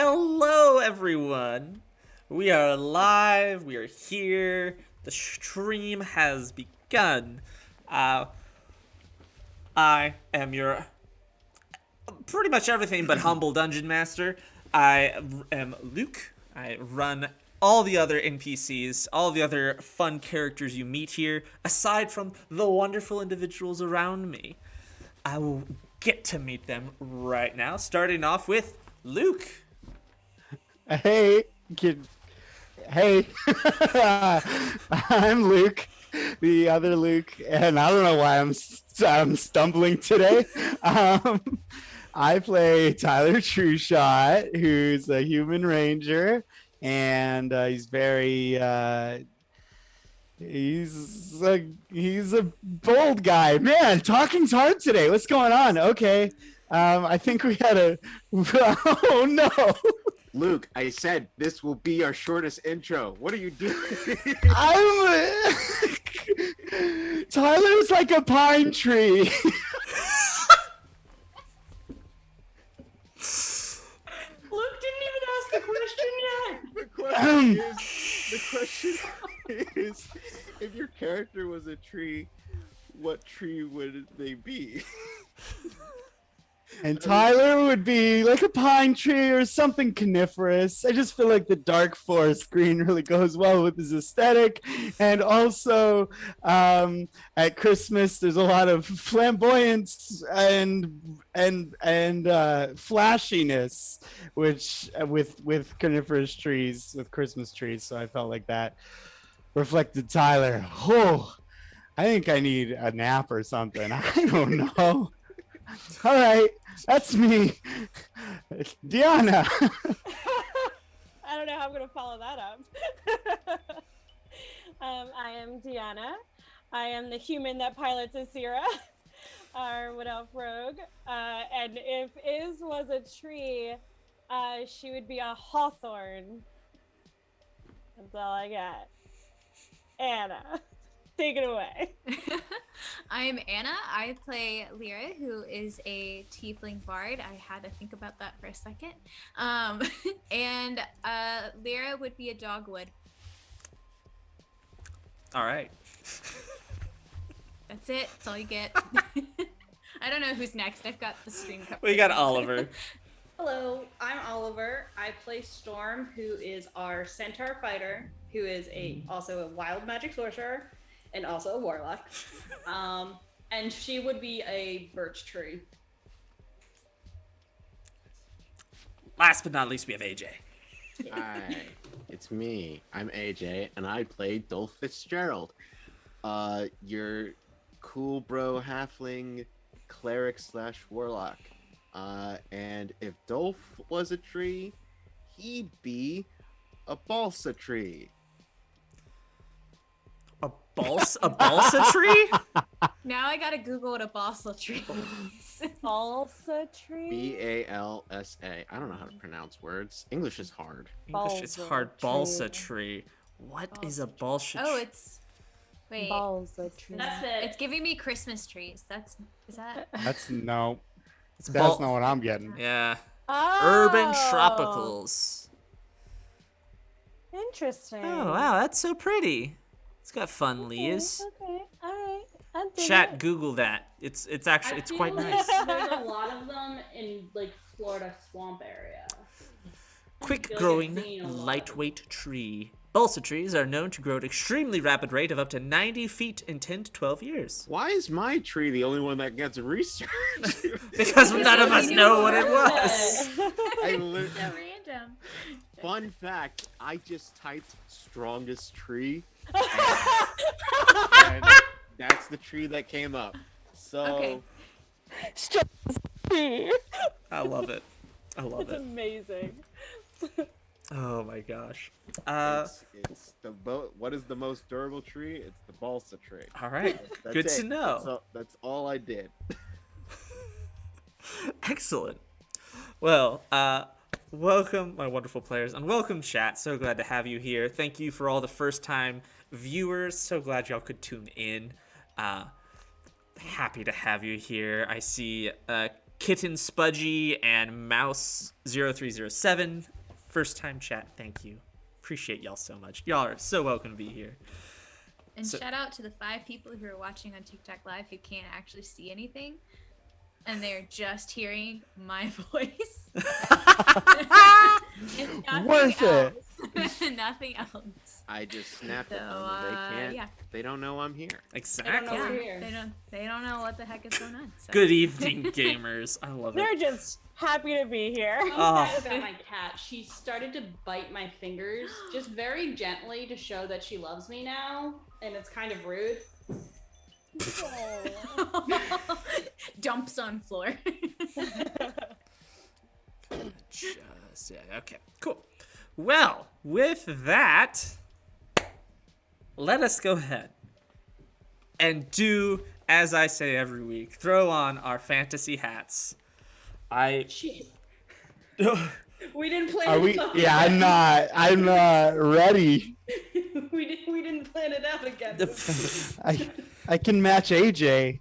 Hello, everyone. We are live. We are here. The stream has begun. I am your pretty much everything but humble dungeon master. I am Luke. I run all the other NPCs, all the other fun characters you meet here, aside from the wonderful individuals around me. I will get to meet them right now, starting off with Luke. Hey, kid. Hey, I'm Luke, the other Luke, and I don't know why I'm stumbling today. I play Tyler Trueshot, who's a human ranger, and he's very he's a bold guy. Man, talking's hard today. What's going on? Okay, I think we had a. Oh no. Luke, I said this will be our shortest intro. What are you doing? Tyler's like a pine tree. Luke didn't even ask the question yet. The question is, if your character was a tree, what tree would they be? And Tyler would be like a pine tree or something coniferous. I just feel like the dark forest green really goes well with his aesthetic. And also at Christmas, there's a lot of flamboyance and flashiness, which with coniferous trees, with Christmas trees. So I felt like that reflected Tyler. Oh, I think I need a nap or something. I don't know. All right, that's me. Deanna. I don't know how I'm going to follow that up. I am Deanna. I am the human that pilots Isira, our Wood Elf rogue. And if Iz was a tree, she would be a hawthorn. That's all I got. Anna, take it away. I'm Anna. I play Lyra, who is a Tiefling bard. I had to think about that for a second. And Lyra would be a dogwood. All right. That's it. That's all you get. I don't know who's next. I've got the stream covered. We got Oliver. Hello, I'm Oliver. I play Storm, who is our Centaur fighter, who is also a wild magic sorcerer. And also a warlock. And she would be a birch tree. Last but not least, we have AJ. Hi, it's me. I'm AJ, and I play Dolf Fitzgerald. Your cool bro halfling cleric / warlock. And if Dolf was a tree, he'd be a balsa tree. A balsa tree? Now I gotta Google what a balsa tree is. Balsa tree? Balsa. I don't know how to pronounce words. English is hard. English is hard. Balsa tree. What is a balsa tree? Oh, it's... Wait. Balsa tree. That's it. It's giving me Christmas trees. Is that... That's not It's what I'm getting. Yeah. Oh. Urban tropicals. Interesting. Oh, wow. That's so pretty. It's got fun leaves. Okay, all right. I dig Chat, it. Google that. It's actually, it's I quite feel nice. like there's a lot of them in like Florida swamp area. Quick I've growing, seen a lot of lightweight tree. Balsa trees are known to grow at an extremely rapid rate of up to 90 feet in 10 to 12 years. Why is my tree the only one that gets research? Because none of us know what it was. I So random. Fun fact, I just typed strongest tree. And that's the tree that came up. So Okay. I love it. I love It's it. amazing. Oh my gosh. it's the what is the most durable tree? It's the balsa tree. All right. That's Good it. to know. That's all I did. Excellent. Well, welcome, my wonderful players, and welcome, chat. So glad to have you here. Thank you for all the first-time viewers. So glad y'all could tune in. Happy to have you here. I see Kitten Spudgy and Mouse 0307. First time chat, thank you. Appreciate y'all so much. Y'all are so welcome to be here. And So- shout out to the 5 people who are watching on TikTok Live who can't actually see anything. And they're just hearing my voice. And nothing Worth it. else. Nothing else. I just snapped at So, them. They can't. yeah. They don't know I'm here. Exactly. know. Yeah, Here. they don't know what the heck is going on. So. Good evening, gamers. I love They're it. just happy to be here. Oh. Fun fact about my cat, she started to bite my fingers just very gently to show that she loves me now, and it's kind of rude. Dumps on floor. Just, yeah, okay, cool. Well, with that, let us go ahead and do, as I say every week, throw on our fantasy hats. Shit. We didn't plan Are it we? out. Yeah, I'm not ready. we didn't plan it out again. I can match AJ.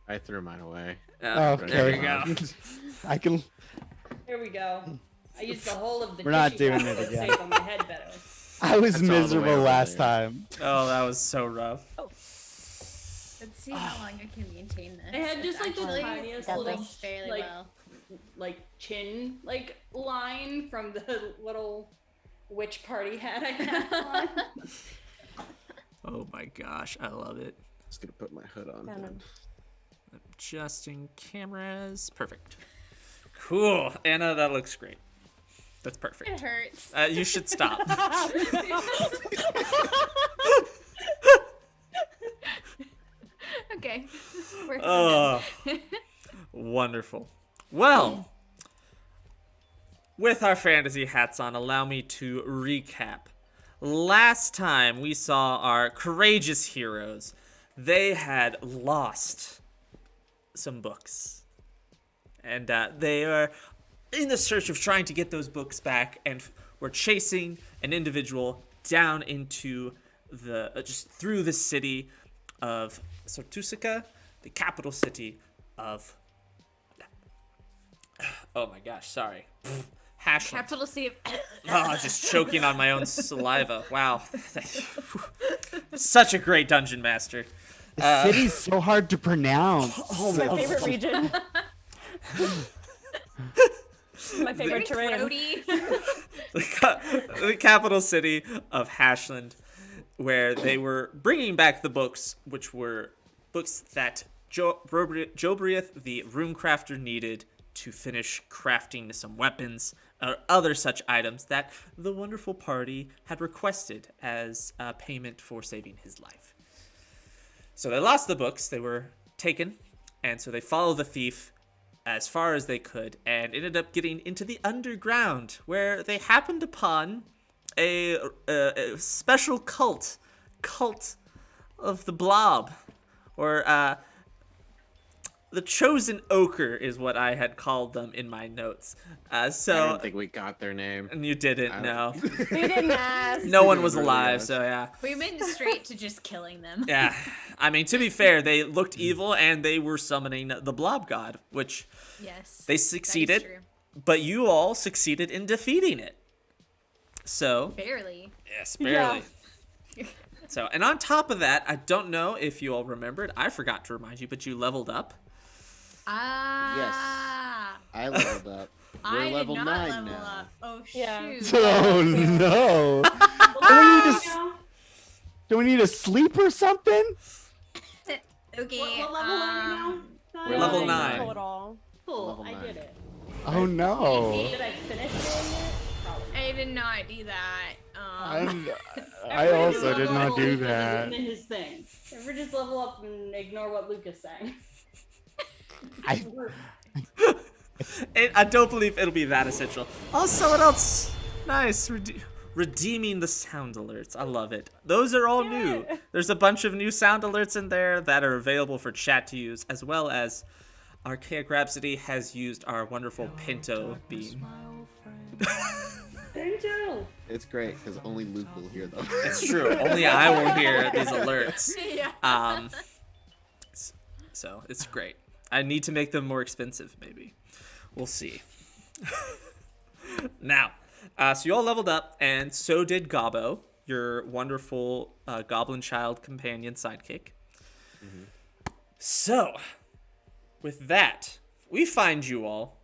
I threw mine away. Okay. There we go. I can. Here we go. I used the whole of the We're not tissue doing paper it to again. save on my head better. I was That's all the way miserable over last there. time. Oh, that was so rough. Let's see how long I can maintain this. I had just like the Actually, tiniest going little fairly like well. like chin like line from the little witch party hat I had on. Oh my gosh, I love it. Just gonna put my hood on. Kind of. Adjusting cameras. Perfect. Cool. Anna, that looks great. That's It perfect. hurts. You should stop. Okay. We're Oh, wonderful. Well, with our fantasy hats on, allow me to recap. Last time we saw our courageous heroes, they had lost some books. And they are in the search of trying to get those books back, and were chasing an individual down into the, just through the city of Sortusica, the capital city of, oh my gosh, sorry. Hashland. Capital C of Oh, just choking on my own saliva. Wow. Such a great dungeon master. The city's so hard to pronounce. My favorite region. My very favorite terrain. throaty. The capital city of Hashland, where they were bringing back the books, which were books that Jobriath, the runecrafter, needed to finish crafting some weapons or other such items that the wonderful party had requested as payment for saving his life. So they lost the books, they were taken, and so they followed the thief as far as they could and ended up getting into the underground, where they happened upon a special cult of the blob, or the chosen ochre is what I had called them in my notes. I So don't think we got their name. and you didn't I know. don't- We didn't ask. No one was Really alive, was. so yeah. We went straight to just killing them. Yeah, I mean, to be fair, they looked evil and they were summoning the blob god, which Yes. they that is succeeded, true. but you all succeeded in defeating it. So, Barely. yes, barely. So, and on top of that, I don't know if you all remembered, I forgot to remind you, but you leveled up. Ah. I leveled up. We're I level did not 9 level now. up. Oh Yeah. shoot. Oh no! Do we need to sleep or something? Okay. What level are you now? We're Level level 9. Total. Cool, Level I 9. did it. Oh no! Did I finish doing it? Probably. I did not do that. I Everybody also just did level not up do because that. It's his thing. Ever just level up and ignore what Luke is saying. And I don't believe it'll be that essential. Also, what else? Nice. Redeeming the sound alerts. I love it. Those are all new. There's a bunch of new sound alerts in there that are available for chat to use, as well as Archaic Rhapsody has used our wonderful Pinto beam. Pinto! It's great because only Luke will hear them. It's true. Only I will hear these alerts. Yeah. So it's great. I need to make them more expensive, maybe. We'll see. Now, so you all leveled up, and so did Gobbo, your wonderful goblin child companion sidekick. So, with that, we find you all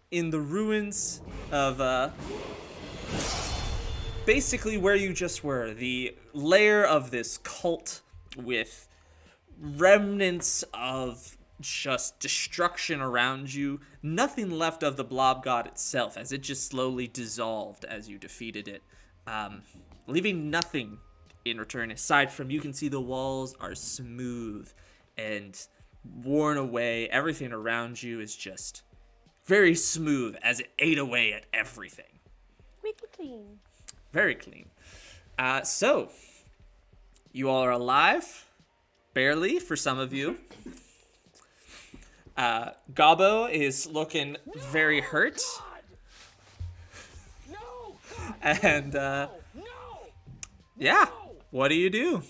in the ruins of basically where you just were, the lair of this cult with remnants of just destruction around you. Nothing left of the blob god itself, as it just slowly dissolved as you defeated it, leaving nothing in return aside from you can see the walls are smooth and worn away. Everything around you is just very smooth as it ate away at everything. Squeaky clean. Very clean. So, you all are alive, barely for some of you. Gobbo is looking very hurt. And, yeah, what do you do?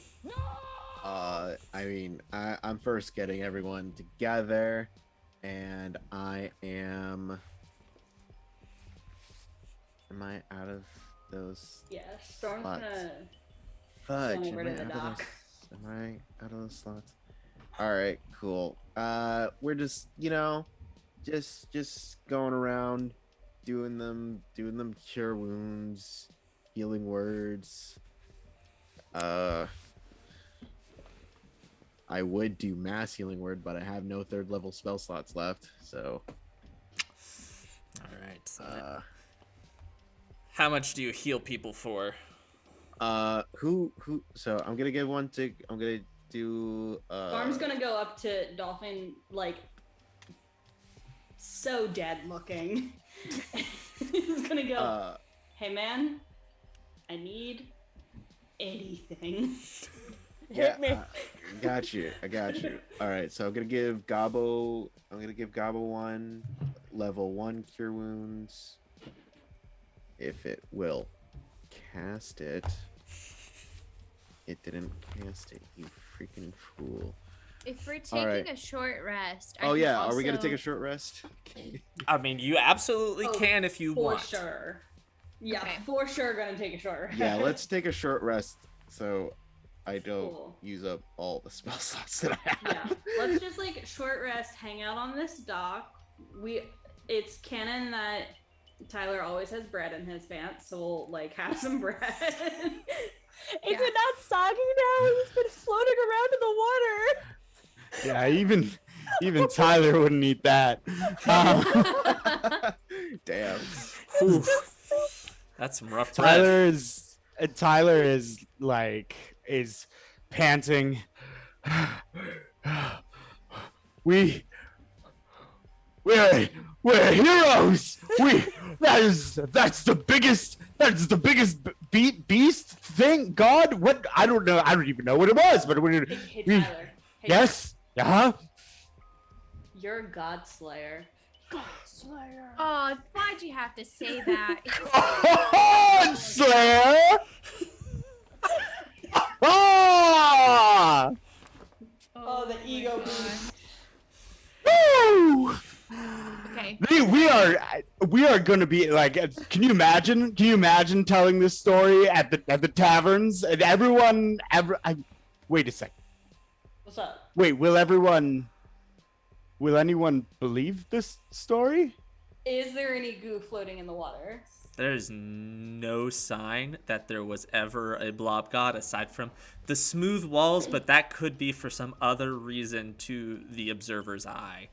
I mean, I'm first getting everyone together, and I am. Am I out of those? Yeah, Storm's slots? gonna Fudge. swim over Am I to the out of dock. those? Am I out of those slots? All right, cool. We're just, just going around, doing them cure wounds, healing words. I would do mass healing word, but I have no 3rd level spell slots left, so. All right. So how much do you heal people for? Who? So I'm gonna give one to. I'm gonna do. Storm's gonna go up to Dolphin, like, so dead looking. He's gonna go, hey man, I need anything. Yeah, me. got you. I got you. All right, so I'm gonna give Gobbo. I'm gonna give Gobbo one level 1 cure wounds. If it will cast it. It didn't cast it. You freaking fool. If we're taking right. a short rest, Oh yeah, are we gonna take a short rest? I mean, you absolutely can if you want. For sure. Yeah, Okay. for sure gonna take a short rest. Yeah, let's take a short rest so I don't Cool. use up all the spell slots that I have. Yeah, let's just like short rest, hang out on this dock. It's canon that Tyler always has bread in his pants, so we'll like have some bread. Is it not soggy now? It's been floating around in the water. Yeah, even Tyler wouldn't eat that. Damn. Oof. That's some rough bread. Tyler is panting. We're heroes. That's the biggest beast thing. God, what? I don't know. I don't even know what it was. But Hey Tyler. Hey, yes. Uh-huh. you're a god slayer. Slayer. Oh, why'd you have to say that? God Slayer. Ah! Oh, the ego my boost. Woo! Okay. We are gonna be like. Can you imagine? Can you imagine telling this story at the taverns and everyone? Wait a second. What's up? Wait, will anyone believe this story? Is there any goo floating in the water? There's no sign that there was ever a blob god aside from the smooth walls, but that could be for some other reason to the observer's eye.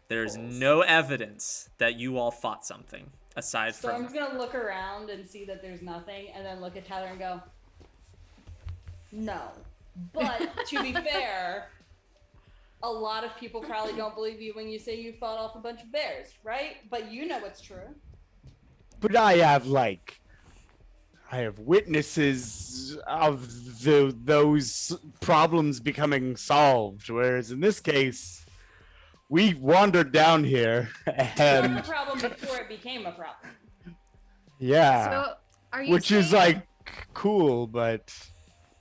There's no evidence that you all fought something aside from. Storm's gonna look around and see that there's nothing, and then look at Tyler and go, no. But to be fair, a lot of people probably don't believe you when you say you fought off a bunch of bears, right? But you know it's true. But I have witnesses of those problems becoming solved. Whereas in this case, we wandered down here It was and a problem before it became a problem. yeah, So, are you which is saying like cool, but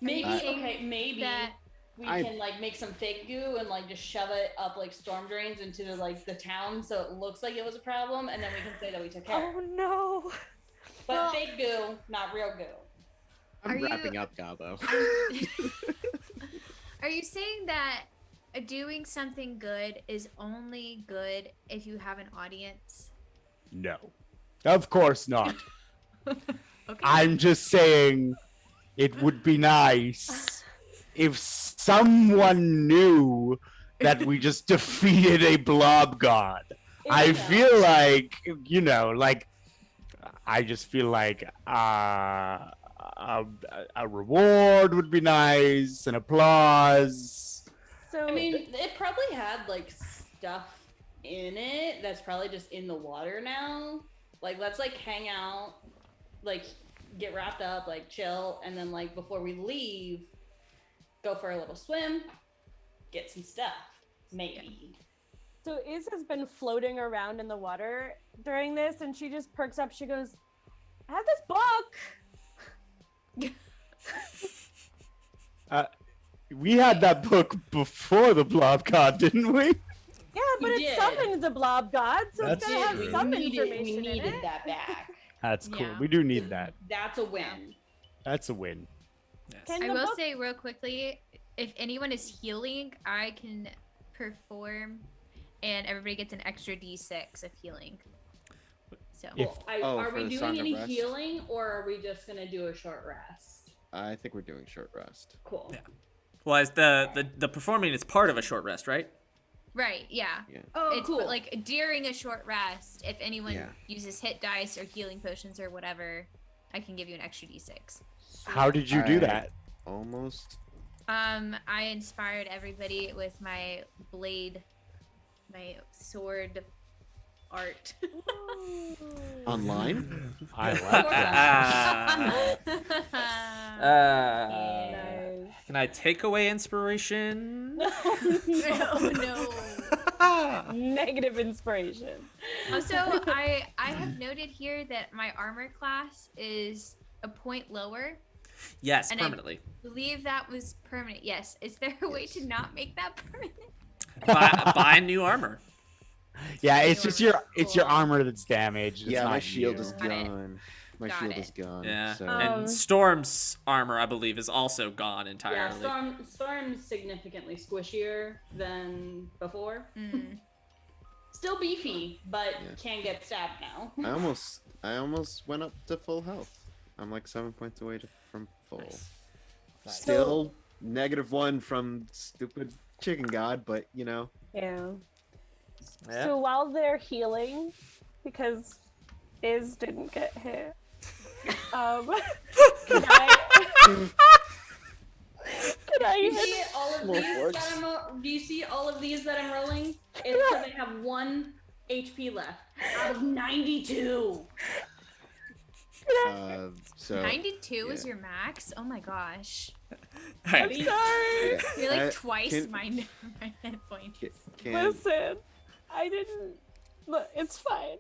Maybe, saying okay, maybe. that we can like make some fake goo and like just shove it up like storm drains into the town, so it looks like it was a problem, and then we can say that we took care of it. Oh no. But Well- fake goo, not real goo. I'm Are you- wrapping up Gabo. Are you saying that doing something good is only good if you have an audience? No, of course not. Okay. I'm just saying it would be nice if someone knew that we just defeated a blob god. I feel like, like I just feel like a reward would be nice, an applause. So I mean, it probably had like stuff in it that's probably just in the water now. Like, let's like hang out, like get wrapped up, like chill, and then like before we leave, go for a little swim, get some stuff, maybe. So Iz has been floating around in the water during this, and she just perks up. She goes, "I have this book." We had that book before the blob god, didn't we? Yeah, but We it did. summoned the blob god, so That's it's gonna have true. some we information in needed it. that back. That's cool. Yeah. We do need that. That's a win. That's a win. Yes. Can I the will book- say real quickly, if anyone is healing, I can perform, and everybody gets an extra D6 of healing. So If- Are for we the doing Song of any Rest? healing, or are we just gonna do a short rest? I think we're doing short rest. Cool. Yeah. Well, as the performing is part of a short rest, right? right, yeah. Oh, It's cool. like during a short rest, if anyone Yeah. uses hit dice or healing potions or whatever, I can give you an extra D6. How did you do I- that? Almost. I inspired everybody with my blade, my sword art. Online? I like that. Uh, Can I take away inspiration? Oh no. Negative inspiration. Also, I have noted here that my armor class is a point lower. Yes, And permanently. I believe that was permanent. Yes. Is there a way to not make that permanent? Buy new armor. Yeah, it's just your Cool. armor that's damaged. It's Yeah, my not shield you. is Got it. gone. My Got shield it. is gone. Yeah. So. And Storm's armor, I believe, is also gone entirely. Yeah, Storm's significantly squishier than before. Mm. Still beefy, but Yeah. can get stabbed now. I almost went up to full health. I'm like 7 points away from full. Nice. Nice. Still -1 from stupid chicken god, but you know. Yeah. Yeah. So while they're healing, because Iz didn't get hit, can I Do you even see all of More these forks. that do you see all of these that I'm rolling? It's because I have 1 HP left out of 92. So 92 is yeah. your max? Oh my gosh. Alright. I'm sorry. yeah. You're like I- twice can- my hit points. can- Listen, I didn't. Look, it's fine.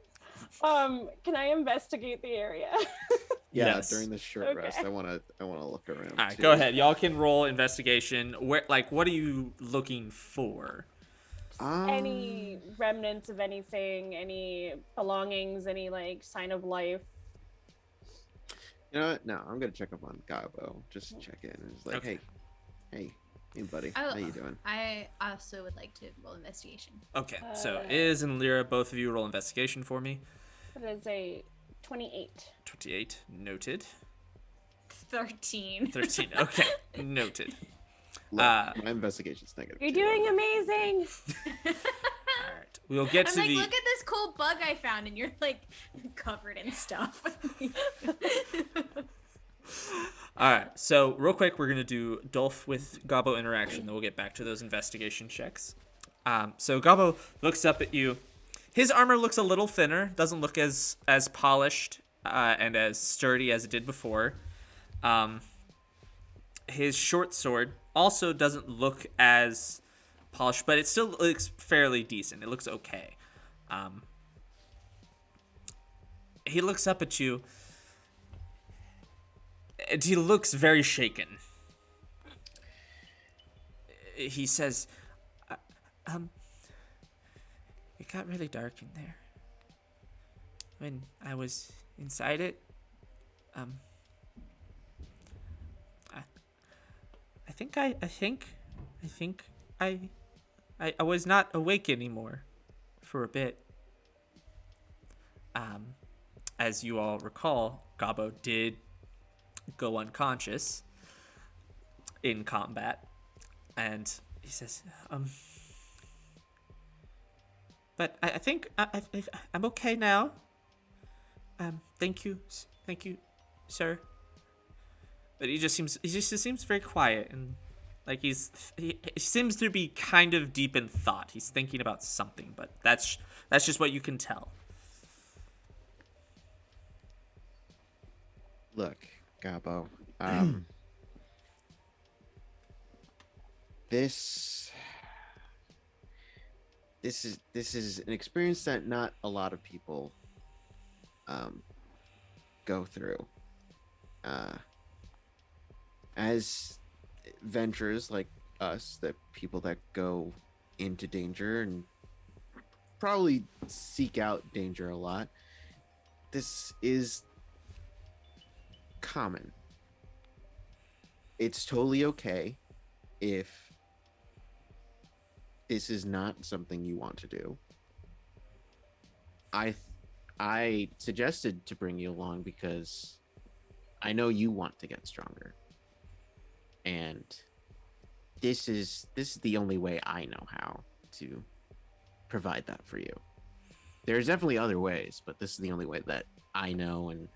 Can I investigate the area? yeah, Yes. during this short Okay. rest, I wanna look around. All right, too. go ahead. Y'all can roll investigation. Where, what are you looking for? Any remnants of anything, any belongings, any like sign of life? You know what? No, I'm gonna check up on Gabo. Just check in. It's like, Okay. hey, buddy, Oh, how you doing? I also would like to roll investigation. Okay, so Uh, Iz and Lyra, both of you roll investigation for me. That is a 28. 28, noted. 13. 13, okay, noted. Look, uh, my investigation's negative. You're too. doing amazing. All right, we'll get I'm to like, the. look at this cool bug I found, and you're like covered in stuff. All right, so real quick, we're gonna do Dolf with Gabo interaction. Then we'll get back to those investigation checks. So Gabo looks up at you. His armor looks a little thinner. Doesn't look as polished and as sturdy as it did before. His short sword also doesn't look as polished, but it still looks fairly decent. It looks okay. He looks up at you, and he looks very shaken. he says, uh, it got really dark in there. When I was inside it, I think I was not awake anymore for a bit. As you all recall, Gabo did go unconscious in combat, and he says, but I think I'm okay now. Thank you, sir. But he just seems very quiet, and like he seems to be kind of deep in thought. He's thinking about something, but that's just what you can tell. Look, Gabo. This is an experience that not a lot of people go through. As venturers like us, that people that go into danger and probably seek out danger a lot, this is common. It's totally okay if this is not something you want to do. I suggested to bring you along because I know you want to get stronger. And this is the only way I know how to provide that for you. There's definitely other ways, but this is the only way that I know, and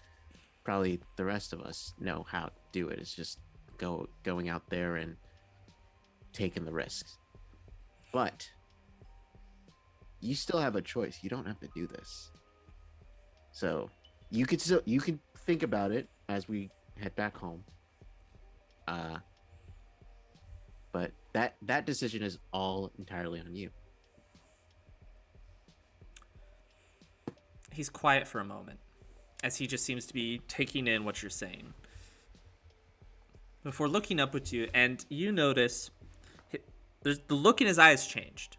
probably the rest of us know how to do it. It's just going out there and taking the risks. But you still have a choice. You don't have to do this. So you could think about it as we head back home. But that decision is all entirely on you. He's quiet for a moment, as he just seems to be taking in what you're saying, before looking up at you, and you notice the look in his eyes changed.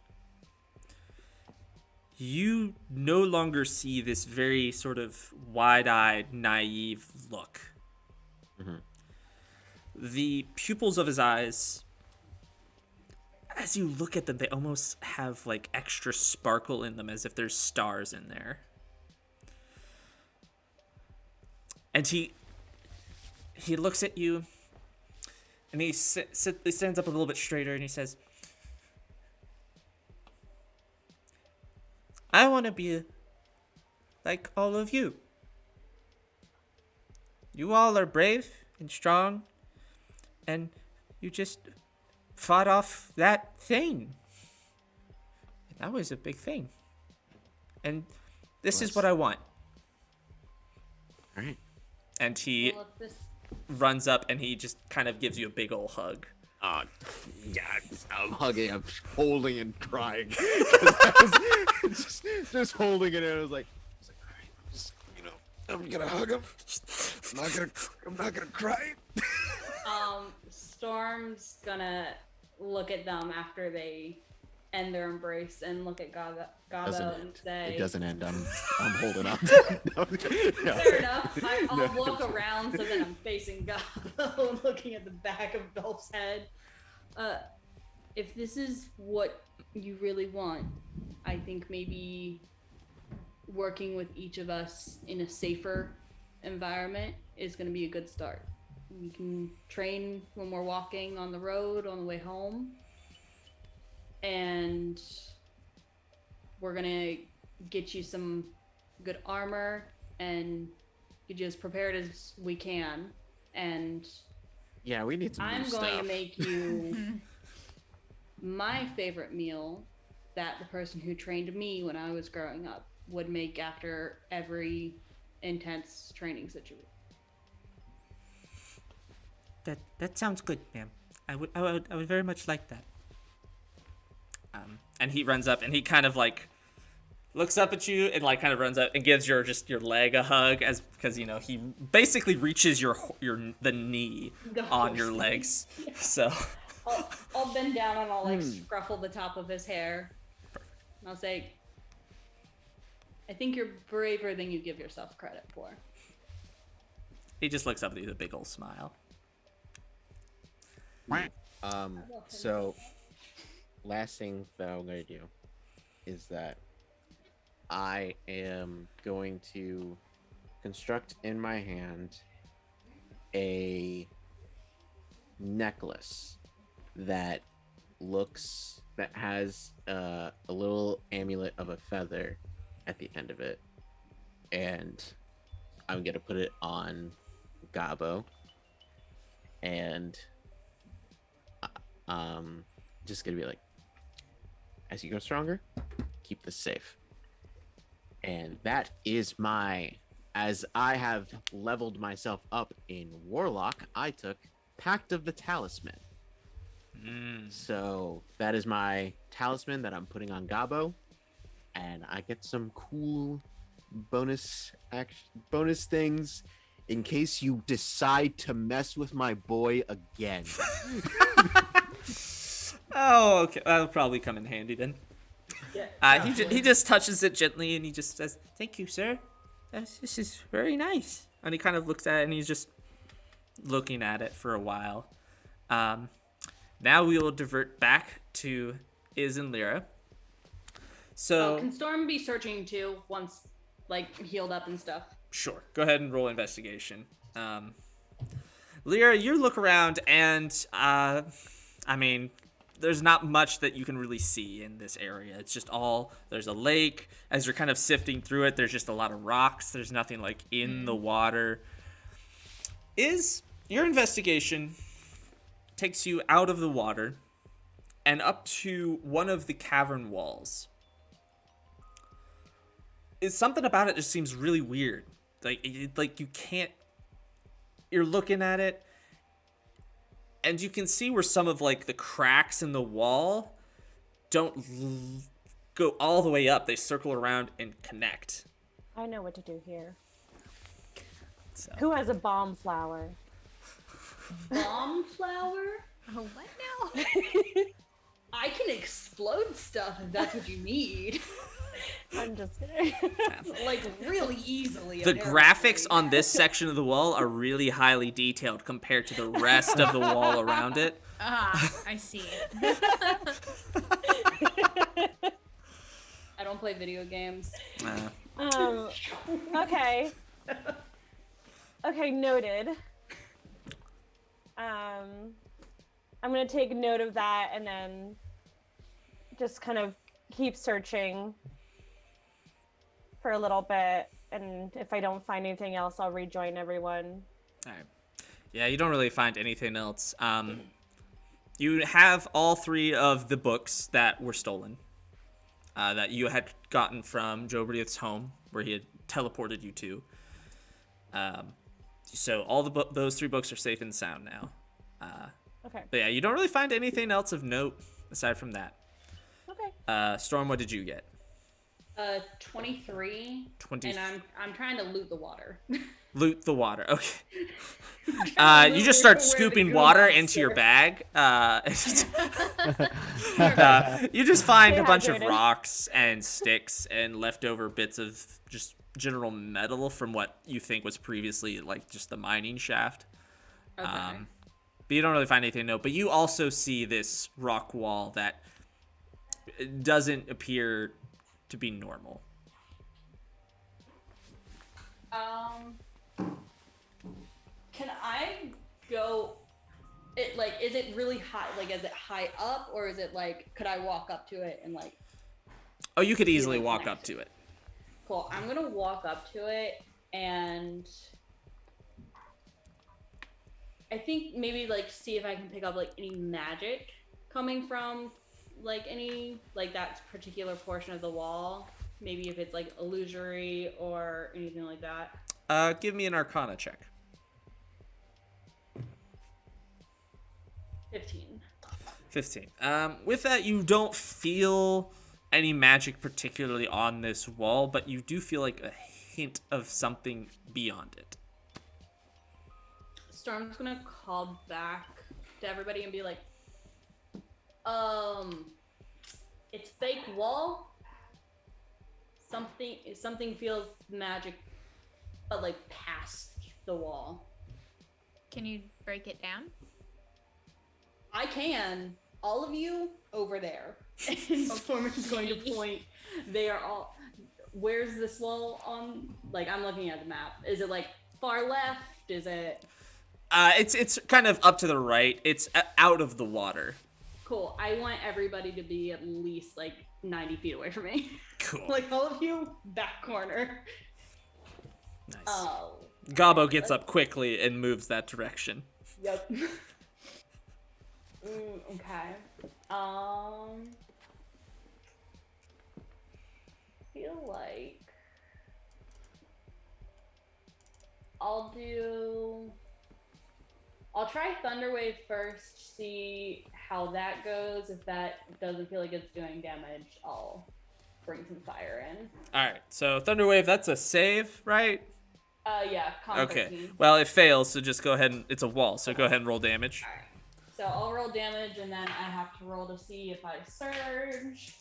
You no longer see this very sort of wide-eyed, naive look. Mm-hmm. The pupils of his eyes, as you look at them, they almost have like extra sparkle in them, as if there's stars in there. And he looks at you, and he stands up a little bit straighter, and he says, I want to be like all of you. You all are brave and strong, and you just fought off that thing. And that was a big thing. And this is what I want. All right. And he runs up and he just kind of gives you a big old hug. Yeah, I'm hugging, I'm holding and crying. I was just holding it, and I was like, all right, just, I'm gonna hug him. I'm not gonna cry. Storm's gonna look at them after they end their embrace and look at Gabo and say, It doesn't end. I'm holding on. No. Fair enough. I'll walk around so that I'm facing Gabo and looking at the back of Dolph's head. If this is what you really want, I think maybe working with each of us in a safer environment is going to be a good start. We can train when we're walking on the road on the way home, and we're gonna get you some good armor and get you as prepared as we can. And yeah, we need some I'm new going stuff. to make you my favorite meal that the person who trained me when I was growing up would make after every intense training situation. That sounds good, ma'am. I would very much like that. And he runs up and he kind of like looks up at you and like kind of runs up and gives your leg a hug, because he basically reaches the knee on your legs. So I'll bend down and I'll like scruffle the top of his hair. And I'll say, I think you're braver than you give yourself credit for. He just looks up at you with a big old smile. So last thing that I'm going to do is that I am going to construct in my hand a necklace that has a little amulet of a feather at the end of it, and I'm gonna put it on Gabo, and just gonna be like, as you grow stronger, keep this safe. And that is as I have leveled myself up in Warlock, I took Pact of the Talisman. So that is my talisman that I'm putting on Gabo, and I get some cool bonus things in case you decide to mess with my boy again. Oh, okay. That'll probably come in handy then. Yeah. He just touches it gently and he just says, "Thank you, sir. This is very nice." And he kind of looks at it and he's just looking at it for a while. Now we will divert back to Iz and Lyra. So can Storm be searching too once like healed up and stuff? Sure. Go ahead and roll investigation. Lyra, you look around and there's not much that you can really see in this area. It's just there's a lake. As you're kind of sifting through it, there's just a lot of rocks. There's nothing like in the water. Your investigation takes you out of the water and up to one of the cavern walls. Something about it just seems really weird. Like you can't. You're looking at it, and you can see where some of like the cracks in the wall don't go all the way up. They circle around and connect. I know what to do here. So. Who has a bomb flower? Bomb flower? Oh, what now? I can explode stuff if that's what you need. I'm just kidding. Like really easily. The apparently. graphics on this section of the wall are really highly detailed compared to the rest of the wall around it. I see. I don't play video games. Okay. Okay, noted. I'm gonna take note of that and then just kind of keep searching for a little bit, and if I don't find anything else, I'll rejoin everyone. All right. Yeah, you don't really find anything else. You have all three of the books that were stolen, that you had gotten from Jobriath's home, where he had teleported you to. So all those three books are safe and sound now. Okay. But yeah, you don't really find anything else of note aside from that. Okay. Storm, what did you get? 23. 20. And I'm trying to loot the water. Loot the water. Okay. You just start scooping water into your bag. You just find a bunch of rocks and sticks and leftover bits of just general metal from what you think was previously like just the mining shaft. Okay. But you don't really find anything new. But you also see this rock wall that doesn't appear to be normal. Can I go? Is it really high? Like, is it high up, or is it like? Could I walk up to it and like? Oh, you could easily walk up to it. Cool. I'm gonna walk up to it, and I think maybe like see if I can pick up like any magic coming from like any like that particular portion of the wall. Maybe if it's like illusory or anything like that. Give me an Arcana check. 15. With that, you don't feel any magic particularly on this wall, but you do feel like a hint of something beyond it. Storm's gonna call back to everybody and be like, It's fake wall. Something feels magic, but like past the wall. Can you break it down? I can. All of you over there. And Storm is going to point. They are all. Where's this wall on? Like, I'm looking at the map. Is it like far left? Is it? It's kind of up to the right. It's out of the water. Cool. I want everybody to be at least like 90 feet away from me. Cool. Like all of you, back corner. Nice. Oh. Gobbo gets up quickly and moves that direction. Yep. Okay. Feel like I'll try Thunderwave first, see how that goes. If that doesn't feel like it's doing damage, I'll bring some fire in. Alright, so Thunderwave, that's a save, right? Yeah, con Okay. 13. Well, it fails, so just go ahead and... It's a wall, so go ahead and roll damage. Alright. So I'll roll damage, and then I have to roll to see if I surge.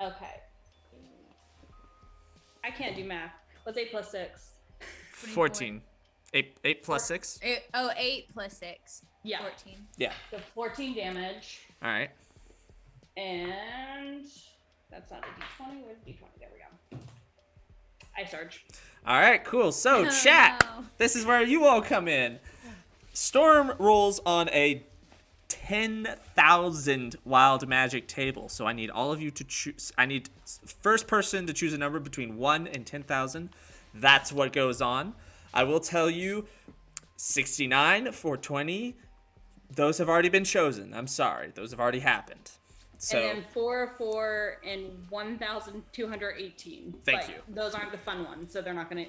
Okay. I can't do math. What's 8 plus 6? 14. 8 plus 6? 8 plus 6. Yeah. 14. Yeah. So 14 damage. Alright. And that's not a d20. Where's d20? There we go. I surge. Alright, cool. So, chat! No. This is where you all come in. Storm rolls on a 10,000 wild magic table. So I need all of you to choose. I need first person to choose a number between 1 and 10,000. That's what goes on. I will tell you 69, 420. Those have already been chosen. I'm sorry. Those have already happened. So And then 4, and 1,218. Thank But you. Those aren't the fun ones, so they're not gonna.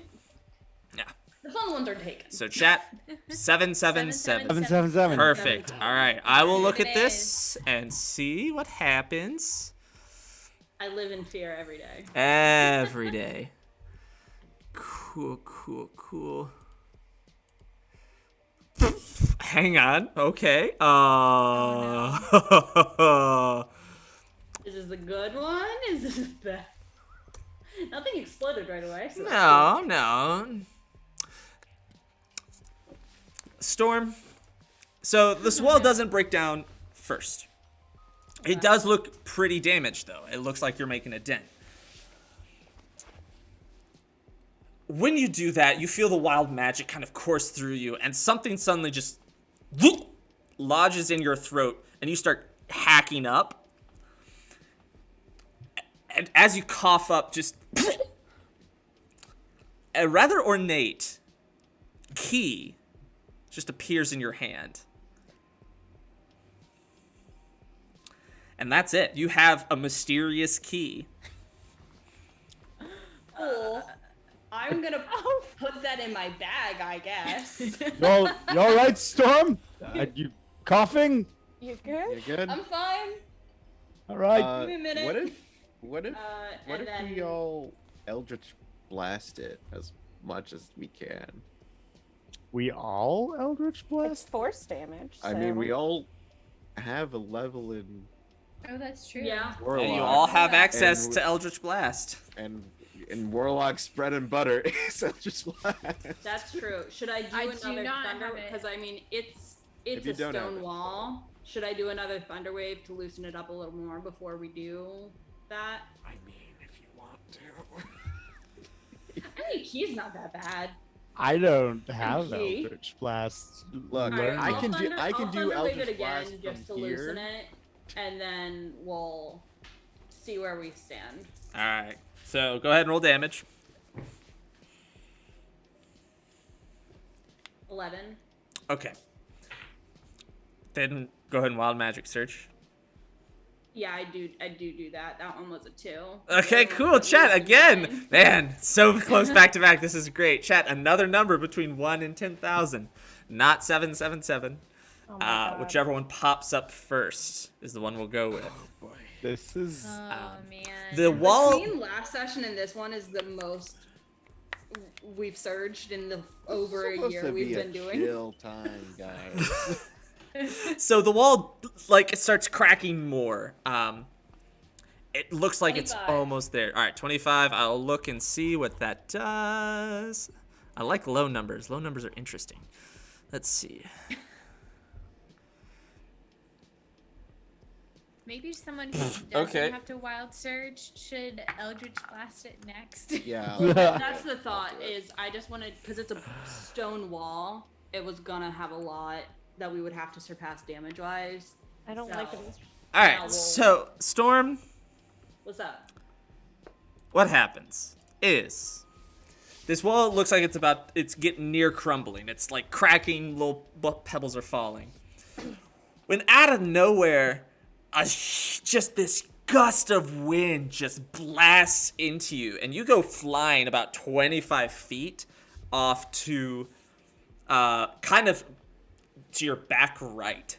yeah. The fun ones are taken. So chat 777. 777. Perfect. All right. I will look at It this and see what happens I live in fear every day. every day. Cool. Hang on. Okay. Is this a good one? Is this bad? Nothing exploded right away. So No. Storm. So this wall doesn't break down first. It does look pretty damaged, though. It looks like you're making a dent. When you do that, you feel the wild magic kind of course through you, and something suddenly just lodges in your throat, and you start hacking up. And as you cough up, just a rather ornate key just appears in your hand. And that's it. You have a mysterious key. cool. I'm gonna put that in my bag, I guess. You all right, Storm? You coughing? You good? You good? I'm fine. All right. Give me a minute. What if and then we all Eldritch blast it as much as we can? We all Eldritch It's Blast? force damage. I mean, we all have a level in Oh, that's true. Yeah. Warlock. And you all have access And to Eldritch Blast. and in Warlock's bread and butter is Eldritch blast. That's true. Should I do I do another not thunder? have it. Because I mean, it's If you a don't have stone it. wall. Should I do another thunder wave to loosen it up a little more before we do that? I mean, if you want to. I mean, key's not that bad. I don't have Okay. Eldritch Blast. Look, learned. I I'll can do I'll thunder wave Eldritch it again blast just to from here. loosen it, and then we'll see where we stand. All right. So go ahead and roll damage. 11. Okay. Then go ahead and wild magic search. Yeah, I do that. That one was a 2. Okay, The other cool. one was Chat a again. 9. Man, so close back to back. This is great. Chat, another number between 1 and 10,000. Not 777. Oh my God. Whichever one pops up first is the one we'll go with. This is. Oh, man. The wall. Between last session and this one is the most we've surged in the over a Supposed year to we've be been a doing. chill time, guys. So the wall like it starts cracking more. It looks like it's 25. almost there. All right, 25. I'll look and see what that does. I like low numbers. Low numbers are interesting. Let's see. Maybe someone who doesn't Okay. have to wild surge should Eldritch Blast it next. Yeah. That's the thought. Is I just wanted because it's a stone wall. It was gonna have a lot that we would have to surpass damage wise. I don't like So- them. All Now right, we'll- so Storm, What's up? what happens is this wall looks like it's getting near crumbling. It's like cracking, little pebbles are falling. When out of nowhere, just this gust of wind just blasts into you, and you go flying about 25 feet off to kind of to your back right.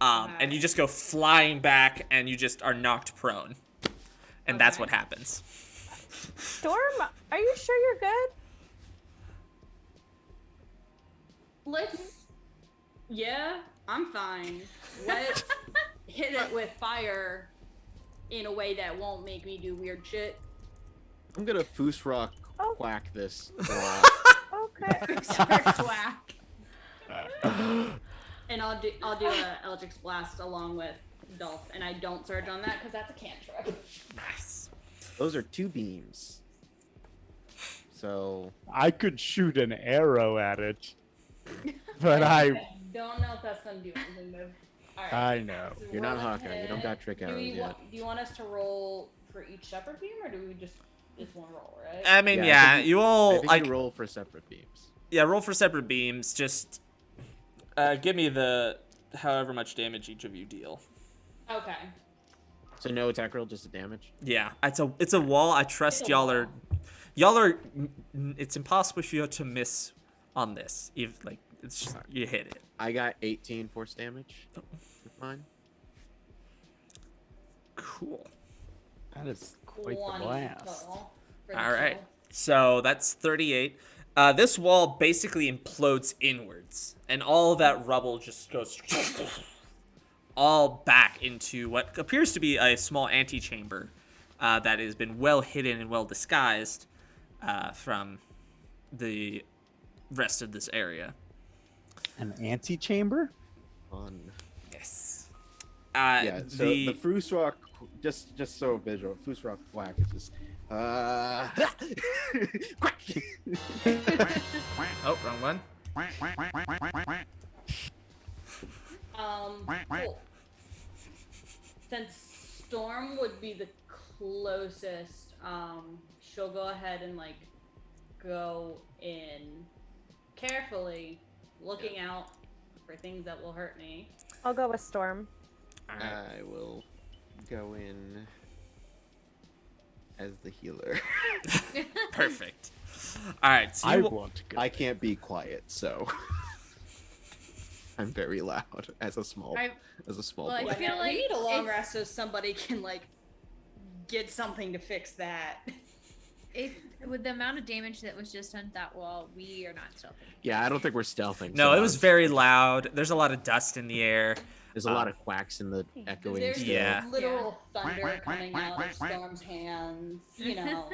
And you just go flying back, and you just are knocked prone. And that's Okay. what happens. Storm, are you sure you're good? Yeah, I'm fine. Let's hit it with fire in a way that won't make me do weird shit. I'm gonna Foos Rock Oh. quack this. Okay. Whack. And I'll do a Eldritch Blast along with Dolf, and I don't surge on that because that's a cantrip. Nice. Those are 2 beams. So I could shoot an arrow at it, but I don't know if that's gonna do anything. Though. All right. I know. So you're not roll Hawkeye. You ahead. don't got trick arrows yet. Do you want us to roll for each separate beam, or do we just one roll, right? I mean, Yeah, I yeah, think you I all think like you roll for separate beams. roll for separate beams. Just give me the however much damage each of you deal. Okay. So no attack roll, just a damage. Yeah, it's a wall. I trust It's a y'all wall. are. It's impossible for you to miss on this. If like it's just, you hit it. I got 18 force damage with mine. Cool. That is quite the One blast. total for the All right. show. So that's 38. This wall basically implodes inwards, and all that rubble just goes all back into what appears to be a small antechamber that has been well hidden and well disguised from the rest of this area. An antechamber? Fun. Yes. Yeah. So the Foos Rock, just so visual, Foos Rock quack is just. Quack. Oh, wrong one. Cool. Since Storm would be the closest, she'll go ahead and like go in carefully, looking out for things that will hurt me. I'll go with Storm. All right. I will go in as the healer. Perfect. All right. So I you, want to go. I can't be quiet, so I'm very loud as a small I boy. I Yeah, feel we like need a long if- rest so somebody can like get something to fix that. with the amount of damage that was just on that wall, we are not stealthing. Yeah, I don't think we're stealthing. no, so it was very loud. There's a lot of dust in the air. There's a lot of quacks in the echoing. There's still. Yeah. literal thunder coming out of Storm's hands, you know.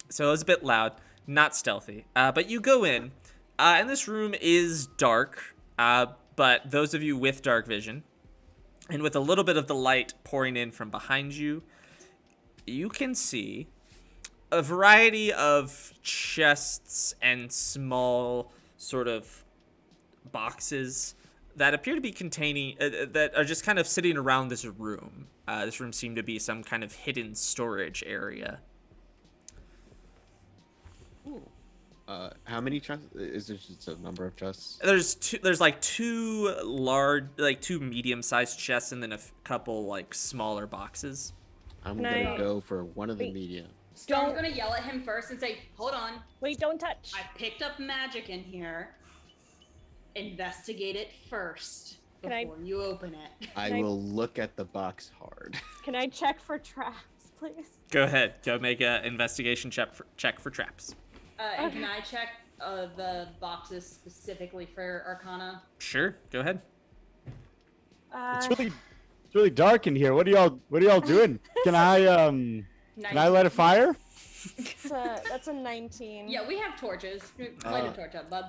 So it was a bit loud, not stealthy. But you go in, and this room is dark. But those of you with dark vision, and with a little bit of the light pouring in from behind you, you can see a variety of chests and small sort of boxes that appear to be containing, that are just kind of sitting around this room. This room seemed to be some kind of hidden storage area. How many chests? Is there just a number of chests? There's like two large, like two medium-sized chests, and then a couple like smaller boxes. I'm Nice. gonna go for one of the Wait. medium. Storm's gonna yell at him first and say, "Hold on, Wait, don't touch. I picked up magic in here. Investigate it first Can I- before you open it." I Can I- will look at the box hard. Can I check for traps, please? Go ahead, go make a investigation check for traps. And can I check the boxes specifically for Arcana? Sure, go ahead. It's really dark in here. What are y'all doing? Can I light a fire? That's a 19. Yeah, we have torches. Light a torch up, bub.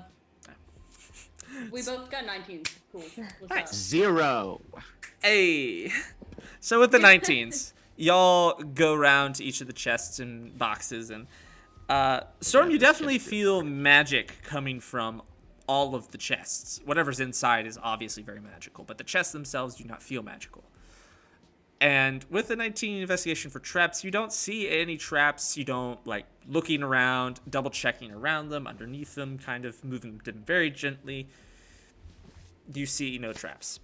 We both got 19s. Cool. What's up? 0. Hey. So with the 19s, y'all go around to each of the chests and boxes, and Storm, you definitely feel magic coming from all of the chests. Whatever's inside is obviously very magical, but the chests themselves do not feel magical. And with the 19 investigation for traps, you don't see any traps. You don't, like, looking around, double checking around them, underneath them, kind of moving them very gently. You see no traps.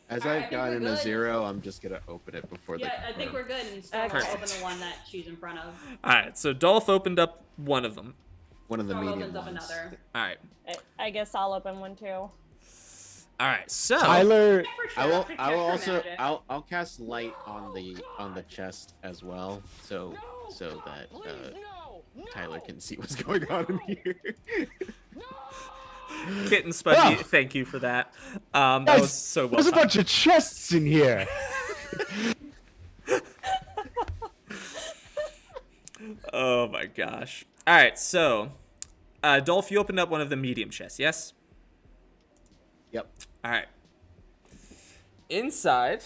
As Alright, I I've think gotten we're a good. 0, I'm just gonna open it before Yeah, I think we're good. And Storm will Perfect. open the one that she's in front of. All right, so Dolph opened up one of them. one of the Storm medium opens up ones. another. All right. I guess I'll open one too. All right, so Tyler, I will Check I will for also magic. I'll cast light on the chest as well, so that Tyler can see what's going on in here. Kitten Spudgy, thank you for that. That Guys, was so well there's a timed. bunch of chests in here. Oh my gosh. All right, so Dolph, you opened up one of the medium chests, yes? Yep. All right. Inside,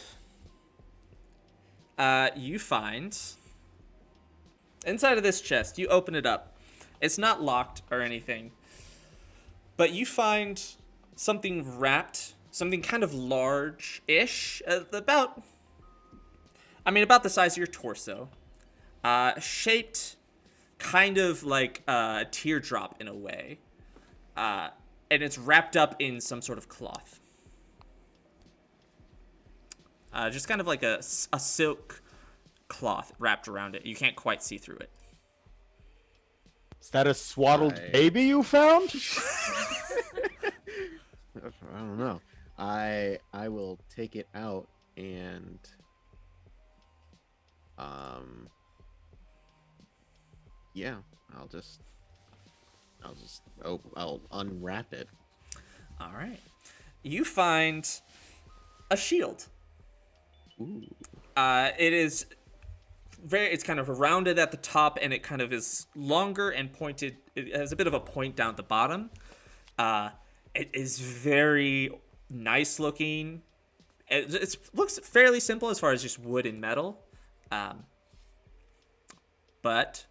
you find inside of this chest. You open it up. It's not locked or anything, but you find something wrapped, something kind of large-ish, about the size of your torso, shaped kind of like a teardrop in a way, and it's wrapped up in some sort of cloth. Just kind of like a silk cloth wrapped around it. You can't quite see through it. Is that a swaddled I- baby you found? I don't know. I will take it out and yeah, I'll unwrap it. All right. You find a shield. Ooh. It's kind of rounded at the top, and it kind of is longer and pointed. It has a bit of a point down at the bottom. It is very nice looking. It looks fairly simple as far as just wood and metal. But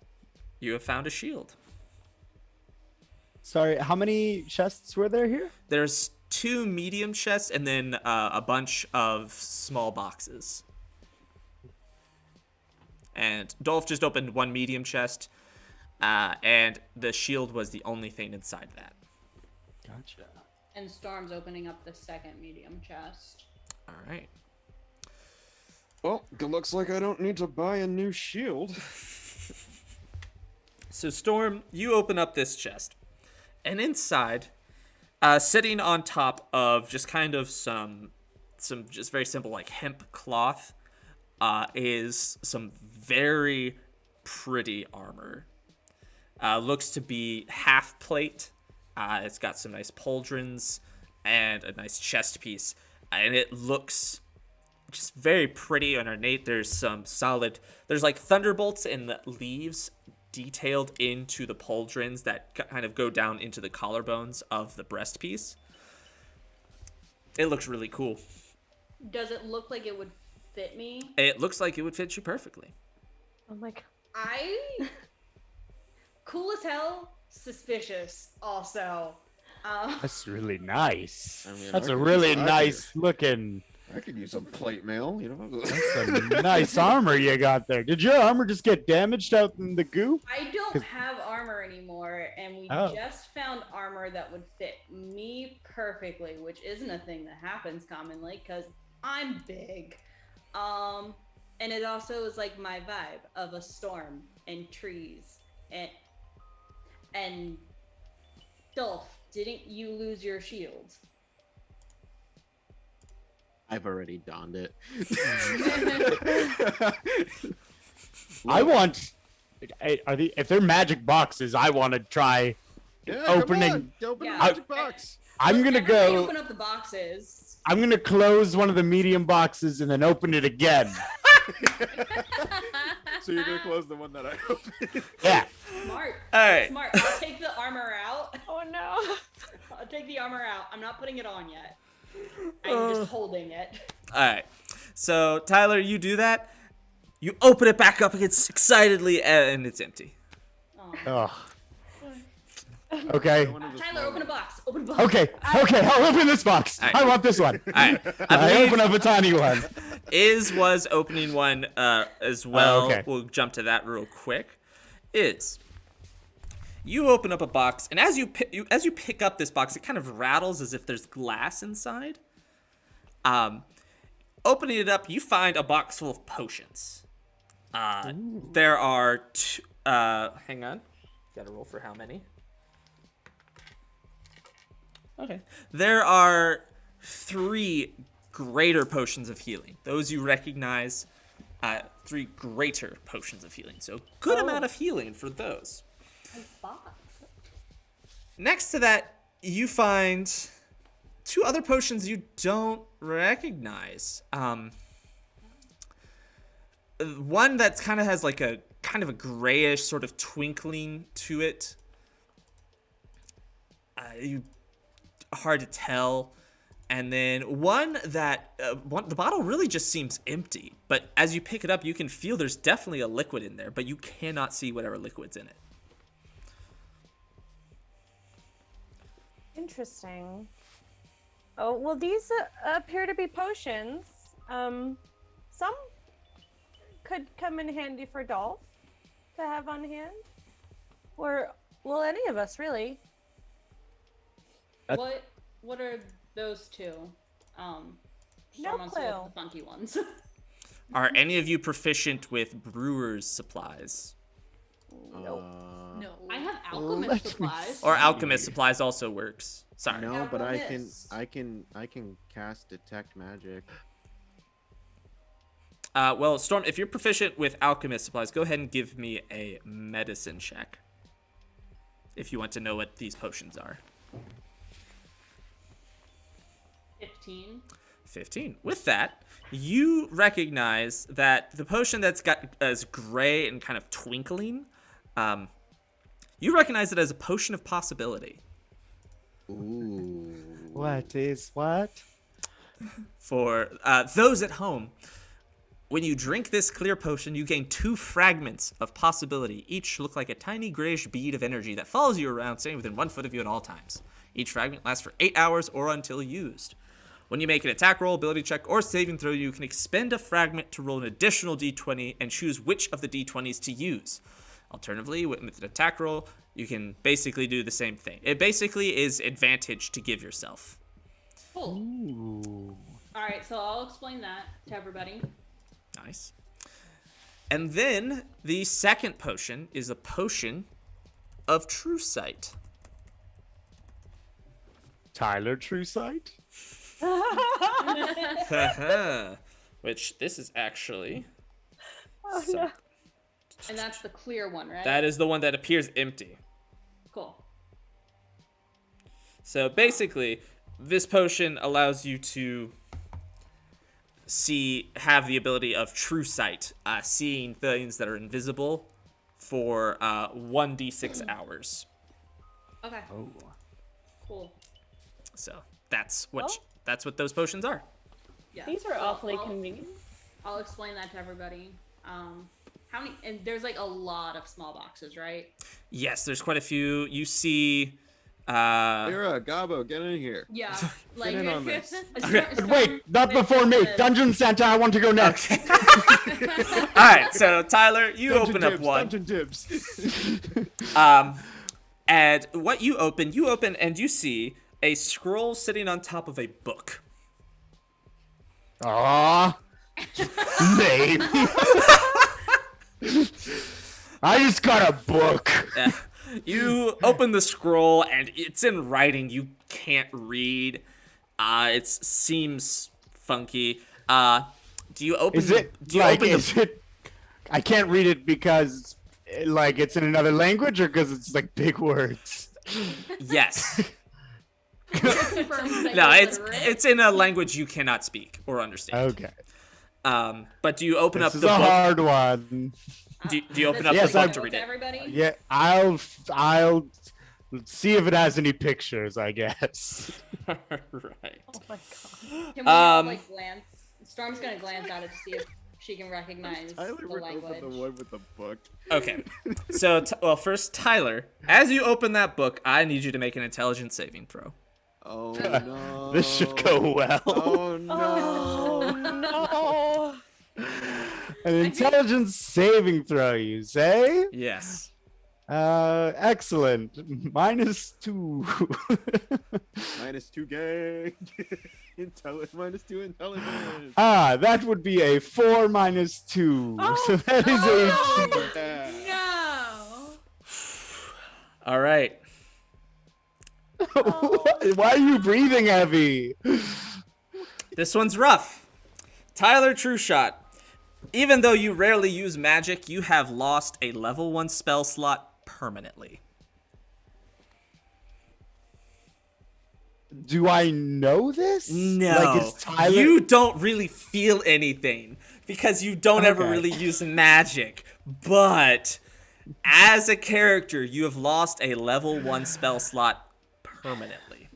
you have found a shield. Sorry, how many chests were there here? There's 2 medium chests and then a bunch of small boxes. And Dolph just opened 1 medium chest, and the shield was the only thing inside that. Gotcha. And Storm's opening up the second medium chest. All right. Well, it looks like I don't need to buy a new shield. So Storm, you open up this chest, and inside, sitting on top of just kind of some just very simple like hemp cloth, is some very pretty armor. Looks to be half plate. It's got some nice pauldrons and a nice chest piece, and it looks just very pretty and ornate. There's like thunderbolts and the leaves detailed into the pauldrons that kind of go down into the collarbones of the breast piece. It looks really cool. Does it look like it would fit me? It looks like it would fit you perfectly. Oh my god. Cool as hell, suspicious also. That's really nice. I mean, That's I a could really use- I nice looking. I could use some plate mail, you know. That's some nice armor you got there. Did your armor just get damaged out in the goo? I don't have armor anymore, and we Oh. just found armor that would fit me perfectly, which isn't a thing that happens commonly because I'm big. And it also is like my vibe of a storm and trees and Dolph, didn't you lose your shield? I've already donned it. I want. If they're magic boxes, I want to try Yeah, opening. Come on, open Yeah. the magic box. I'm gonna Everybody go. Open up the boxes. I'm gonna close one of the medium boxes and then open it again. So you're gonna close the one that I opened? Yeah. Smart. All right. Smart. I'll take the armor out. Oh no. I'll take the armor out. I'm not putting it on yet. I'm just holding it. All right. So Tyler, you do that. You open it back up against excitedly, and it's empty. Oh. Oh. Okay. Tyler, open a box. Open a box. Okay. I'll open this box. All right. I want this one. All right. I believe open up a tiny one. Is was opening one as well. okay. We'll jump to that real quick. Is you open up a box, and as you pick up this box, it kind of rattles as if there's glass inside. Opening it up, you find a box full of potions. There are two. Hang on, gotta roll for how many. Okay, there are 3 greater potions of healing. Those you recognize. 3 greater potions of healing. So good amount of healing for those. Nice box. Next to that, you find 2 other potions you don't recognize. One that kind of has like a grayish sort of twinkling to it. Hard to tell. And then one that the bottle really just seems empty, but as you pick it up, you can feel there's definitely a liquid in there, but you cannot see whatever liquid's in it. Interesting. Oh, well, these appear to be potions. Some could come in handy for Dolf to have on hand. Or, well, any of us, really. What are those 2? No Storm wants to look clue. at the funky ones. Are any of you proficient with brewer's supplies? Nope. No. I have alchemist Let me supplies. Or alchemist supplies also works. Sorry. No, but I can Alchemist. cast detect magic. Well, Storm, if you're proficient with alchemist supplies, go ahead and give me a medicine check. If you want to know what these potions are. 15. With that, you recognize that the potion that's got as gray and kind of twinkling, you recognize it as a potion of possibility. Ooh. What is what? For those at home, when you drink this clear potion, you gain 2 fragments of possibility. Each look like a tiny grayish bead of energy that follows you around, staying within 1 foot of you at all times. Each fragment lasts for 8 hours or until used. When you make an attack roll, ability check, or saving throw, you can expend a fragment to roll an additional d20 and choose which of the d20s to use. Alternatively, with an attack roll, you can basically do the same thing. It basically is advantage to give yourself. Cool. Ooh. All right, so I'll explain that to everybody. Nice. And then the second potion is a potion of true sight. Tyler Trueshot? Which this is actually. Oh, some- no. And that's the clear one, right? That is the one that appears empty. Cool. So basically, this potion allows you to have the ability of true sight, seeing things that are invisible for 1d6 hours. Okay. Oh. Cool. So that's what Oh. that's what those potions are. Yeah. These are So awfully I'll- convenient. I'll explain that to everybody. How many? And there's like a lot of small boxes, right? Yes, there's quite a few. You see. Lyra, Gabo, get in here. Yeah. Like in on this. But wait, not before me. Dungeon Santa, I want to go next. All right, so Tyler, you Dungeon open up dibs, one. Dungeon dibs. And what you open and you see a scroll sitting on top of a book. Aw. Lame. I just got a book. Yeah. You open the scroll and it's in writing you can't read. It seems funky. Do you open? Is it Do you like open is it I can't read it because like it's in another language or because it's like big words? Yes. Confirms that No, you're it's literate. it's in a language you cannot speak or understand. Okay. But do you open This up is the a book? hard one. Do you open This up Yes, the I- book to read it? Everybody. Yeah, I'll see if it has any pictures, I guess. Right. Oh my god. Can we all, Um, like glance? Storm's gonna glance at it to see if she can recognize Tyler the would language. open the one with the book. Okay. So, well, first, Tyler, as you open that book, I need you to make an intelligence saving throw. Oh no. This should go well. Oh no. Oh no. An intelligence saving throw, you say? Yes. Excellent. -2. -2 gang. -2 intelligence. That would be a 4 -2. So that is Yeah. No. All right. Why are you breathing heavy? This one's rough. Tyler Trueshot. Even though you rarely use magic, you have lost a level 1 spell slot permanently. Do I know this? No. Like it's Tyler. You don't really feel anything because you don't ever Okay. really use magic. But as a character, you have lost a level 1 spell slot permanently.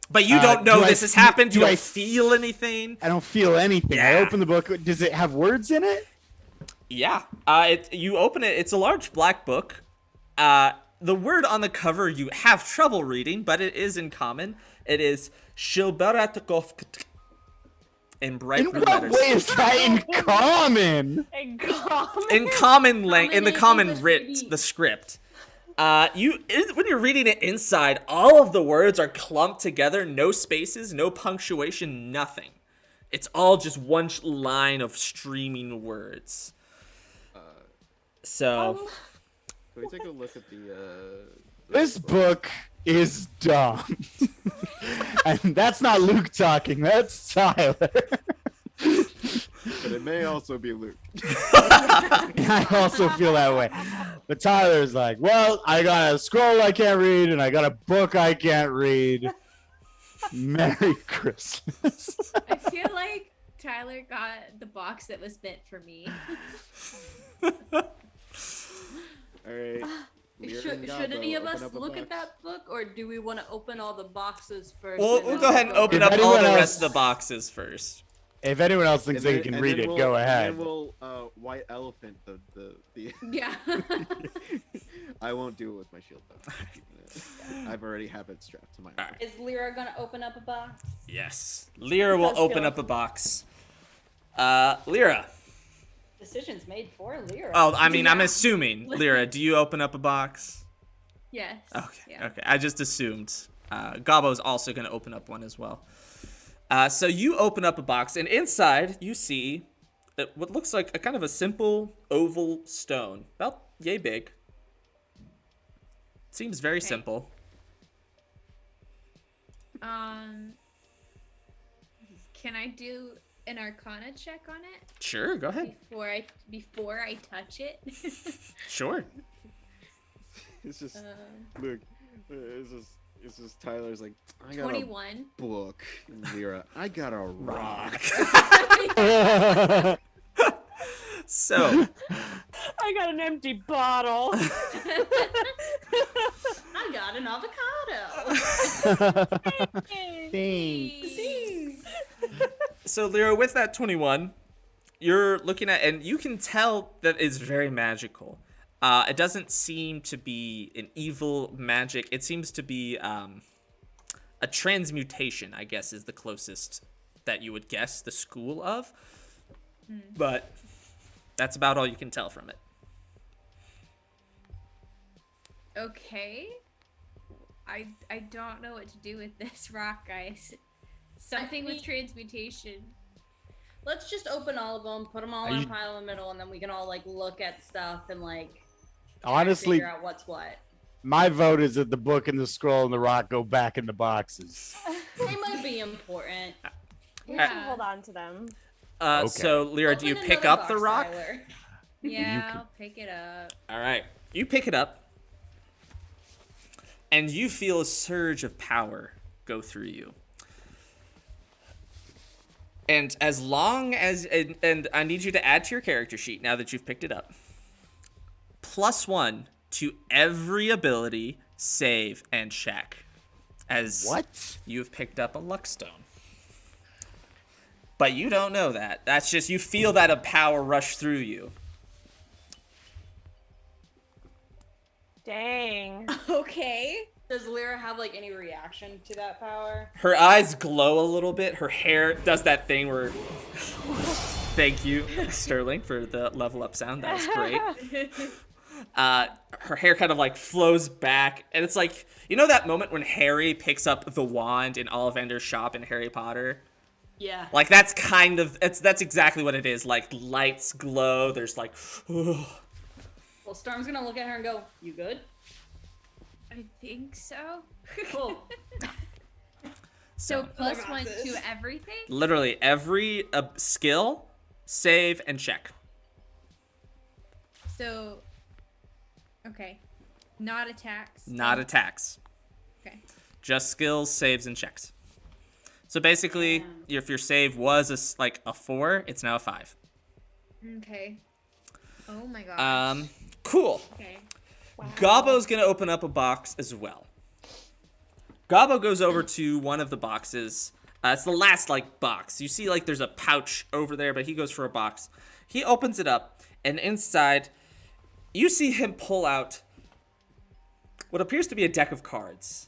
But you don't know do I this has fe- happened. You do I don't feel anything. I don't feel anything. I Yeah. open the book. Does it have words in it? Yeah. You open it. It's a large black book. The word on the cover you have trouble reading, but it is in common. It is Shilbaratakov in bright In blue what letters. way is that in common? And common. In common in the in common English, writ, maybe. the script. When you're reading it inside, all of the words are clumped together, no spaces, no punctuation, nothing. It's all just one line of streaming words. So, Can we take a look at the This book is dumb. And that's not Luke talking. That's Tyler. but it may also be Luke. I also feel that way. But Tyler's like, well, I got a scroll I can't read, and I got a book I can't read. Merry Christmas. I feel like Tyler got the box that was meant for me. All right. Should any of us look at that book, or do we want to open all the boxes first? we'll go ahead and open If up all anyone the else- rest of the boxes first. If anyone else thinks they can read it, go ahead. And then we'll white elephant the Yeah. I won't do it with my shield though. I've already have it strapped to my arm. Is Lyra gonna open up a box? Yes. Lyra will Let's open go. up a box. Lyra. Decisions made for Lyra. Oh, I mean, I'm Yeah. assuming. Lyra, do you open up a box? Yes. Okay. Yeah. Okay. I just assumed. Gobbo's also going to open up one as well. So you open up a box, and inside you see what looks like a kind of a simple oval stone, about yay big. Seems very Okay. simple. Can I do an Arcana check on it Sure, go ahead. before I touch it? Sure. It's just Luke. It's just Tyler's like I got 21. a book. And Lyra, I got a rock. So, I got an empty bottle. I got an avocado. Thanks. so Lyra, with that 21, you're looking at, and you can tell that it's very magical. It doesn't seem to be an evil magic. It seems to be a transmutation, I guess, is the closest that you would guess the school of. But that's about all you can tell from it. Okay. I don't know what to do with this rock, guys. Something with transmutation. Let's just open all of them, put them all Are in a you- pile in the middle, and then we can all like look at stuff and like Honestly, figure out what's what. my vote is that the book and the scroll and the rock go back in the boxes. They might be important. We Yeah. can hold on to them. Okay. So, Lyra, do you Open pick another up the box, rock? Tyler. Yeah, can- I'll pick it up. All right. You pick it up. and you feel a surge of power go through you. And as long as, and I need you to add to your character sheet now that you've picked it up, +1 to every ability, save, and check. As What? you've picked up a luck stone. But you don't know that. That's just, you feel that a power rush through you. Dang. Okay. Does Lyra have like any reaction to that power? Her eyes glow a little bit. Her hair does that thing where... Thank you, Sterling, for the level up sound. That was great. Her hair kind of like flows back. And it's like, you know that moment when Harry picks up the wand in Ollivander's shop in Harry Potter? Yeah. Like, that's kind of... that's exactly what it is. Like, lights glow. There's like... Well, Storm's gonna look at her and go, "You good?" I think so. Cool. So More +1 boxes. to everything? Literally every skill, save, and check. So, okay. Not attacks. Not attacks. Okay. Just skills, saves, and checks. So basically, if your save was like a 4, it's now a 5. Okay. Oh my gosh. Cool. Okay. Gobbo's gonna open up a box as well. Gobbo goes over to one of the boxes. It's the last like box. You see like there's a pouch over there, but he goes for a box. He opens it up, and inside, you see him pull out what appears to be a deck of cards.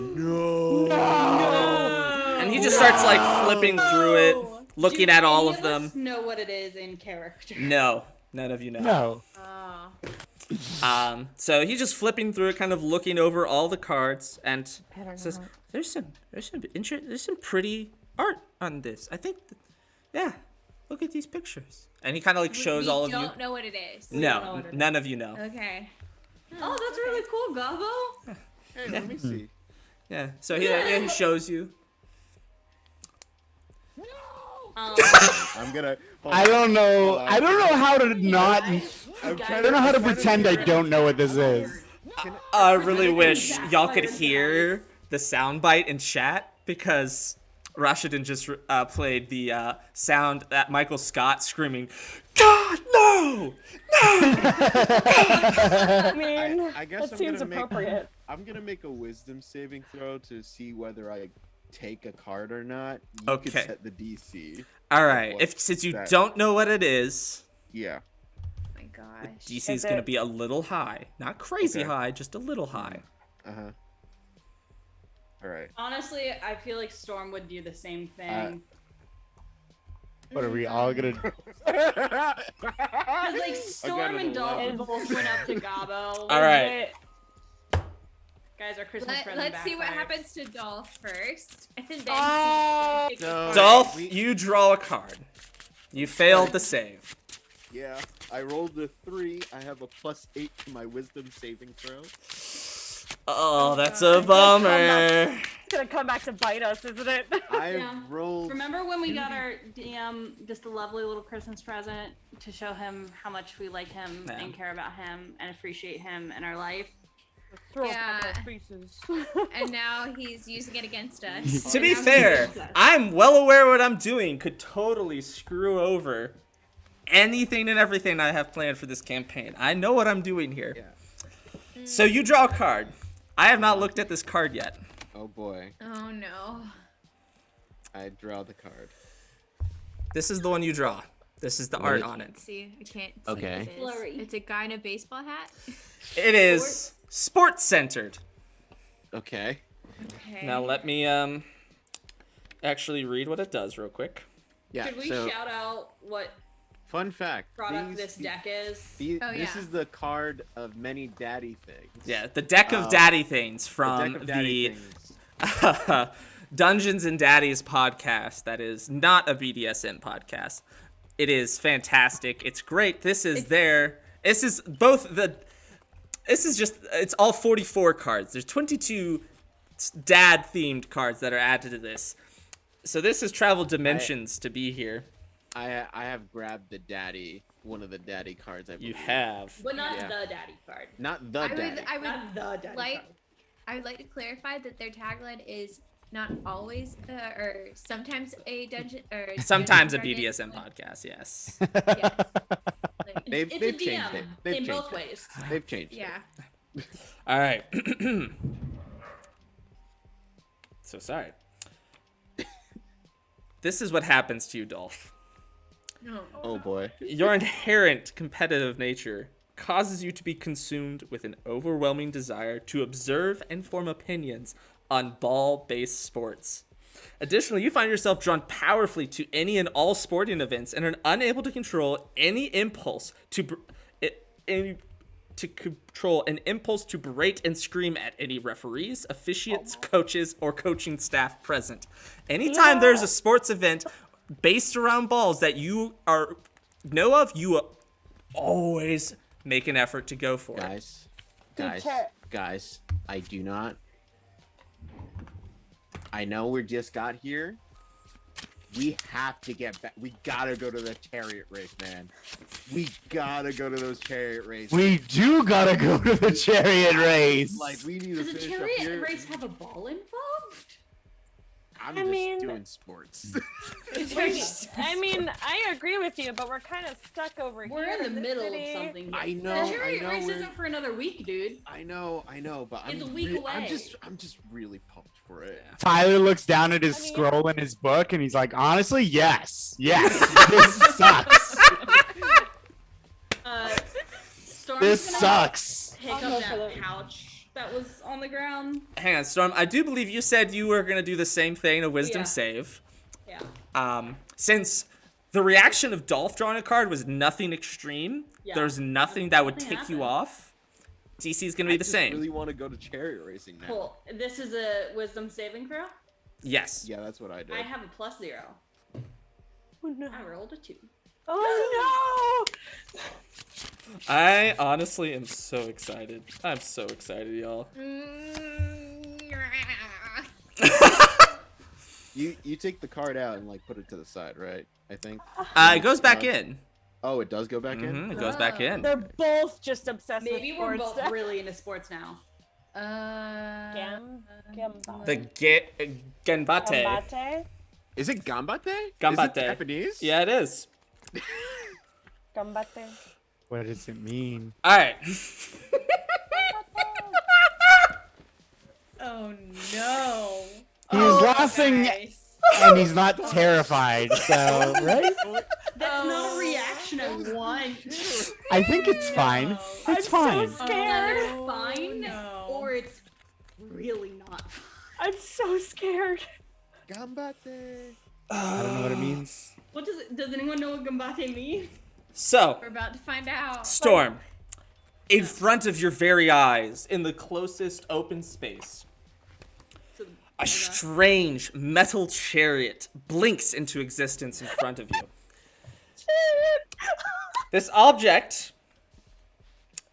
And he just starts like flipping through it, looking Do at all any of them. us know what it is in character. No, none of you know. No. Oh. So he's just flipping through it, kind of looking over all the cards, and says, "There's some pretty art on this. I think, yeah. Look at these pictures." And he kind of like shows all of We you. don't know what it is. No, none of you know. Okay. Oh, that's really cool, Gobbo. Hey, let me see. Yeah. So he shows you. I'm gonna. I don't know. I don't know how to not. I'm I don't know how to pretend I don't know what this is. I really wish y'all could hear the soundbite in chat because Rashidin just played the sound that Michael Scott screaming, "God, no! No!" I mean, I guess that seems I'm gonna appropriate. I'm gonna make a wisdom saving throw to see whether I take a card or not. You Okay. can set the DC. All right. What Since you that- don't know what it is, Yeah. Oh my gosh. DC is Is going to it- be a little high. Not crazy Okay. high, just a little high. Uh huh. All right. Honestly, I feel like Storm would do the same thing. What are we all gonna? Because like Storm and Dolph 11. both went up to Gobbo. All right. Guys, our Christmas present Let's see what backfired. happens to Dolph first, and then Oh. see. No. Dolph, we- you draw a card. You failed the save. Yeah. I rolled a 3. I have a +8 to my wisdom saving throw. Oh, that's a bummer. It's gonna come back to bite us, isn't it? I Yeah. rolled. Remember when we got our DM just a lovely little Christmas present to show him how much we like him Yeah. and care about him and appreciate him in our life? Throw Yeah. a couple of pieces. And now he's using it against us. To be now fair, he knows. I'm well aware what I'm doing could totally screw over anything and everything I have planned for this campaign. I know what I'm doing here. Yeah. So you draw a card. I have not looked at this card yet. Oh boy. Oh no. I draw the card. This is the one you draw. This is the What art is- on it. Let's see. I can't see Okay. what it is. Blurry. It's a guy in a baseball hat. It is sports centered. Okay. Okay. Now let me actually read what it does real quick. Yeah. Should we so, shout out what fun fact. product these- this deck is? Oh, This yeah. is the card of many daddy things. Yeah, the deck of Oh. daddy things The from deck of daddy the things. Dungeons and Daddies podcast that is not a BDSM podcast. It is fantastic. It's great. This is it's all 44 cards. There's 22 dad themed cards that are added to this. So this has traveled dimensions to be here. I have grabbed one of the daddy cards. I You believe. have. But not Yeah. the daddy card. Not the I daddy. would Not the daddy like card. I would like to clarify that their tagline is not always or sometimes a dungeon or Sometimes a Dungeons and BDSM podcast, yes. Dragons. Yes. Like, They've It's they've a changed DM it. They've in changed both it. ways. They've changed. yeah. All right. So sorry. This is what happens to you, Dolf. No. Oh boy. Your inherent competitive nature causes you to be consumed with an overwhelming desire to observe and form opinions on ball-based sports. Additionally, you find yourself drawn powerfully to any and all sporting events and are unable to control any impulse to control an impulse to berate and scream at any referees, officiates, coaches, or coaching staff present. Anytime there's a sports event based around balls that you know of, you always make an effort to go for it. Guys, I do not. I know we just got here. We have to get back. We gotta go to the chariot race, man. We gotta go to those chariot races. We do gotta go to the chariot race. Like, we need to Does the finish up chariot here. race have a ball involved? I'm I just mean- doing sports. I mean, I agree with you, but we're kind of stuck over We're here in the middle of city. something. I The know. chariot race we're- isn't for another week, dude. I know, but It's I'm a week away. I'm just really pumped for it. Tyler looks down at his I mean- scroll in his book and he's like, honestly, yes. This sucks. Storm's This gonna sucks. pick I'll up go for that the- pouch that was on the ground. Hang on, Storm. I do believe you said you were going to do the same thing, a wisdom Yeah. save. Yeah. Since the reaction of Dolph drawing a card was nothing extreme, Yeah. there's nothing that would Nothing tick you happened. off. DC is going to be the I same. really want to go to chariot racing now. Cool. This is a wisdom saving throw. Yes. Yeah, that's what I did. I have a +0. Oh no! I rolled a 2. Oh I honestly am so excited. I'm so excited, y'all. You take the card out and like put it to the side, right? I think. It goes back in. Oh, it does go back Mhm, in. it goes back no! in. They're both just obsessed Maybe with we're sports both stuff. really into sports now. Gambate. The Genbate. Gambate. Is it gambate? Is Gambate. it Japanese? Yeah, it is. Gambate. What does it mean? All right. Oh no. He's laughing and he's not terrified, so, right? That's not a reaction I want. I think it's fine. I'm It's fine. so scared. Either it's fine no. or it's really not. I'm so scared. Gambate. I don't know what it means. What does anyone know what gambate means? So, We're about to find out. Storm, in front of your very eyes, in the closest open space, So, a strange metal chariot blinks into existence in front of you. This object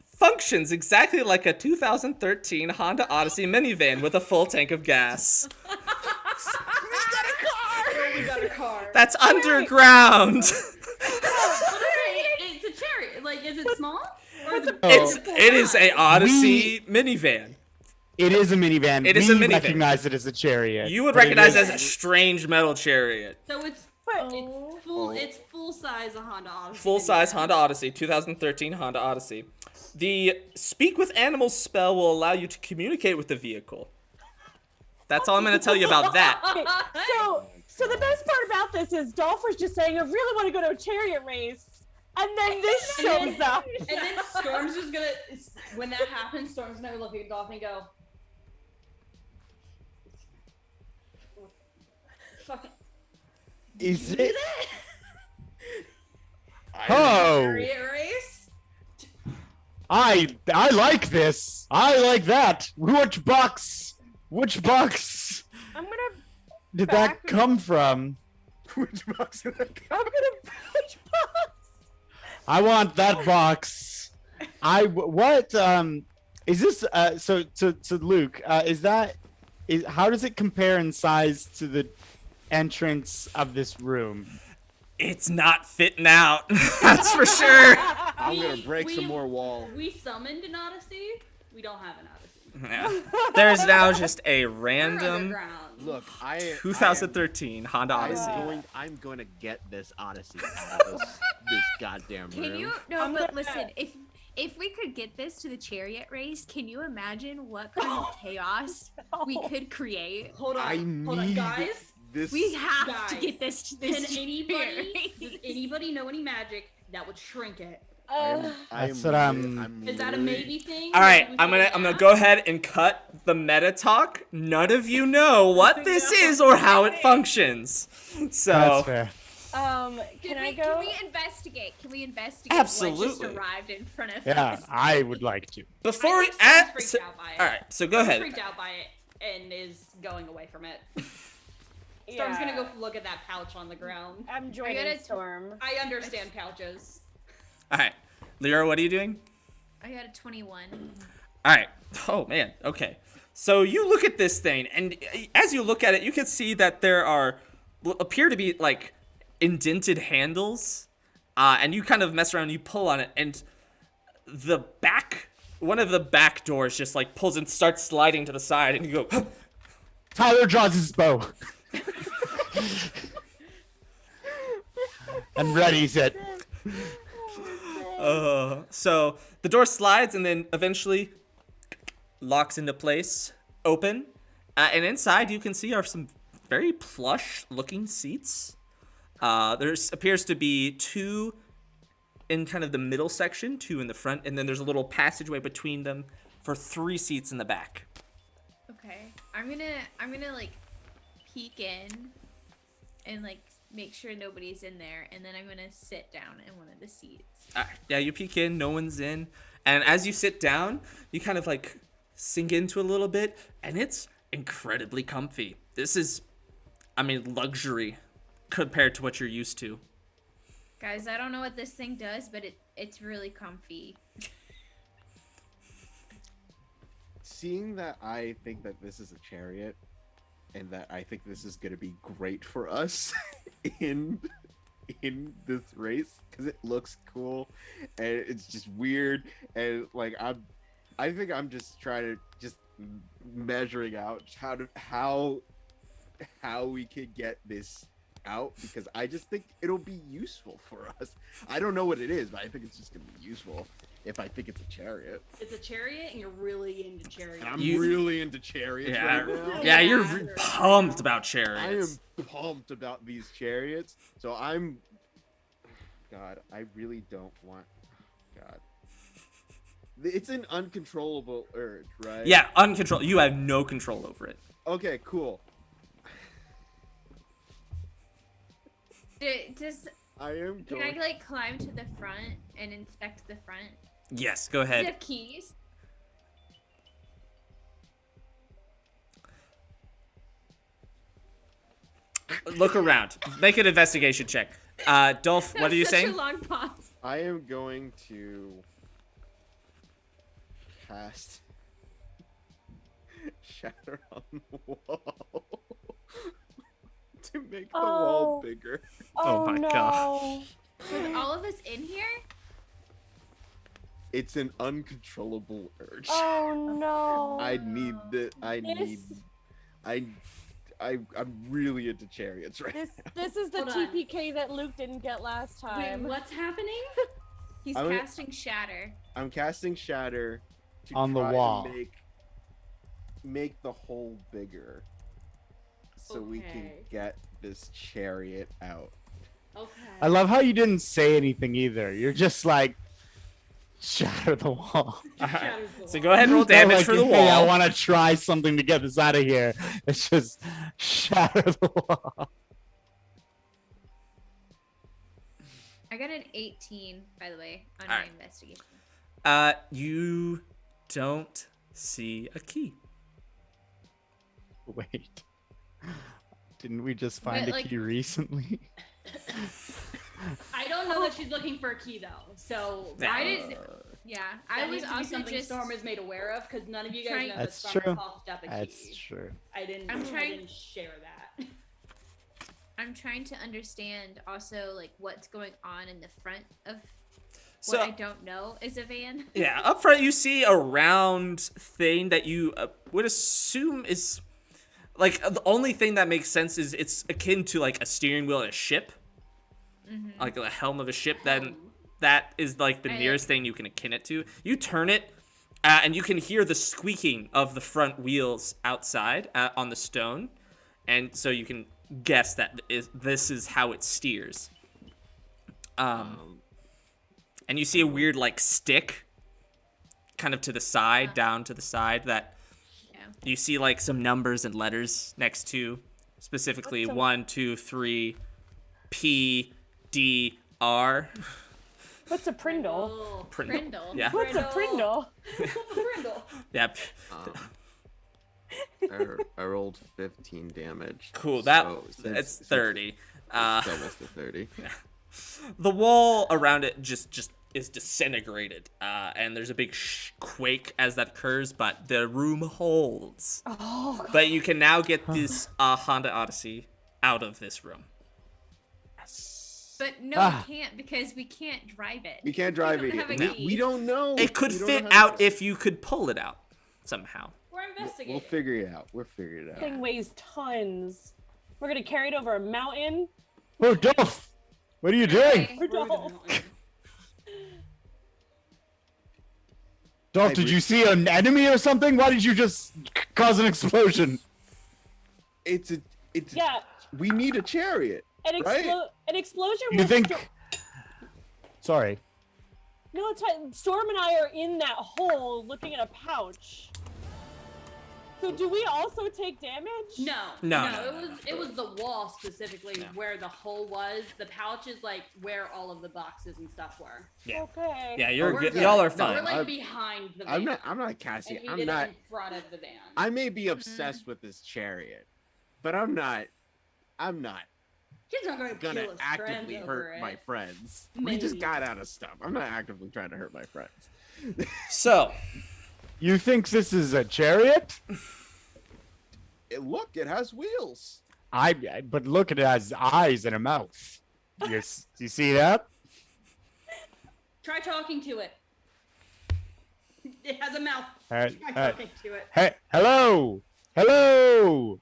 functions exactly like a 2013 Honda Odyssey minivan with a full tank of gas. we got a car. That's underground. It's a chariot. Like, is it small? Or is it It is a Odyssey minivan. It is a minivan. It is a We minivan. recognize it as a chariot. You would but it recognize it is- as a strange metal chariot. So it's it's full size a Honda Odyssey. Full size minivan. Honda Odyssey, 2013 Honda Odyssey. The Speak with Animals spell will allow you to communicate with the vehicle. That's all I'm going to tell you about that. Okay, so the best part about this is Dolph was just saying, I really want to go to a chariot race. And then this And then- shows up. And then Storm's just gonna, when that happens, Storm's gonna look at Dolphin and go, fucking. Is You it? do that? Oh, Chariot race? I like this. I like that. Which box? Which box I'm gonna did Back- that come from? Which box did that I'm gonna push box. I want that box. What is this? So Luke, how does it compare in size to the entrance of this room? It's not fitting out. That's for sure. I'm gonna break some we- more wall. We summoned an Odyssey. We don't have an Odyssey. Yeah. There's now just a We're random underground. Look, 2013 Honda I'm Odyssey. going to get this Odyssey out of this goddamn room. Can you? No, I'm but gonna- listen. If we could get this to the chariot race, can you imagine what kind of chaos we could create? Hold on, I hold on, need guys. this. We have to Guys, get this to Can this anybody? chariot Does race. anybody know any magic that would shrink it? That's what I'm- Is that a maybe thing? All right, We I'm should gonna ask? go ahead and cut the meta talk. None of you know what this is or how it functions. So That's fair. Can I go? Can we investigate? Can we investigate Absolutely. what just arrived in front of Yeah, us? I would like to. before I we think Storm's freaked so, out by it. all right, so go Storm's ahead. freaked out by it and is going away from it. Storm's gonna go look at that pouch on the ground. I'm joining gonna- Storm. I understand pouches. All right, Lyra, what are you doing? I got a 21. All right. Oh man. Okay. So you look at this thing, and as you look at it, you can see that there are what appear to be like indented handles, and you kind of mess around, you pull on it, and one of the back doors just like pulls and starts sliding to the side, and you go. Tyler draws his bow. And readies it. So the door slides and then eventually locks into place, open, and inside you can see are some very plush-looking seats. There appears to be 2 in kind of the middle section, 2 in the front, and then there's a little passageway between them for 3 seats in the back. Okay. I'm gonna like peek in and like make sure nobody's in there, and then I'm gonna sit down in one of the seats. Yeah, you peek in, no one's in, and as you sit down, you kind of like sink into a little bit, and it's incredibly comfy. This is, luxury compared to what you're used to. Guys, I don't know what this thing does, but it's really comfy. Seeing that I think that this is a chariot, and that I think this is gonna be great for us in this race because it looks cool and it's just weird, and like I think I'm just trying to just measuring out how we could get this out, because I just think it'll be useful for us. I don't know what it is, but I think it's just gonna be useful if I think it's a chariot. It's a chariot, and you're really into chariots. I'm You- really into chariots right now. Yeah, you're Yeah. pumped about I chariots. am pumped about these chariots. So God, I really don't want. God. It's an uncontrollable urge, right? Yeah, uncontrolled. You have no control over it. Okay, cool. Does I am can going. I like climb to the front and inspect the front? Yes, go Does it ahead. have keys? Look around. Make an investigation check. Dolph, what are you Such saying? a long pause. I am going to cast Shatter on the wall to make the wall Oh. bigger. Oh my no. God. With all of us in here? It's an uncontrollable urge. Oh no. I need the. This- I'm really into chariots right This is the Hold on. TPK that Luke didn't get last Wait, time. what's happening? He's I would- casting shatter. I'm casting Shatter to On the try to wall. make the hole bigger, so we can Okay. get this chariot out. Okay. I love how you didn't say anything either. You're just like, shatter the wall. Shatters the So wall. go ahead and roll Not damage like, for the "Hey, I wall. want to try something to get this out of here. It's just shatter the wall. I got an 18, by the way, on Alright. my investigation. You don't see a key. Wait. Didn't we just find But, a like- key recently? I don't know that she's looking for a key though, so Yeah. I didn't. Yeah, I that was needs to be also something just. Storm is made aware of, because none of you guys Trying- know That's that Storm true. coughed up a key. That's true. I didn't. I'm I trying- didn't share that. I'm trying to understand also like what's going on in the front of So what I don't know is a van. yeah, up front you see a round thing that you would assume is like the only thing that makes sense is it's akin to like a steering wheel of a ship, like the helm of a ship. Then that is like the nearest thing you can akin it to. You turn it, and you can hear the squeaking of the front wheels outside on the stone, and so you can guess that this is how it steers. And you see a weird like stick, kind of to the side, down to the side that. You see like some numbers and letters next to, specifically 1, 2, 3, P, D, R. What's a Prindle? Prindle. Yeah. What's a Prindle? Brindle. Yep. I rolled 15 damage. Cool. so It's 30. It's almost a 30. The wall around it just is disintegrated, and there's a big quake as that occurs, but the room holds. Oh, God. But you can now get this Honda Odyssey out of this room. But no, we can't because we can't drive it. We can't drive don't it. have a yet. key. We don't know. It could We don't fit know how to out do it. if you could pull it out somehow. We're investigating. We'll figure it out. We'll figure it out. Thing weighs tons. We're gonna carry it over a mountain. Oh, Dolf! What are you doing? We're Dolph. Dolph, did you see an enemy or something? Why did you just cause an explosion? It's Yeah, we need a chariot. an Right? explosion. You was think? Sorry. No, it's fine. Storm and I are in that hole looking at a pouch. So do we also take damage? No. It was the wall specifically where the hole was. The pouch is like where all of the boxes and stuff were. Yeah. Okay. Yeah, We're good. good. Y'all are No, fine. we're like I'm- behind the van. I'm not Cassie. And he I'm did not. it in front of the van. I may be obsessed with this chariot, but I'm not. He's not gonna Gonna kill his actively friends hurt over my it. friends. We just Maybe. got out of stuff. I'm not actively trying to hurt my friends. So, You think this is a chariot? Look, it has wheels. But look, it has eyes and a mouth. Yes, you see that? Try talking to it. It has a mouth. Try Hey, talking to it. hey, hello, hello,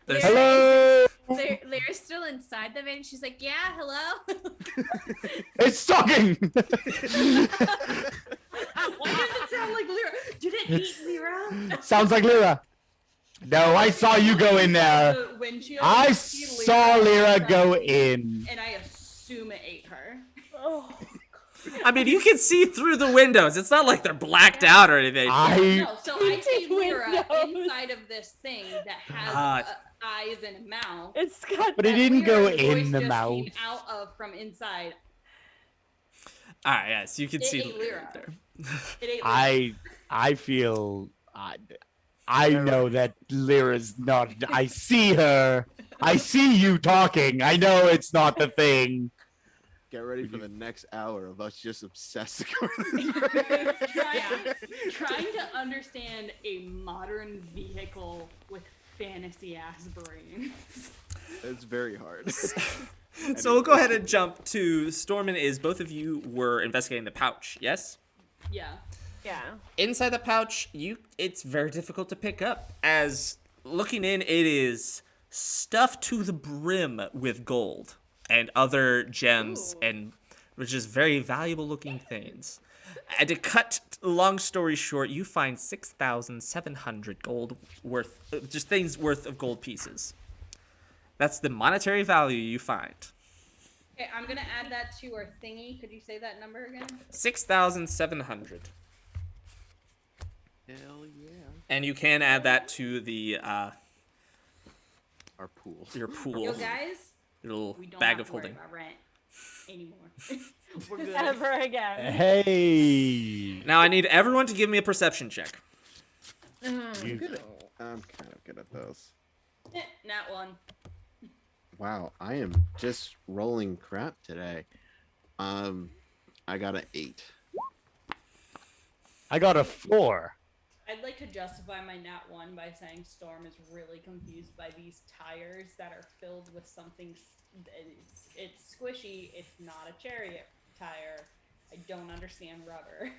there's, hello. Lyra's still inside the van. And she's like, "Yeah, hello." It's talking. Why does it sound like Lyra? Did it eat Lyra? Sounds like Lyra. No, I saw you go in there. The windshield, I you see saw Lyra from- go in. And I assume it ate her. Oh, I mean, you can see through the windows. It's not like they're blacked out or anything. No, so I see Lyra Windows. inside of this thing that has eyes and a mouth. it's got. But it that didn't go Lyra's voice in the just mouth. came out of from inside. All right, yes, you can It see ate the Lyra. there. It ate Lyra. I feel. I know that Lyra's not. I see her. I see you talking. I know it's not the thing. Get ready for the next hour of us just obsessing Trying to understand a modern vehicle with fantasy ass brains. It's very hard. So we'll go ahead and jump to Storm and Iz. Both of you were investigating the pouch, yes? Yeah. Yeah. Inside the pouch, it's very difficult to pick up. As looking in, it is stuffed to the brim with gold and other gems, and which is very valuable looking things. And to cut a long story short, you find 6,700 gold worth, just things worth of gold pieces. That's the monetary value you find. Okay, I'm gonna add that to our thingy. Could you say that number again? 6,700. Hell yeah. And you can add that to the Our pool. your pool, Yo, guys, your little we don't bag have of to worry holding. about rent anymore. We're good. Ever again. Hey. Now I need everyone to give me a perception check. You- I'm kind of good at those. Nat one. Wow, I am just rolling crap today. I got an 8. I got a 4. I I'd like to justify my nat 1 by saying Storm is really confused by these tires that are filled with something. It's squishy. It's not a chariot tire. I don't understand rubber.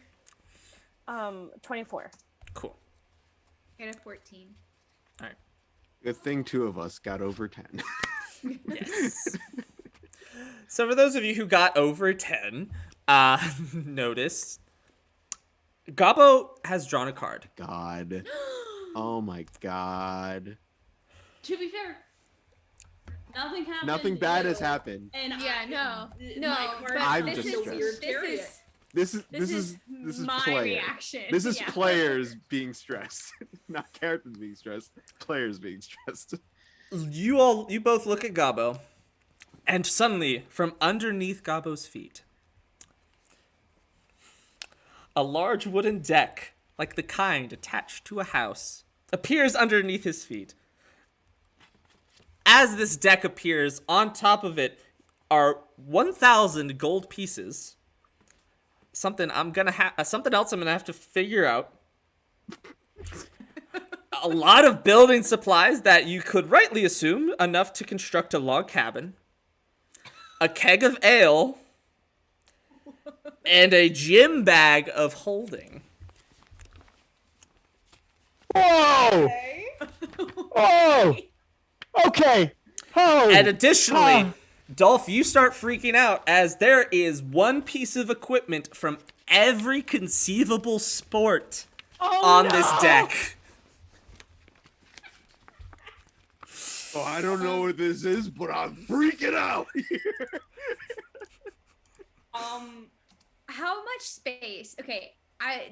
24. Cool. I got a 14. All right. Good thing 2 of us got over 10. Yes. So for those of you who got over 10, notice Gabo has drawn a card. God. Oh my God. To be fair, nothing happened. Nothing bad has happened. And Yeah, no, my card but I'm this just is stressed. weird chariot. This is my player. reaction. This is Yeah. players being stressed, not characters being stressed. Players being stressed. You both look at Gabo, and suddenly, from underneath Gabo's feet, a large wooden deck, like the kind attached to a house, appears underneath his feet. As this deck appears, on top of it are 1,000 gold pieces. Something else I'm gonna have to figure out. A lot of building supplies that you could rightly assume enough to construct a log cabin. A keg of ale. And a gym bag of holding. Whoa! Okay. Oh! Okay. Oh! And additionally, Dolf, you start freaking out as there is one piece of equipment from every conceivable sport on this deck. Oh, I don't know what this is, but I'm freaking out here. How much space? Okay, a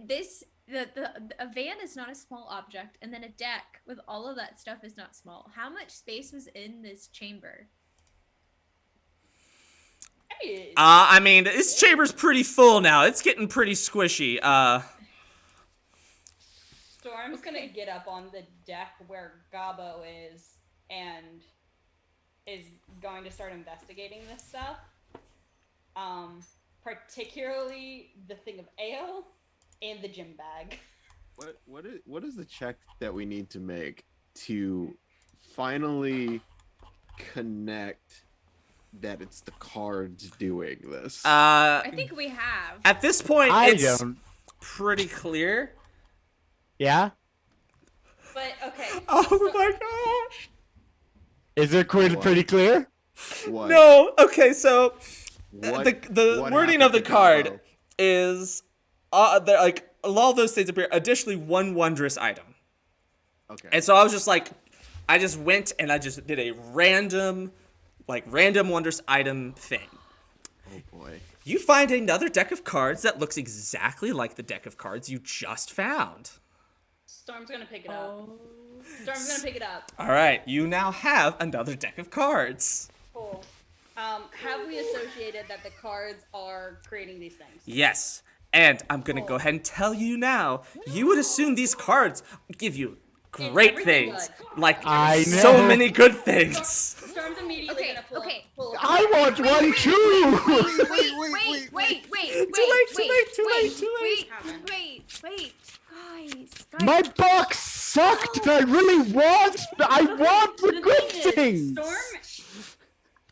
van is not a small object, and then a deck with all of that stuff is not small. How much space was in this chamber? I mean, this chamber's pretty full now. It's getting pretty squishy. Storm's gonna get up on the deck where Gabo is and is going to start investigating this stuff. Particularly the thing of ale and the gym bag. What is the check that we need to make to finally connect that it's the cards doing this? I think we have. At this point, I it's don't. pretty clear. Yeah? But okay. Oh my gosh. Is it What? pretty clear? What? No. Okay, so What, the what wording happened of the to card Gabo? is like all those things appear. Additionally, one wondrous item. Okay. And so I was just like, I just went and I just did a random wondrous item thing. Oh boy. You find another deck of cards that looks exactly like the deck of cards you just found. Storm's gonna pick it up. Storm's gonna pick it up. All right, you now have another deck of cards. Cool. Have we associated that the cards are creating these things? Yes, and I'm gonna go ahead and tell you now. You would assume these cards give you great everything things, good. like I so know. many good things. Storm's immediately Okay, gonna okay. pull I want one too! Wait, guys. My box sucked! I really want the good things! Storm,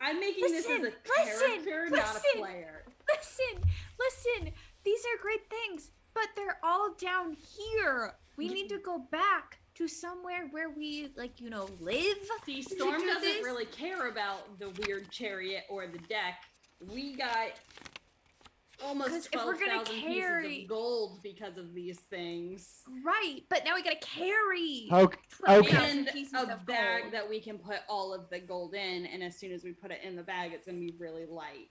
I'm making this as a character, not a player. Listen. These are great things, but they're all down here. We need to go back to somewhere where we, live. See, Storm do doesn't this? really care about the weird chariot or the deck. We got 'Cause almost if we're gonna 12,000 carry- pieces of gold because of these things. Right, but now we gotta carry. Okay. 12,000 And pieces a of bag gold. that we can put all of the gold in, and as soon as we put it in the bag, it's gonna be really light.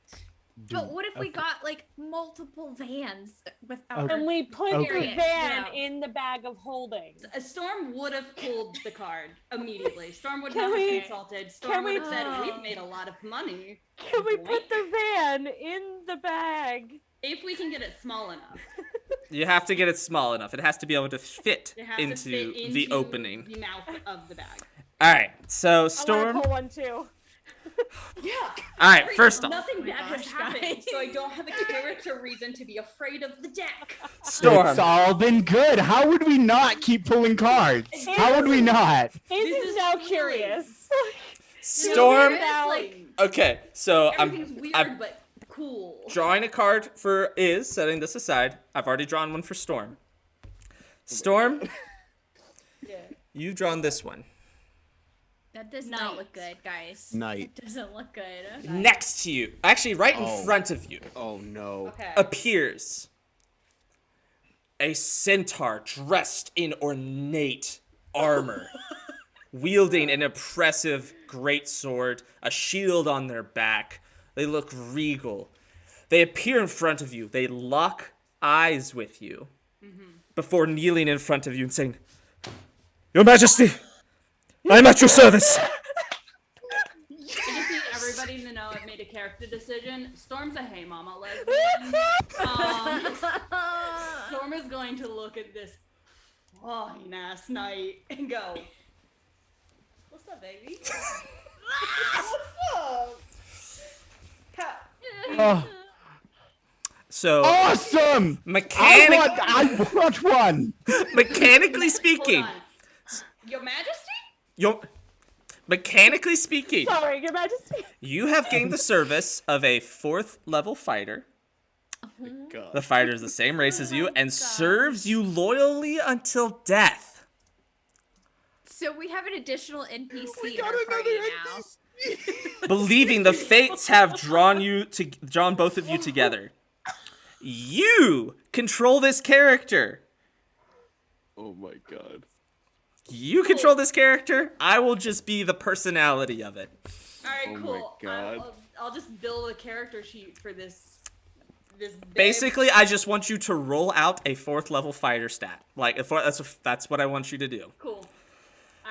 But what if we Okay. got multiple vans without? Okay. And we put Okay. the van Yeah. in the bag of holding. A Storm would have pulled the card immediately. Storm would Can not we- have consulted. Storm can would we- have said, "We've made a lot of money." Can we put the van in the bag? If we can get it small enough. You have to get it small enough. It has to be able to fit It has into to fit the into opening. the mouth of the bag. All right, so I Storm. want to pull one too. Yeah. All right, Great, first off, nothing bad has gosh, happened, guys. so I don't have a character reason to be afraid of the deck. Storm. It's all been good. How would we not keep pulling cards? How would we not? Is This is is now thrilling. curious. Storm. Seriously. Okay, so Everything's weird, I'm but cool. drawing a card for Is, setting this aside. I've already drawn one for Storm. Storm, Yeah. you've drawn this one. That does Night. not look good, guys. Night. That doesn't look good. Next to you, actually right in Oh. front of you, Oh no. Okay. appears a centaur dressed in ornate armor, wielding an impressive greatsword, a shield on their back. They look regal. They appear in front of you. They lock eyes with you before kneeling in front of you and saying, "Your Majesty, I am at your service." I just need everybody to know I've made a character decision. Storm's a hey mama lesbian. Storm is going to look at this fine ass knight and go, "What's up, baby? What's up? Oh, So, awesome! I want one. mechanically Hold speaking, on. Your Majesty? mechanically speaking, Sorry, Your Majesty. you have gained the service of a 4th level fighter. God. The fighter is the same race as you and serves you loyally until death. So we have an additional NPC We in got our party another now. Believing the fates have drawn both of you together. You control this character. Oh my god. You control this character. I will just be the personality of it. Alright, Oh my cool. God. I'll just build a character sheet for this babe. Basically, I just want you to roll out a 4th level fighter stat. That's what I want you to do. Cool.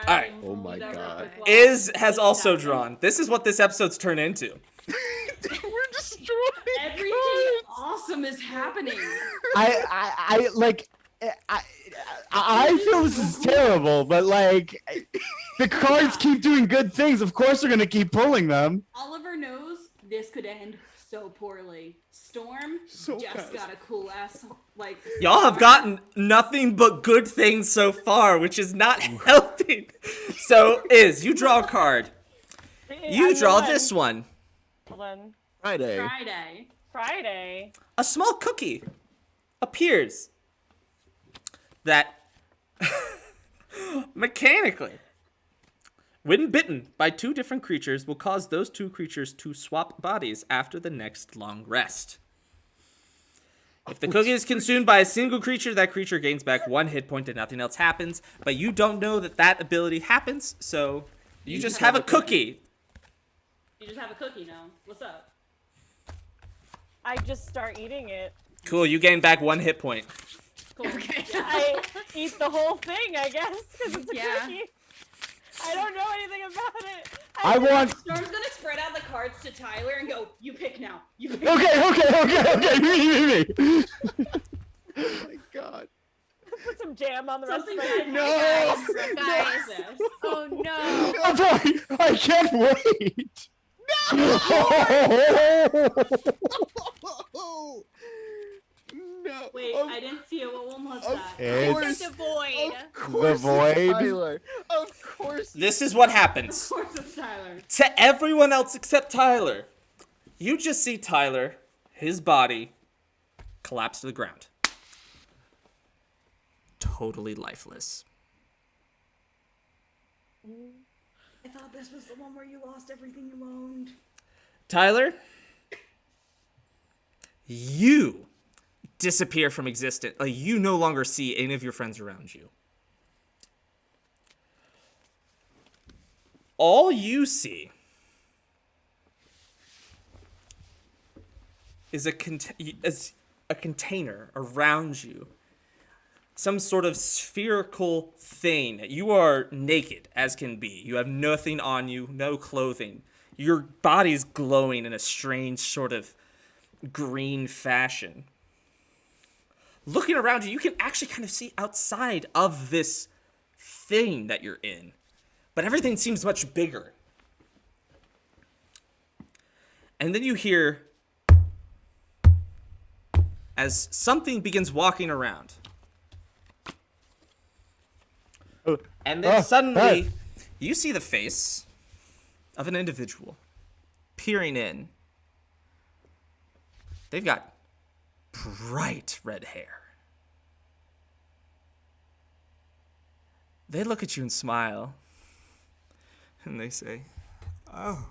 Alright. Oh my God. Is has also drawn. This is what this episode's turned into. We're destroying. Everything awesome is happening. I like. I feel this is terrible, but like, the cards keep doing good things. Of course, we're gonna keep pulling them. Oliver knows this could end so poorly. Storm So just fast. got a cool ass like. Y'all have gotten nothing but good things so far, which is not helping. So, you draw a card. You draw this one. Hold on. Friday. Friday. Friday. A small cookie appears that mechanically, when bitten by 2 different creatures, will cause those 2 creatures to swap bodies after the next long rest. If the cookie is consumed by a single creature, that creature gains back 1 hit point and nothing else happens. But you don't know that ability happens, so you just have a cookie. You just have a cookie now. What's up? I just start eating it. Cool, you gain back 1 hit point. Cool. I eat the whole thing, I guess, because it's a Yeah. cookie. I don't know anything about it. I want. Storm's gonna spread out the cards to Tyler and go, "You pick now. You pick." Okay. Me. Oh my God. Put some jam on the rest of Something my bad No. Guys. Process. Oh no. I'm sorry. I can't wait. Oh, no. Wait, Of I didn't see it. What one was Of that? It's The void. Of course, void. Tyler. Of course. This is what happens. Of course it's Tyler. To everyone else except Tyler, you just see Tyler, his body, collapse to the ground. Totally lifeless. I thought this was the one where you lost everything you owned. Tyler, you disappear from existence. Like, you no longer see any of your friends around you. All you see is a container around you. Some sort of spherical thing. You are naked as can be. You have nothing on you, no clothing. Your body's glowing in a strange sort of green fashion. Looking around you, you can actually kind of see outside of this thing that you're in. But everything seems much bigger. And then you hear as something begins walking around. And then suddenly, you see the face of an individual peering in. They've got bright red hair. They look at you and smile. And they say, "Oh.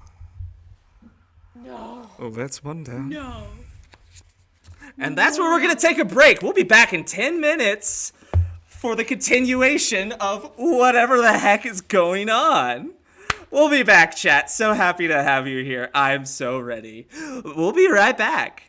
No. Oh, that's one down." No. And that's where we're going to take a break. We'll be back in 10 minutes for the continuation of whatever the heck is going on. We'll be back, chat. So happy to have you here. I'm so ready. We'll be right back.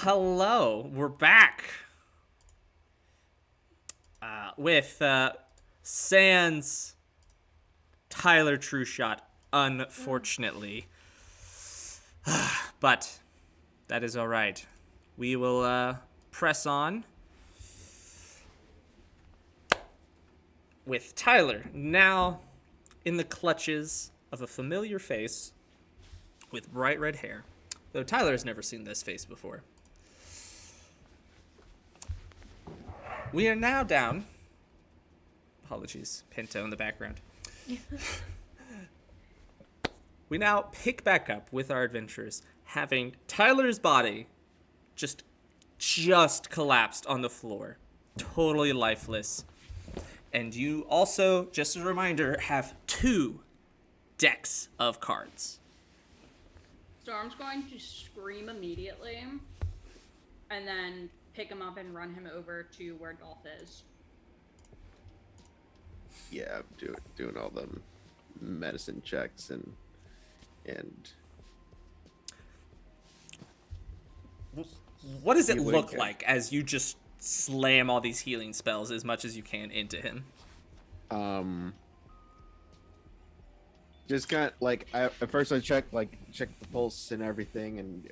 Hello, we're back. With Sans Tyler Trueshot, unfortunately. But that is all right. We will press on with Tyler now in the clutches of a familiar face with bright red hair, though Tyler has never seen this face before. We are now down. Apologies, Pinto in the background. We now pick back up with our adventures, having Tyler's body just collapsed on the floor, totally lifeless. And you also, just a reminder, have 2 decks of cards. Storm's going to scream immediately, and then pick him up and run him over to where Dolf is. Yeah, I'm doing all the medicine checks and What does it Healing, look yeah. like as you just slam all these healing spells as much as you can into him? just kind of like at first I check the pulse and everything, and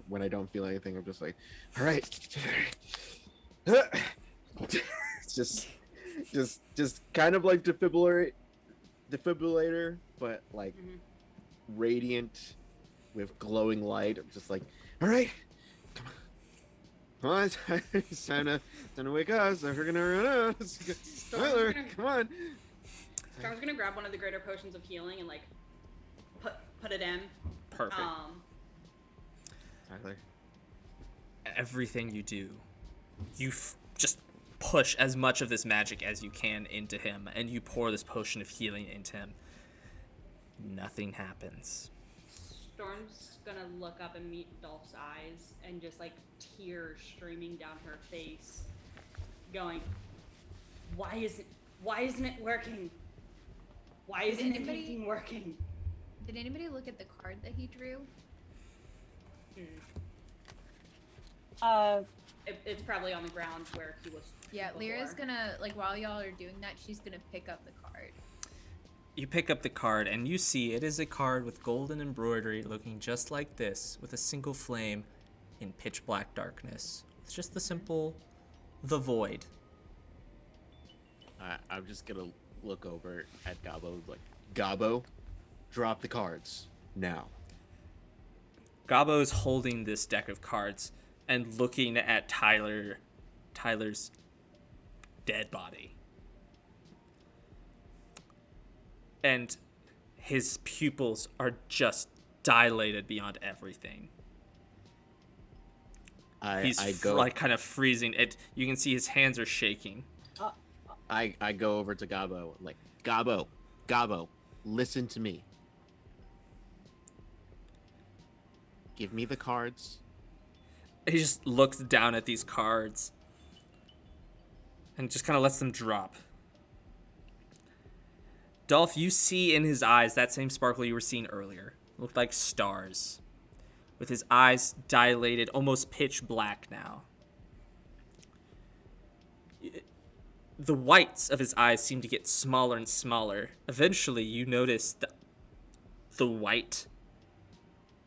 when I don't feel anything, I'm just like, all right, just kind of like defibrillator, but like radiant with glowing light. I'm just like, all right, come on, it's time to wake up. So we're gonna run out. Tyler, come on. Storm's gonna grab one of the greater potions of healing and like put it in. Perfect. Tyler. Everything you do, you just push as much of this magic as you can into him, and you pour this potion of healing into him. Nothing happens. Storm's gonna look up and meet Dolph's eyes, and just like tears streaming down her face, going, why isn't it working? Why isn't anything working? Did anybody look at the card that he drew? It's probably on the ground where he was. Yeah, before. Lyra's gonna, like, while y'all are doing that, she's gonna pick up the card. You pick up the card, and you see it is a card with golden embroidery looking just like this, with a single flame in pitch black darkness. It's just the simple, the void. I'm just gonna look over at Gabo, like, Gabo, drop the cards now. Gabo is holding this deck of cards and looking at Tyler's dead body. And his pupils are just dilated beyond everything. He's I go like kind of freezing. You can see his hands are shaking. I go over to Gabo, like, Gabo, listen to me. Give me the cards. He just looks down at these cards and just kind of lets them drop. Dolf, you see in his eyes that same sparkle you were seeing earlier. It looked like stars, with his eyes dilated, almost pitch black now. The whites of his eyes seem to get smaller and smaller. Eventually, you notice the white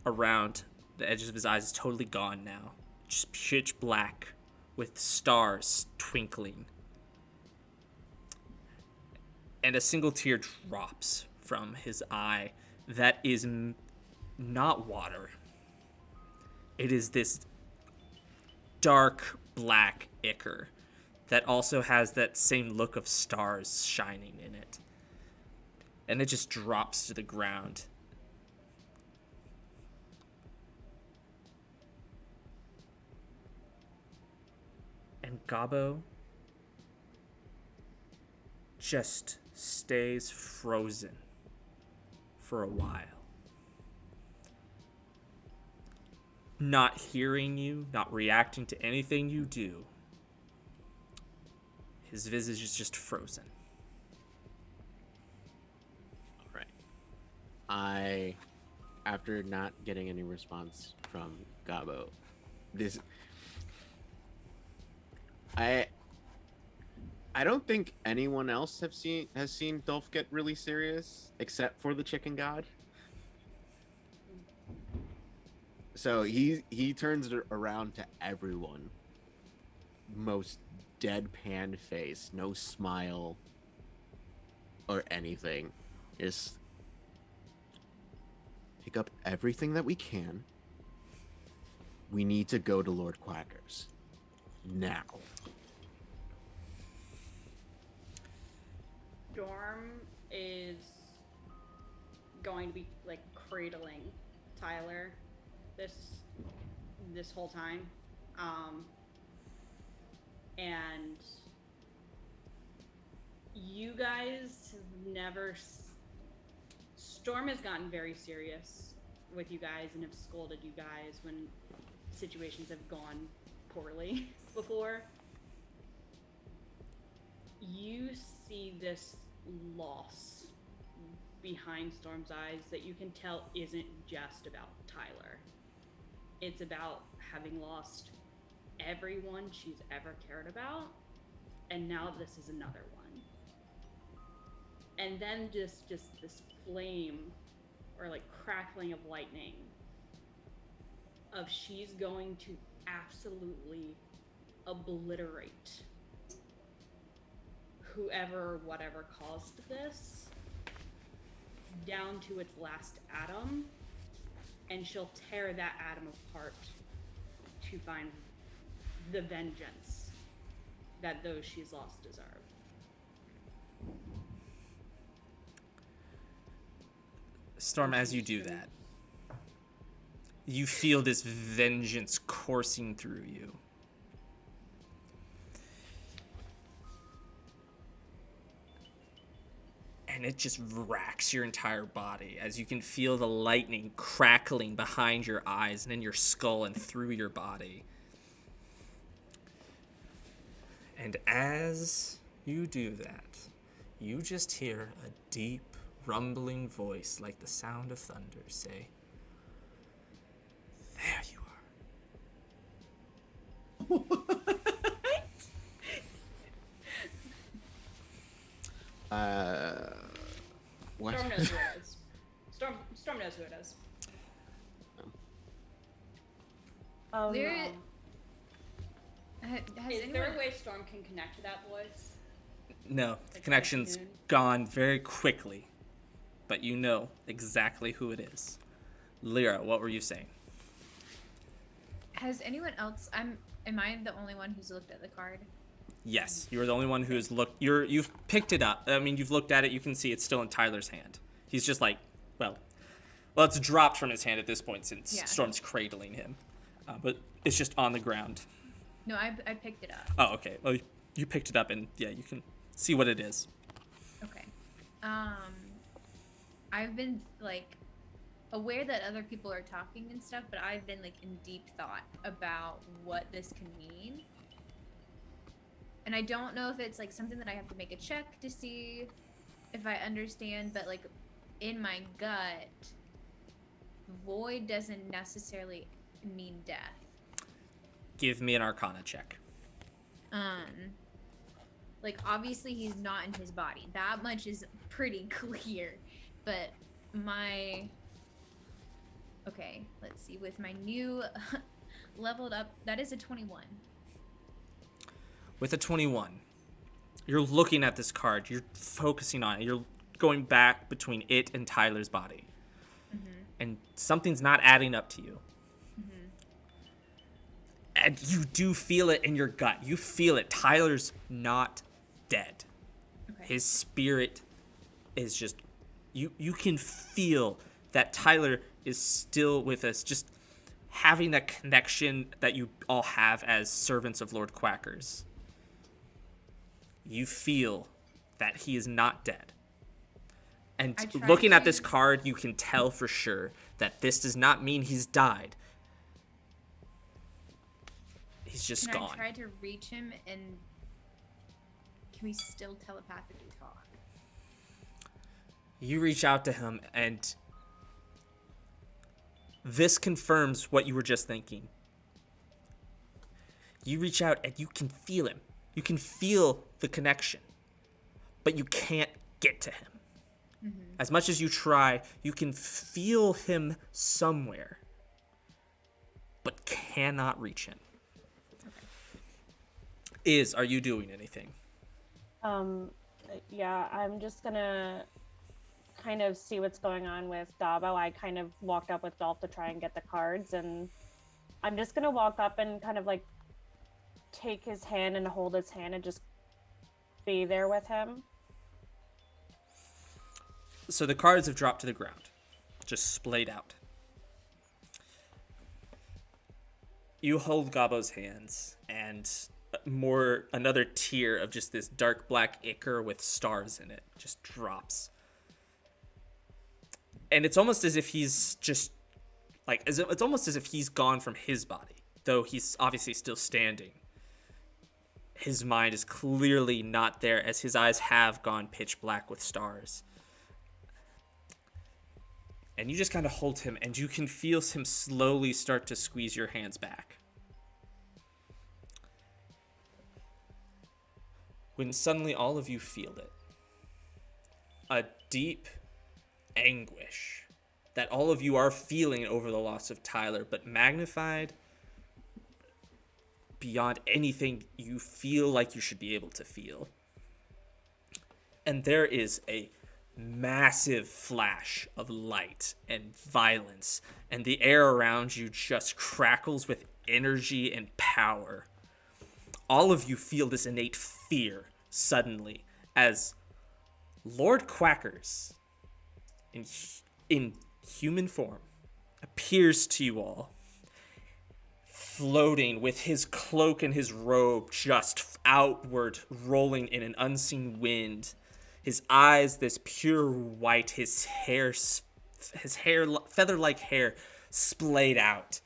around the edges of his eyes is totally gone now. Just pitch black with stars twinkling. And a single tear drops from his eye that is not water. It is this dark black ichor that also has that same look of stars shining in it. And it just drops to the ground. And Gabo just stays frozen for a while. Not hearing you, not reacting to anything you do. His visage is just frozen. All right. After not getting any response from Gabo, I don't think anyone else has seen Dolph get really serious except for the chicken god. So he turns it around to everyone. Most deadpan face, no smile or anything. Just pick up everything that we can. We need to go to Lord Quacker's now. Storm is going to be like cradling Tyler this whole time, and you guys have never. Storm has gotten very serious with you guys and have scolded you guys when situations have gone poorly before. You see this loss behind Storm's eyes that you can tell isn't just about Tyler. It's about having lost everyone she's ever cared about, and now this is another one. And then just this flame or like crackling of lightning of she's going to absolutely obliterate whoever or whatever caused this down to its last atom, and she'll tear that atom apart to find the vengeance that those she's lost deserve. Storm, as you do that, you feel this vengeance coursing through you. And it just racks your entire body as you can feel the lightning crackling behind your eyes and in your skull and through your body. And as you do that, you just hear a deep, rumbling voice like the sound of thunder say, "There you are." What? Storm knows who it is. Storm knows who it is. Oh Lyra- no. Has Is anyone... there a way Storm can connect to that voice? No, the Like connection's cartoon? gone very quickly, but you know exactly who it is. Lyra, what were you saying? Has anyone else? Am I the only one who's looked at the card? Yes, you're the only one who has looked. You've picked it up. I mean, you've looked at it. You can see it's still in Tyler's hand. He's just like, well, it's dropped from his hand at this point since Yeah. Storm's cradling him, but it's just on the ground. No, I picked it up. Oh, okay. Well, you picked it up, and yeah, you can see what it is. Okay. I've been like aware that other people are talking and stuff, but I've been like in deep thought about what this can mean. And I don't know if it's like something that I have to make a check to see if I understand, but like in my gut, void doesn't necessarily mean death. Give me an Arcana check. Like obviously he's not in his body. That much is pretty clear. But okay, let's see. With my new leveled up, that is a 21. With a 21, you're looking at this card. You're focusing on it. You're going back between it and Tyler's body. Mm-hmm. And something's not adding up to you. Mm-hmm. And you do feel it in your gut. You feel it. Tyler's not dead. Okay. His spirit is just... You can feel that Tyler is still with us. Just having that connection that you all have as servants of Lord Quackers. You feel that he is not dead. And I tried looking at to- this card, you can tell for sure that this does not mean he's died. He's just Can gone. I try to reach him, and can we still telepathically talk? You reach out to him, and this confirms what you were just thinking. You reach out and you can feel him. You can feel the connection, but you can't get to him. As much as you try, you can feel him somewhere, but cannot reach him. Are you doing anything? Yeah, I'm just gonna kind of see what's going on with Dabo. I kind of walked up with Dolf to try and get the cards, and I'm just gonna walk up and kind of like take his hand and hold his hand and just be there with him. So the cards have dropped to the ground, just splayed out. You hold Gabo's hands, and another tier of just this dark black ichor with stars in it just drops. And it's almost as if he's just like, it's almost as if he's gone from his body, though he's obviously still standing. His mind is clearly not there, as his eyes have gone pitch black with stars. And you just kind of hold him, and you can feel him slowly start to squeeze your hands back. When suddenly all of you feel it. A deep anguish that all of you are feeling over the loss of Tyler, but magnified beyond anything you feel like you should be able to feel. And there is a massive flash of light and violence, and the air around you just crackles with energy and power. All of you feel this innate fear suddenly as Lord Quackers, in human form, appears to you all, floating with his cloak and his robe just outward, rolling in an unseen wind. His eyes, this pure white, his hair, feather-like hair, splayed out.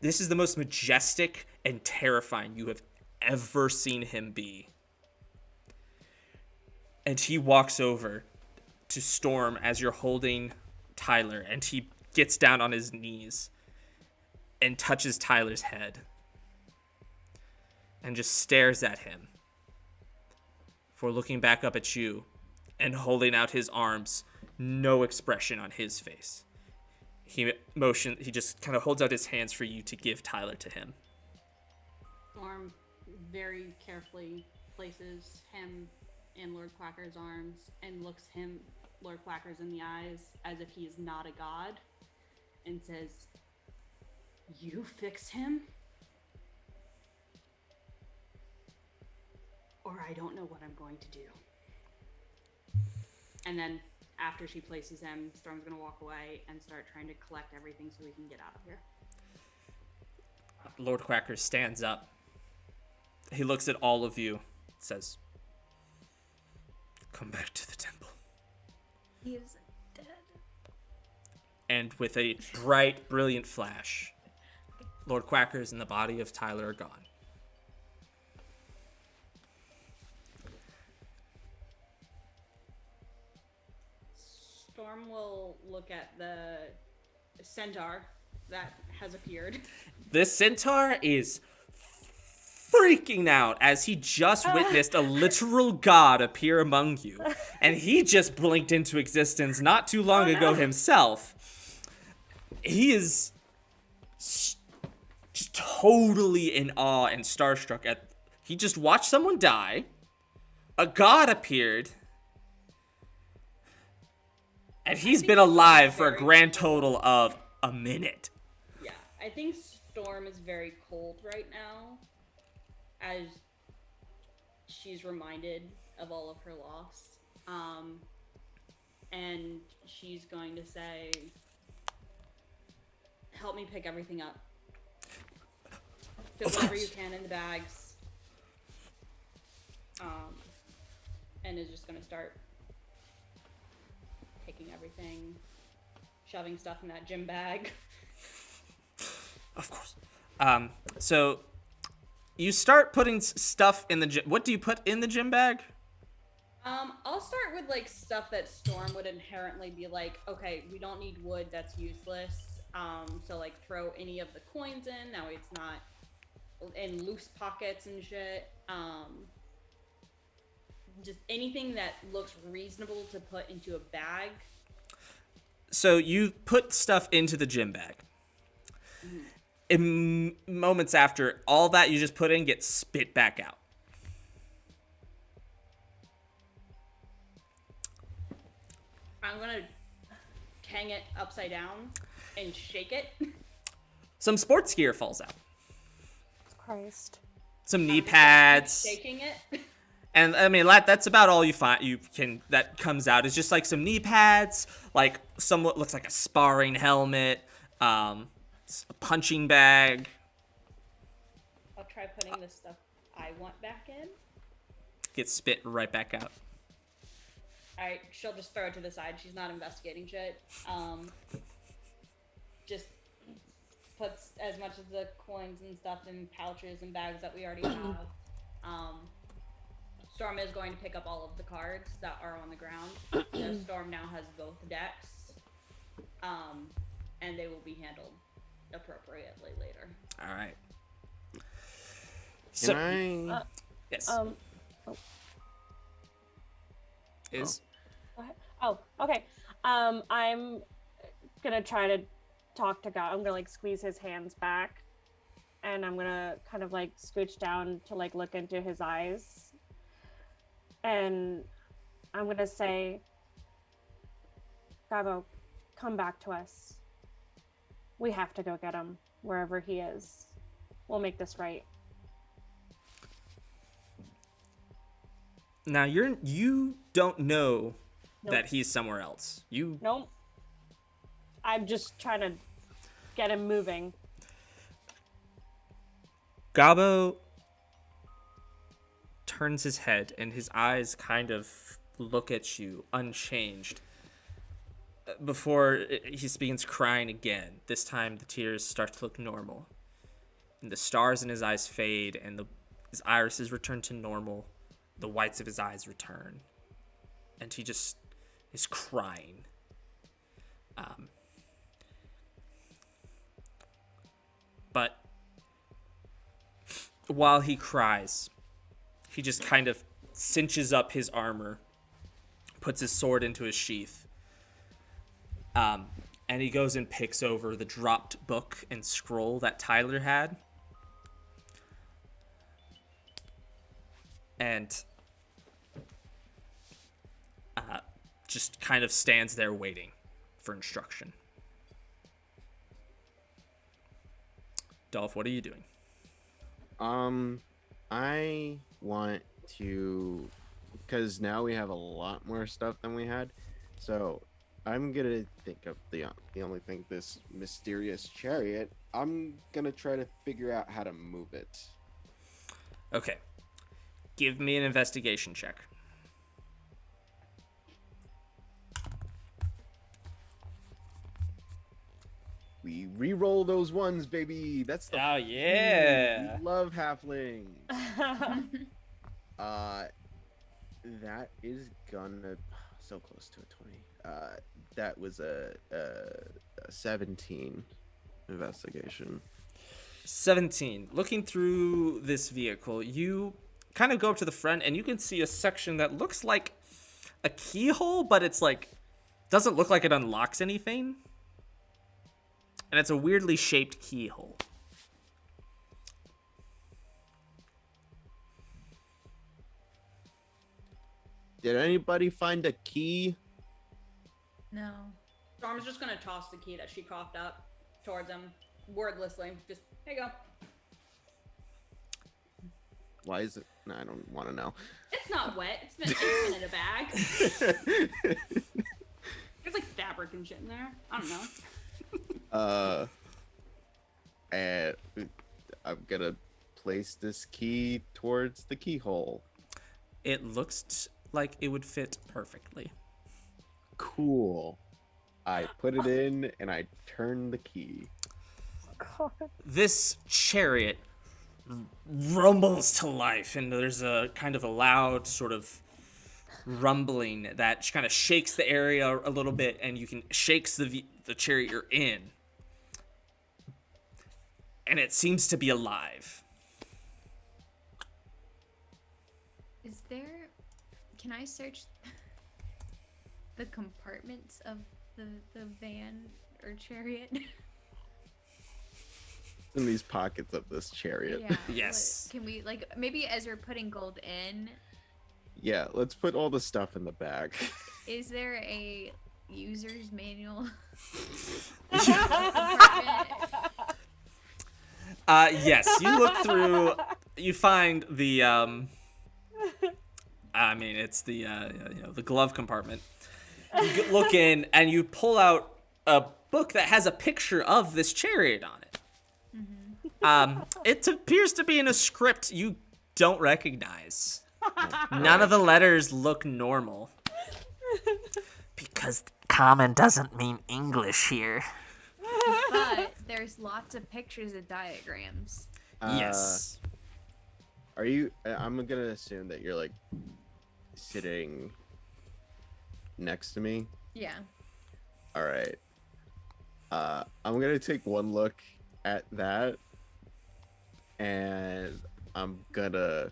This is the most majestic and terrifying you have ever seen him be. And he walks over to Storm as you're holding Tyler, and he gets down on his knees and touches Tyler's head and just stares at him before looking back up at you and holding out his arms, no expression on his face. He just kind of holds out his hands for you to give Tyler to him. Storm very carefully places him in Lord Quacker's arms and looks Lord Quackers in the eyes as if he is not a god, and says, "You fix him? Or I don't know what I'm going to do." And then after she places him, Storm's gonna walk away and start trying to collect everything so we can get out of here. Lord Quacker stands up. He looks at all of you, says, "Come back to the temple." He is dead. And with a bright, brilliant flash, Lord Quackers and the body of Tyler are gone. Storm will look at the centaur that has appeared. This centaur is freaking out as he just witnessed a literal god appear among you. And he just blinked into existence not too long ago himself. He is just totally in awe and starstruck at. He just watched someone die. A god appeared. And he's been alive for a grand total of a minute. Yeah, I think Storm is very cold right now, as she's reminded of all of her loss. And she's going to say, "Help me pick everything up. Fit whatever you can in the bags." And is just going to start taking everything, shoving stuff in that gym bag. Of course. So you start putting stuff in the gym. What do you put in the gym bag? I'll start with like stuff that Storm would inherently be like, okay, we don't need wood, that's useless. So like throw any of the coins in. Now it's not in loose pockets and shit. Just anything that looks reasonable to put into a bag. So you put stuff into the gym bag. In moments after, all that you just put in gets spit back out. I'm gonna hang it upside down and shake it. Some sports gear falls out. Christ. Some knee I'm just pads. shaking it. And I mean, that's about all you can that comes out. Is just like some knee pads, like somewhat looks like a sparring helmet, a punching bag. I'll try putting the stuff I want back in. Gets spit right back out. Alright, she'll just throw it to the side. She's not investigating shit. Just puts as much of the coins and stuff in pouches and bags that we already have. Storm is going to pick up all of the cards that are on the ground. So Storm now has both decks. And they will be handled appropriately later. All right. Can I? Yes. Is Oh, okay. I'm gonna try to talk to God. I'm gonna like squeeze his hands back, and I'm gonna kind of like scooch down to like look into his eyes, and I'm gonna say, Gabo, come back to us. We have to go get him wherever he is. We'll make this right. now you don't know Nope. that he's somewhere else. You Nope. I'm just trying to get him moving. Gabo turns his head and his eyes kind of look at you unchanged before he begins crying again. This time the tears start to look normal. And the stars in his eyes fade and his irises return to normal. The whites of his eyes return. And he just is crying. But while he cries, he just kind of cinches up his armor, puts his sword into his sheath, and he goes and picks over the dropped book and scroll that Tyler had. And just kind of stands there waiting for instruction. Dolf, what are you doing? I want to, because now we have a lot more stuff than we had, so I'm gonna think of the only thing, this mysterious chariot. I'm gonna try to figure out how to move it. Okay. Give me an investigation check. We re-roll those ones, baby. That's the Oh, yeah. we love halflings. That is gonna so close to a 20. That was a 17 investigation. 17. Looking through this vehicle, you kind of go up to the front and you can see a section that looks like a keyhole, but it's like doesn't look like it unlocks anything. And it's a weirdly shaped keyhole. Did anybody find a key? No. Storm's just gonna toss the key that she coughed up towards him, wordlessly. Just, here you go. Why is it? No, I don't want to know. It's not wet. It's been in a bag. There's like fabric and shit in there. I don't know. And I'm gonna place this key towards the keyhole. It looks like it would fit perfectly. Cool. I put it in and I turn the key. This chariot rumbles to life, and there's a kind of a loud sort of rumbling that kind of shakes the area a little bit, and you can shakes the chariot you're in, and it seems to be alive. Is there? Can I search the compartments of the van or chariot? In these pockets of this chariot. Yeah. Yes. Can we like maybe as we're putting gold in? Yeah, let's put all the stuff in the bag. Is there a user's manual? Yes, you look through, you find the, I mean, it's the, the glove compartment. You look in, and you pull out a book that has a picture of this chariot on it. It appears to be in a script you don't recognize. None of the letters look normal. Because common doesn't mean English here. But there's lots of pictures of diagrams. Yes. Are you? I'm gonna assume that you're like sitting next to me. Yeah. All right. I'm gonna take one look at that, and I'm gonna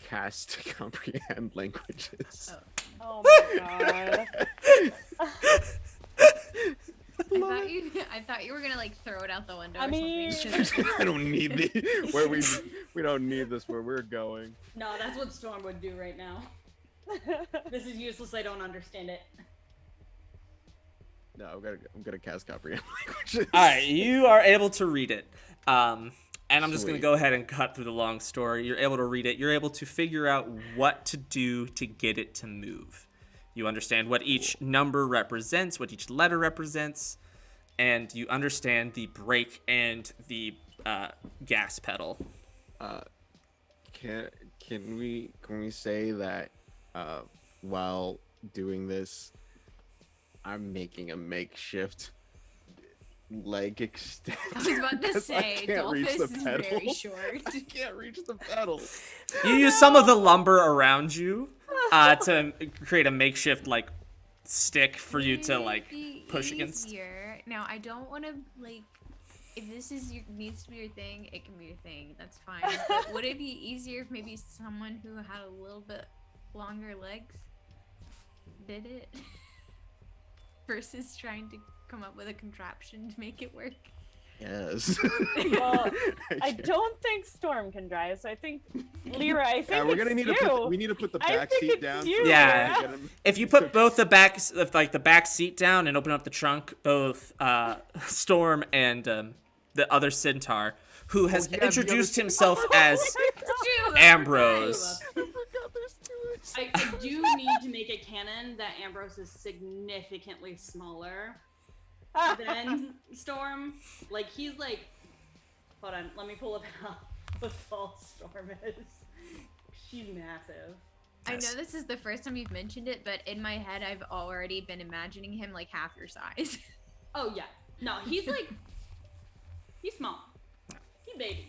cast comprehend languages. Oh my god. I thought you were gonna like throw it out the window. I or mean- something. I don't need we don't need this where we're going. No, that's what Storm would do right now. This is useless. I don't understand it. No, I'm gonna cast comprehend languages. All right, you are able to read it. And I'm just going to Sweet. go ahead and cut through the long story. You're able to read it. You're able to figure out what to do to get it to move. You understand what each number represents, what each letter represents, and you understand the brake and the gas pedal. Can we say that while doing this, I'm making a makeshift leg extension? I was about to 'cause I say, can't Dolf reach is the pedal. very short. I can't reach the pedal. You use some of the lumber around you to create a makeshift like stick for you to like push against. Easier. Now I don't want to like. If this is needs to be your thing, it can be your thing. That's fine. But would it be easier if maybe someone who had a little bit longer legs did it versus trying to come up with a contraption to make it work? Yes. Well, I can't- don't think Storm can drive, so I think Lyra. I think Yeah, we're gonna it's need you. to put. We need to put the I back think seat it's down. you, Yeah. so we can get him- If you put both the back seat down and open up the trunk, both Storm and the other Centaur, who has yeah, the other introduced Centaur. himself as Ambrose. I do need to make it canon that Ambrose is significantly smaller than Storm. Like, he's like, hold on, let me pull up how tall Storm is. She's massive. I know this is the first time you've mentioned it, but in my head, I've already been imagining him like half your size. Oh yeah, no, he's like, he's small. He's baby.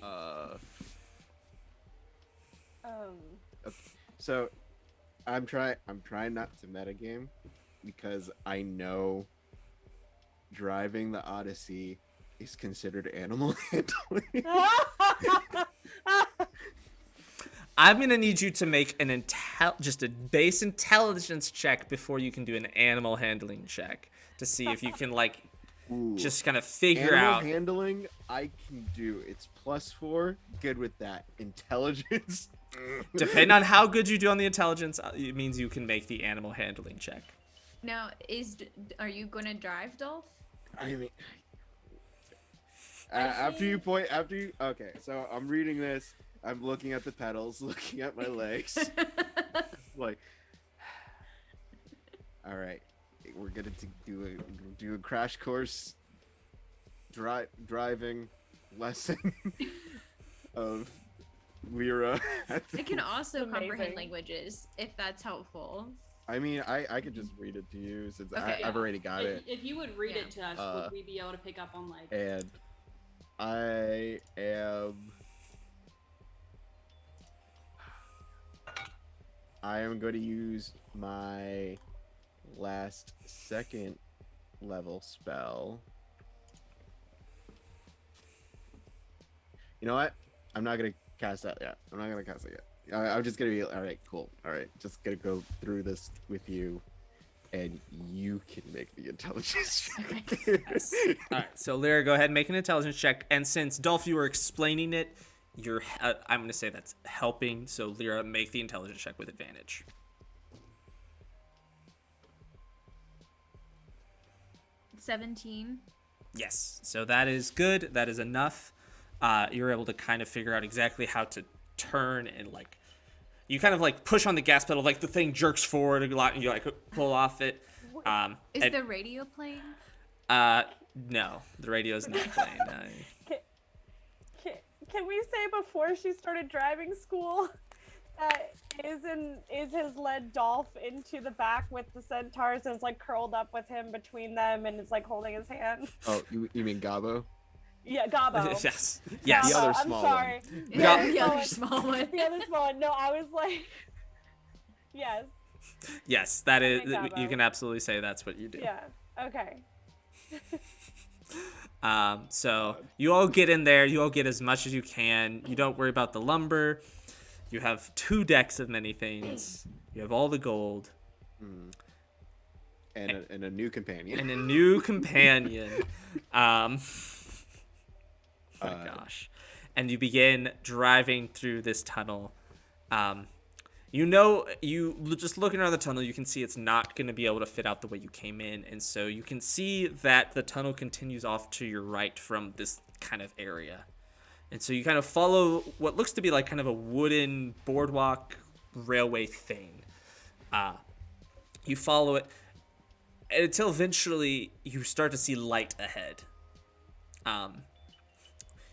So, I'm trying not to metagame because I know driving the Odyssey is considered animal handling. I'm gonna need you to make an just a base intelligence check before you can do an animal handling check to see if you can like Ooh. just kind of figure Animal out. handling, I can do. It's +4. Good with that. Intelligence. Depending on how good you do on the intelligence, it means you can make the animal handling check. Now, are you gonna drive, Dolph? I mean, okay, so I'm reading this. I'm looking at the pedals, looking at my legs. Like, all right, we're gonna do a crash course driving lesson of Lyra. It can also Amazing. comprehend languages if that's helpful. I mean, I could just read it to you since Okay. I've already got it. If you would read it to us, Uh, would we be able to pick up on like? And I am going to use my last second level spell. You know what? I'm not gonna cast that yet. I'm not gonna cast it yet. I'm just gonna be all right. Cool. All right. Just gonna go through this with you, and you can make the intelligence check. Yes. All right, so Lyra, go ahead and make an intelligence check. And since Dolph, you were explaining it, I'm going to say that's helping. So Lyra, make the intelligence check with advantage. 17. Yes, so that is good. That is enough. You're able to kind of figure out exactly how to turn and like, you kind of like push on the gas pedal, like the thing jerks forward a lot, and you like pull off it. Is the radio playing? No, the radio is not playing. Can we say before she started driving school, is has led Dolph into the back with the centaurs and is like curled up with him between them and is like holding his hand? Oh, you mean Gabo? Yeah, Gabo. Yes. Gabo, Yes. The other I'm small sorry. one. Yeah, Ga- the other small one. The other small one. No, I was like, yes. Yes, that is. Gabo. You can absolutely say that's what you do. Yeah. Okay. So you all get in there. You all get as much as you can. You don't worry about the lumber. You have 2 decks of many things. You have all the gold And a new companion. and a new companion. Oh my gosh. And you begin driving through this tunnel. You just looking around the tunnel, you can see it's not going to be able to fit out the way you came in. And so you can see that the tunnel continues off to your right from this kind of area. And so you kind of follow what looks to be like kind of a wooden boardwalk railway thing. You follow it until eventually you start to see light ahead.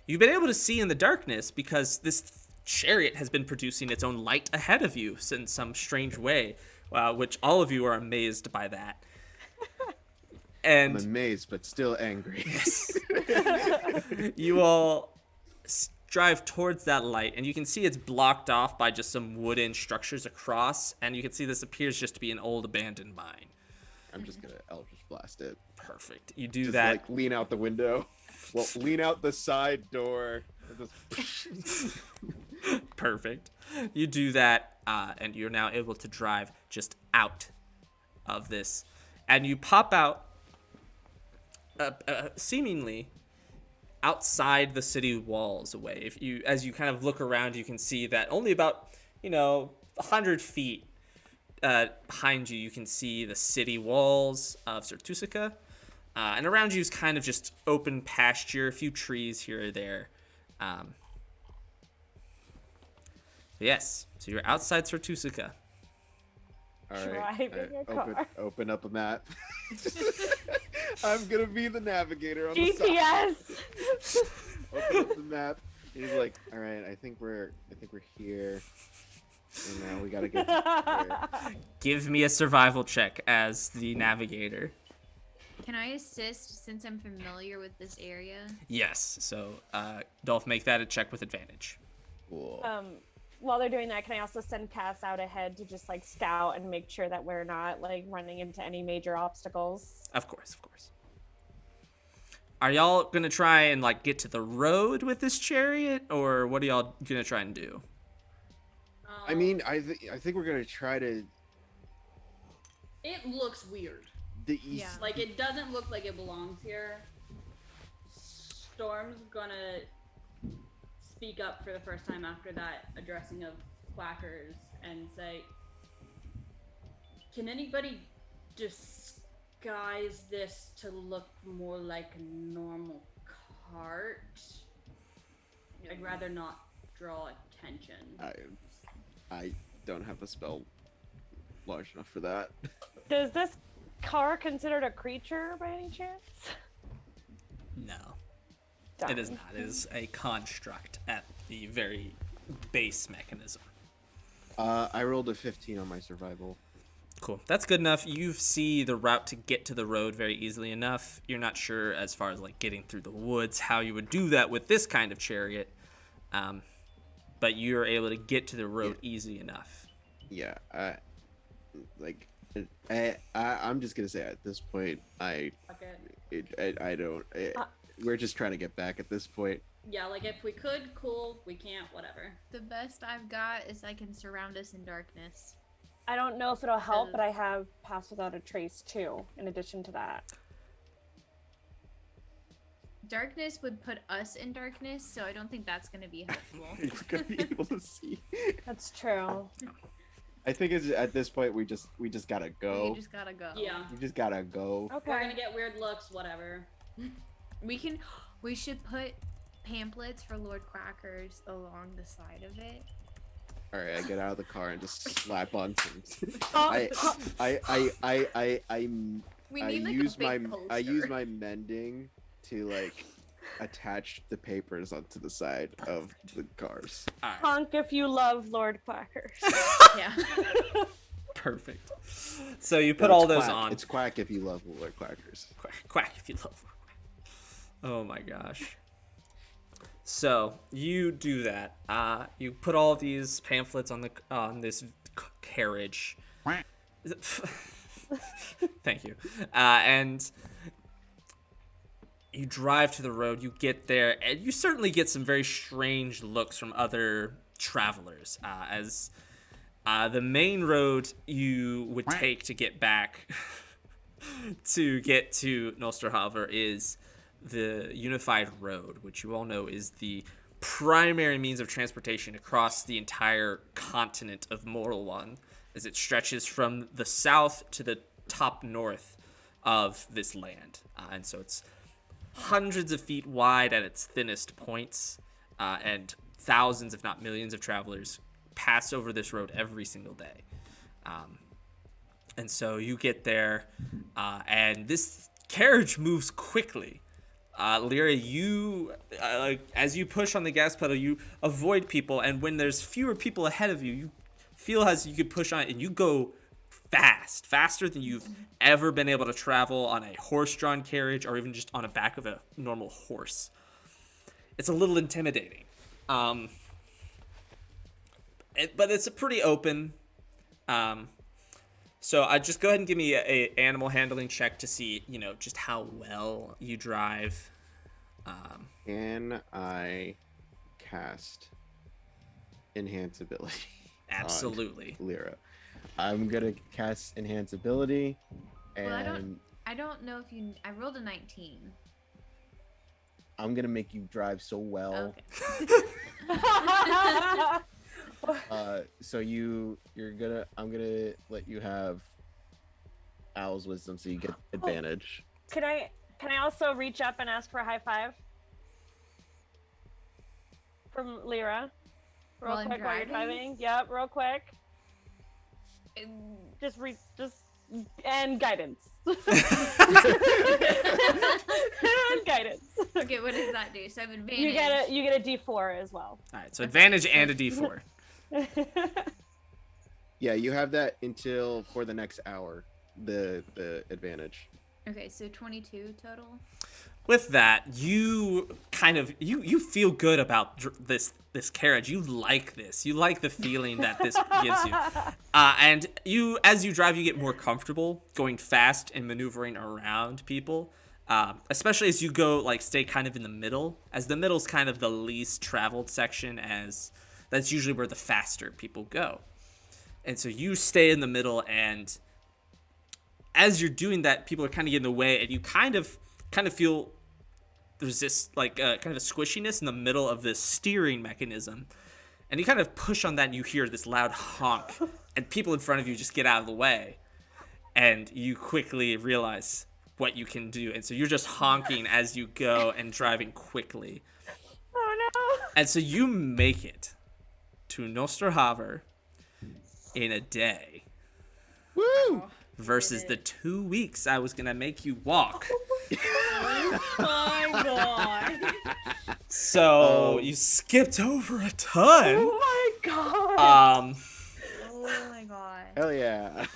You've been able to see in the darkness because this chariot has been producing its own light ahead of you in some strange way, which all of you are amazed by that. And I'm amazed, but still angry. yes. You all drive towards that light, and you can see it's blocked off by just some wooden structures across, and you can see this appears just to be an old abandoned mine. I'm just gonna Eldritch Blast it. Perfect. You do Just that. like lean out the window. Well, lean out the side door. Just... Perfect. You do that, and you're now able to drive just out of this, and you pop out seemingly outside the city walls away. As you kind of look around, you can see that only about 100 feet behind you, you can see the city walls of Sertusica, and around you is kind of just open pasture, a few trees here or there. Yes, so you're outside Sertusica. All right. Driving a car. Open up a map. I'm gonna be the navigator on the side. GPS. Open up the map. He's like, all right, I think we're here. And now we gotta get to here. Give me a survival check as the navigator. Can I assist since I'm familiar with this area? Yes, so Dolph, make that a check with advantage. Cool. While they're doing that, can I also send Cass out ahead to just like scout and make sure that we're not like running into any major obstacles? Of course. Are y'all gonna try and like get to the road with this chariot, or what are y'all gonna try and do? I mean, I think we're gonna try to It looks weird. the east. Yeah. Like, it doesn't look like it belongs here. Storm's gonna speak up for the first time after that addressing of quackers and say, can anybody disguise this to look more like a normal cart? I'd rather not draw attention. I don't have a spell large enough for that. Does this car considered a creature by any chance? No, Darn. it is not. It is a construct at the very base mechanism. I rolled a 15 on my survival. Cool. That's good enough. You see the route to get to the road very easily enough. You're not sure as far as like getting through the woods how you would do that with this kind of chariot, but you're able to get to the road easy enough. Yeah, I'm just gonna say at this point, Fuck it. I don't. we're just trying to get back at this point. Yeah, like if we could, cool. We can't, whatever. The best I've got is I can surround us in darkness. I don't know if it'll help, but I have Pass Without a Trace too, in addition to that. Darkness would put us in darkness, so I don't think that's going to be helpful. You're gonna be able to see. That's true. I think it's, at this point we just gotta go. We just gotta go. Yeah. We just gotta go. Okay. We're gonna get weird looks, whatever. We should put pamphlets for Lord Quackers along the side of it. All right, I get out of the car and just slap on some. Oh, We I need like use a big my poster. I use my mending to like attach the papers onto the side of the cars. Honk if you love Lord Quackers. Yeah. Perfect. So you put No, all it's those quack. on. It's quack if you love Lord Quackers. Quack, quack if you love. Oh my gosh. So you do that. You put all these pamphlets on this carriage. Thank you. And you drive to the road. You get there, and you certainly get some very strange looks from other travelers. As the main road you would take to get back to get to Nosterhaver is the Unified Road, which you all know is the primary means of transportation across the entire continent of Mortal One, as it stretches from the south to the top north of this land. And so it's hundreds of feet wide at its thinnest points, and thousands, if not millions, of travelers pass over this road every single day. And so you get there, and this carriage moves quickly. Lyra, you, as you push on the gas pedal, you avoid people, and when there's fewer people ahead of you, you feel as you could push on it, and you go fast, faster than you've ever been able to travel on a horse-drawn carriage or even just on the back of a normal horse. It's a little intimidating. But it's a pretty open. So I just go ahead and give me a animal handling check to see, just how well you drive. Can I cast enhance ability? Absolutely. On Lyra. I'm gonna cast enhance ability, and Well, I don't know if you. I rolled a 19. I'm gonna make you drive so well. Okay. So I'm gonna let you have Owl's wisdom, so you get advantage. Can I also reach up and ask for a high five from Lyra? Real While I'm quick while you're driving? driving. Yep, real quick. And guidance. And guidance. Okay, what does that do? So I have advantage. You get a D4 as well. All right, so advantage and a D4. Yeah, you have that until for the next hour. The advantage. Okay, so 22 total. With that, you kind of you feel good about this carriage. You like this. You like the feeling that this gives you. And as you drive, you get more comfortable going fast and maneuvering around people. Especially as you go, stay kind of in the middle, as the middle's kind of the least traveled section, as that's usually where the faster people go. And so you stay in the middle, and as you're doing that, people are kind of getting in the way, and you kind of feel there's this kind of a squishiness in the middle of this steering mechanism, and you kind of push on that, and you hear this loud honk, and people in front of you just get out of the way, and you quickly realize what you can do, and so you're just honking as you go and driving quickly. Oh no! And so you make it to Nosterhaver in a day. Woo! Versus the 2 weeks I was gonna make you walk. Oh my god. So you skipped over a ton. Oh my god! Oh my god. Hell yeah!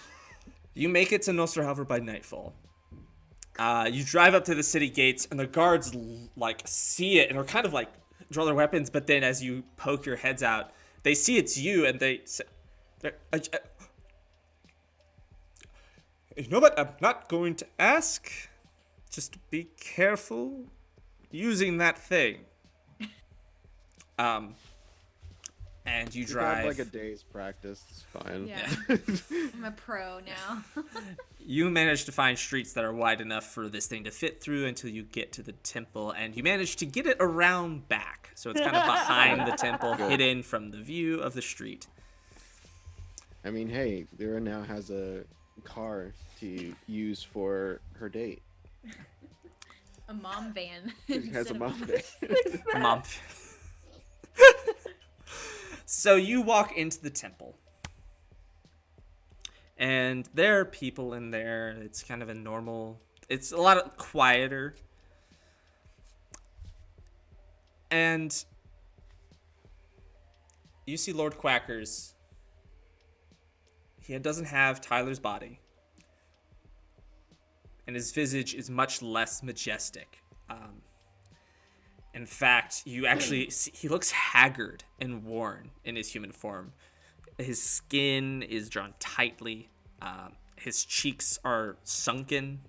You make it to Nosterhaver by nightfall. You drive up to the city gates, and the guards see it and are kind of draw their weapons. But then, as you poke your heads out, they see it's you, and they say, "You know what? I'm not going to ask. Just be careful. using that thing. And you We've drive. had like a day's practice. It's fine. Yeah. I'm a pro now. You manage to find streets that are wide enough for this thing to fit through until you get to the temple, and you manage to get it around back. So it's kind of behind the temple, hidden from the view of the street. I mean, hey, Lyra now has a car to use for her date. A mom van. She has a instead mom of day. Mom. So you walk into the temple. And there are people in there. It's kind of a normal... It's a lot of quieter. And you see Lord Quackers. He doesn't have Tyler's body. And his visage is much less majestic. In fact, you actually see, he looks haggard and worn in his human form. His skin is drawn tightly. His cheeks are sunken.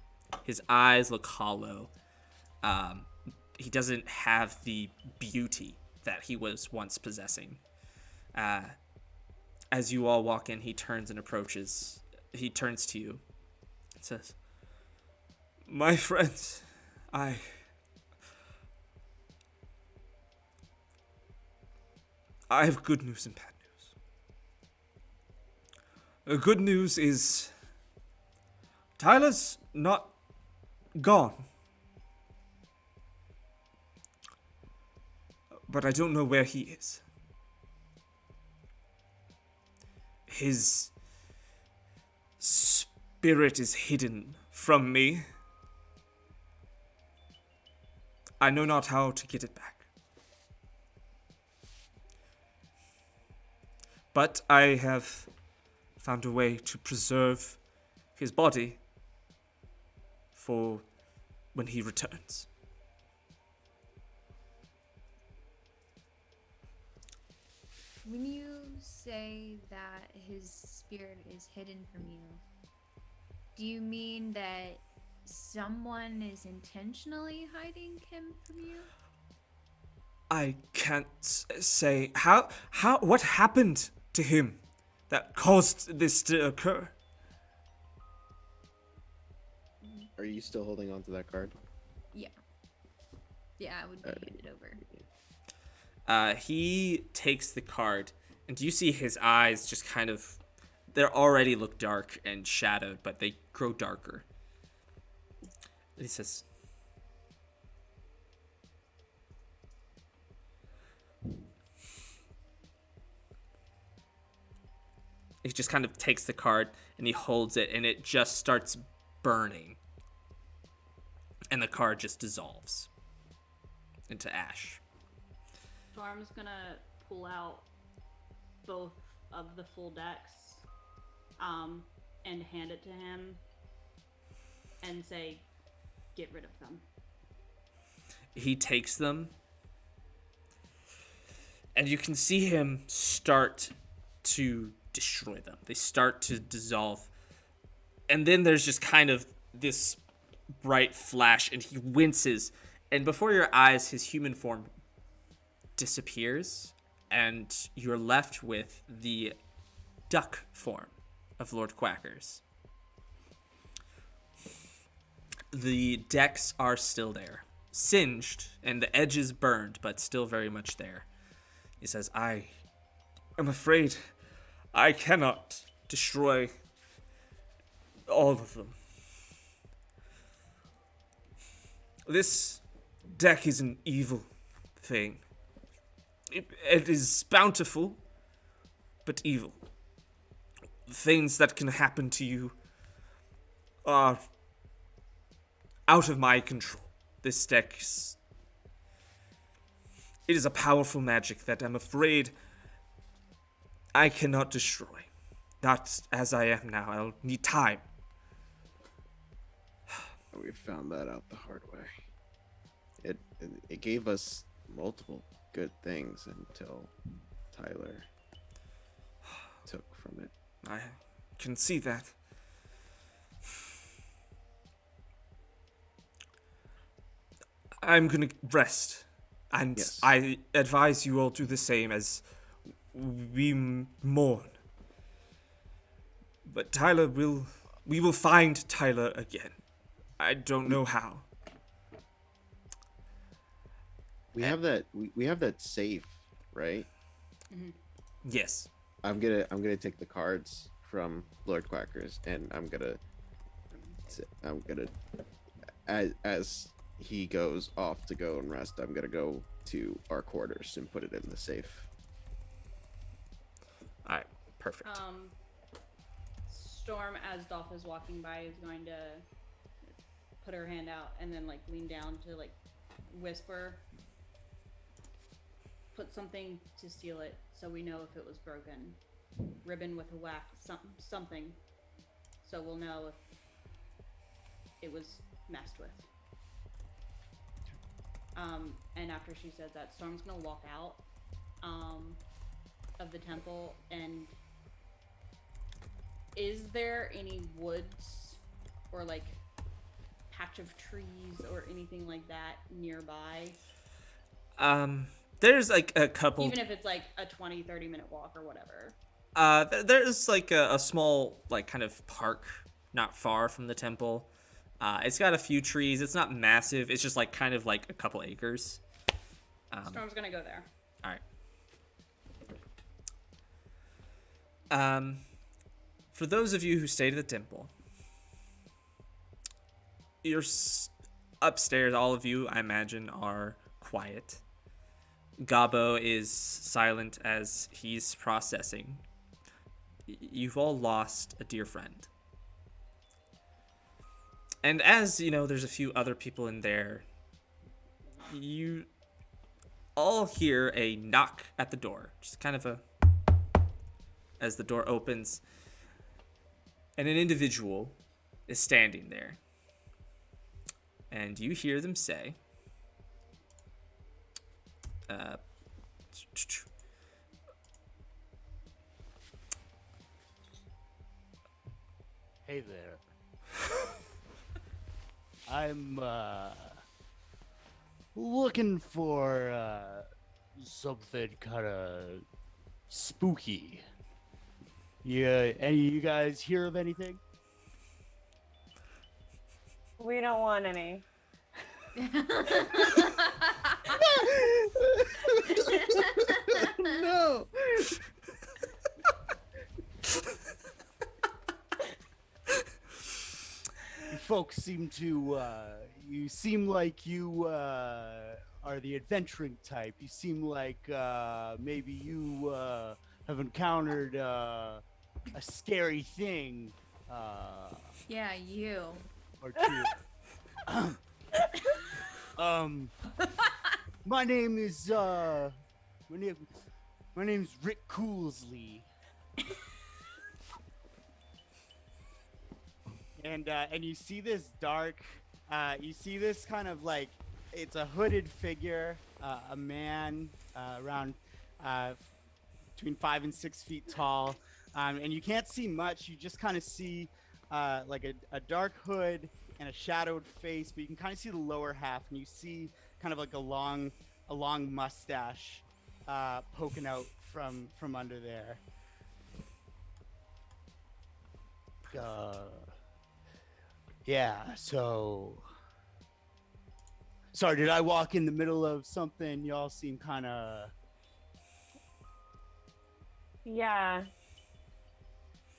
His eyes look hollow. He doesn't have the beauty that he was once possessing. As you all walk in, he turns and approaches. He turns to you and says, "My friends, I have good news and bad news. The good news is Tyler's not gone. But I don't know where he is. His spirit is hidden from me. I know not how to get it back. But I have found a way to preserve his body for when he returns." When you say that his spirit is hidden from you, do you mean that someone is intentionally hiding him from you? I can't say what happened to him that caused this to occur. Are you still holding on to that card? Yeah. Yeah, I would be handed over. He takes the card, and you see his eyes just kind of, they already look dark and shadowed, but they grow darker. And he says, he just kind of takes the card and he holds it, and it just starts burning. And the card just dissolves into ash. Storm's gonna pull out both of the full decks, and hand it to him, and say, "Get rid of them." He takes them, and you can see him start to destroy them. They start to dissolve, and then there's just kind of this bright flash, and he winces, and before your eyes, his human form disappears, and you're left with the duck form of Lord Quackers. The decks are still there, singed, and the edges burned, but still very much there. He says, "I am afraid I cannot destroy all of them. This deck is an evil thing. It is bountiful, but evil. Things that can happen to you are out of my control. This deck it is a powerful magic that I'm afraid I cannot destroy. Not as I am now. I'll need time." We found that out the hard way. It gave us multiple good things until Tyler took from it. I can see that. I'm gonna rest, and Yes. I advise you all do the same as we mourn. But we will find Tyler again. I don't know how. We have that. We have that safe, right? Yes. I'm gonna take the cards from Lord Quackers, and I'm gonna as he goes off to go and rest, I'm gonna go to our quarters and put it in the safe. All right. Perfect. Storm, as Dolph is walking by, is going to put her hand out and then like lean down to like whisper, put something to seal it so we know if it was broken. Ribbon with a wax, something, so we'll know if it was messed with. And after she says that, Storm's gonna walk out of the temple. And is there any woods or like patch of trees or anything like that nearby? There's like a couple. Even if it's like a 20-30 minute walk or whatever. There's like a small like kind of park not far from the temple. It's got a few trees. It's not massive. It's just like kind of like a couple acres. Storm's gonna go there. All right. For those of you who stayed at the temple, you're upstairs. All of you, I imagine, are quiet. Gabo is silent as he's processing. You've all lost a dear friend. And as, you know, there's a few other people in there, you all hear a knock at the door. Just kind of as the door opens, and an individual is standing there. And you hear them say, Hey there. I'm looking for something kind of spooky. Yeah, any of you guys hear of anything? We don't want any. No. You folks seem to you seem like you are the adventuring type. You seem like maybe you have encountered a scary thing Yeah, you. or two. My name is my name's Rick Coolsley. And you see this you see this kind of like, it's a hooded figure, a man around between 5 and 6 feet tall, and you can't see much. You just kind of see like a dark hood and a shadowed face, but you can kind of see the lower half, and you see kind of like a long mustache poking out from under there. Yeah, so sorry, did I walk in the middle of something? Y'all seem kind of... Yeah.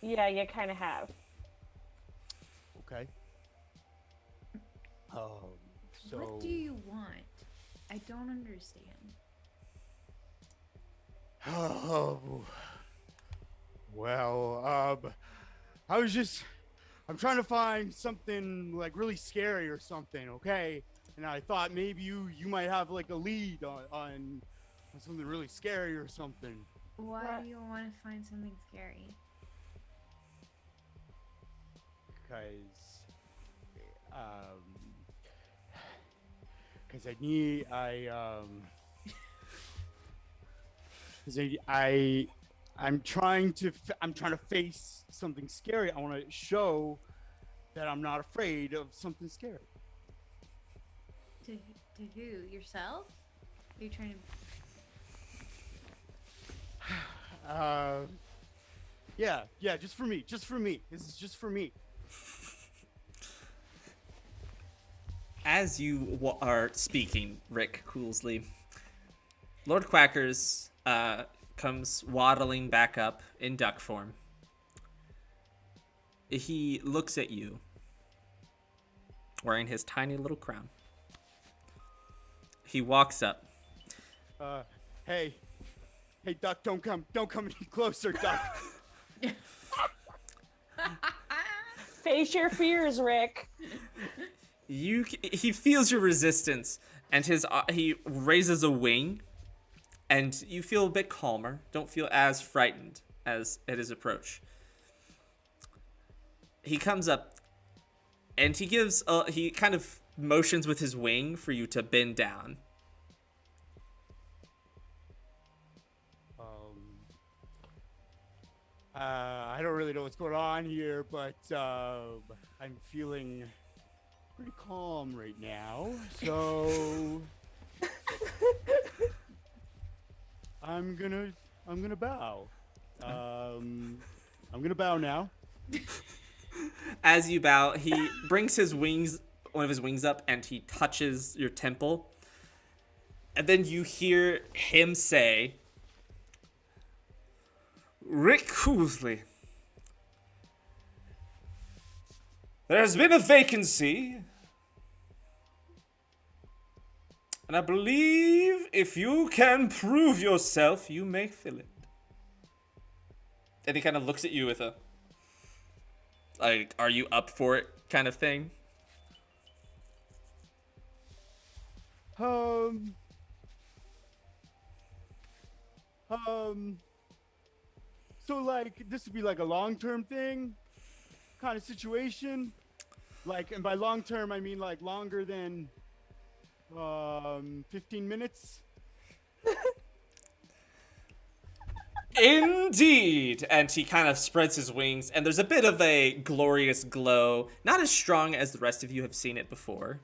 Yeah, you kind of have. Okay. So What do you want? I don't understand. Oh, well, I'm trying to find something like really scary or something, okay? And I thought maybe you might have like a lead on something really scary or something. Why What? do you want to find something scary? Because I'm trying to face something scary. I want to show that I'm not afraid of something scary. To who? Yourself? Are you trying to? Yeah, just for me. This is just for me. As you are speaking, Rick Coolsley, Lord Quackers comes waddling back up in duck form. He looks at you, wearing his tiny little crown. He walks up. Hey, duck, don't come any closer, duck. Face your fears, Rick. He feels your resistance, and he raises a wing, and you feel a bit calmer. Don't feel as frightened as at his approach. He comes up, and he kind of motions with his wing for you to bend down. I don't really know what's going on here, but I'm feeling pretty calm right now. So I'm gonna bow. I'm gonna bow now. As you bow, he brings one of his wings up, and he touches your temple. And then you hear him say, "Rick Coolsley, there has been a vacancy, and I believe if you can prove yourself, you may fill it." And he kind of looks at you with a, like, "Are you up for it?" kind of thing. So like this would be like a long-term thing, kind of situation. Like, and by long-term I mean like longer than 15 minutes. Indeed! And he kind of spreads his wings, and there's a bit of a glorious glow. Not as strong as the rest of you have seen it before,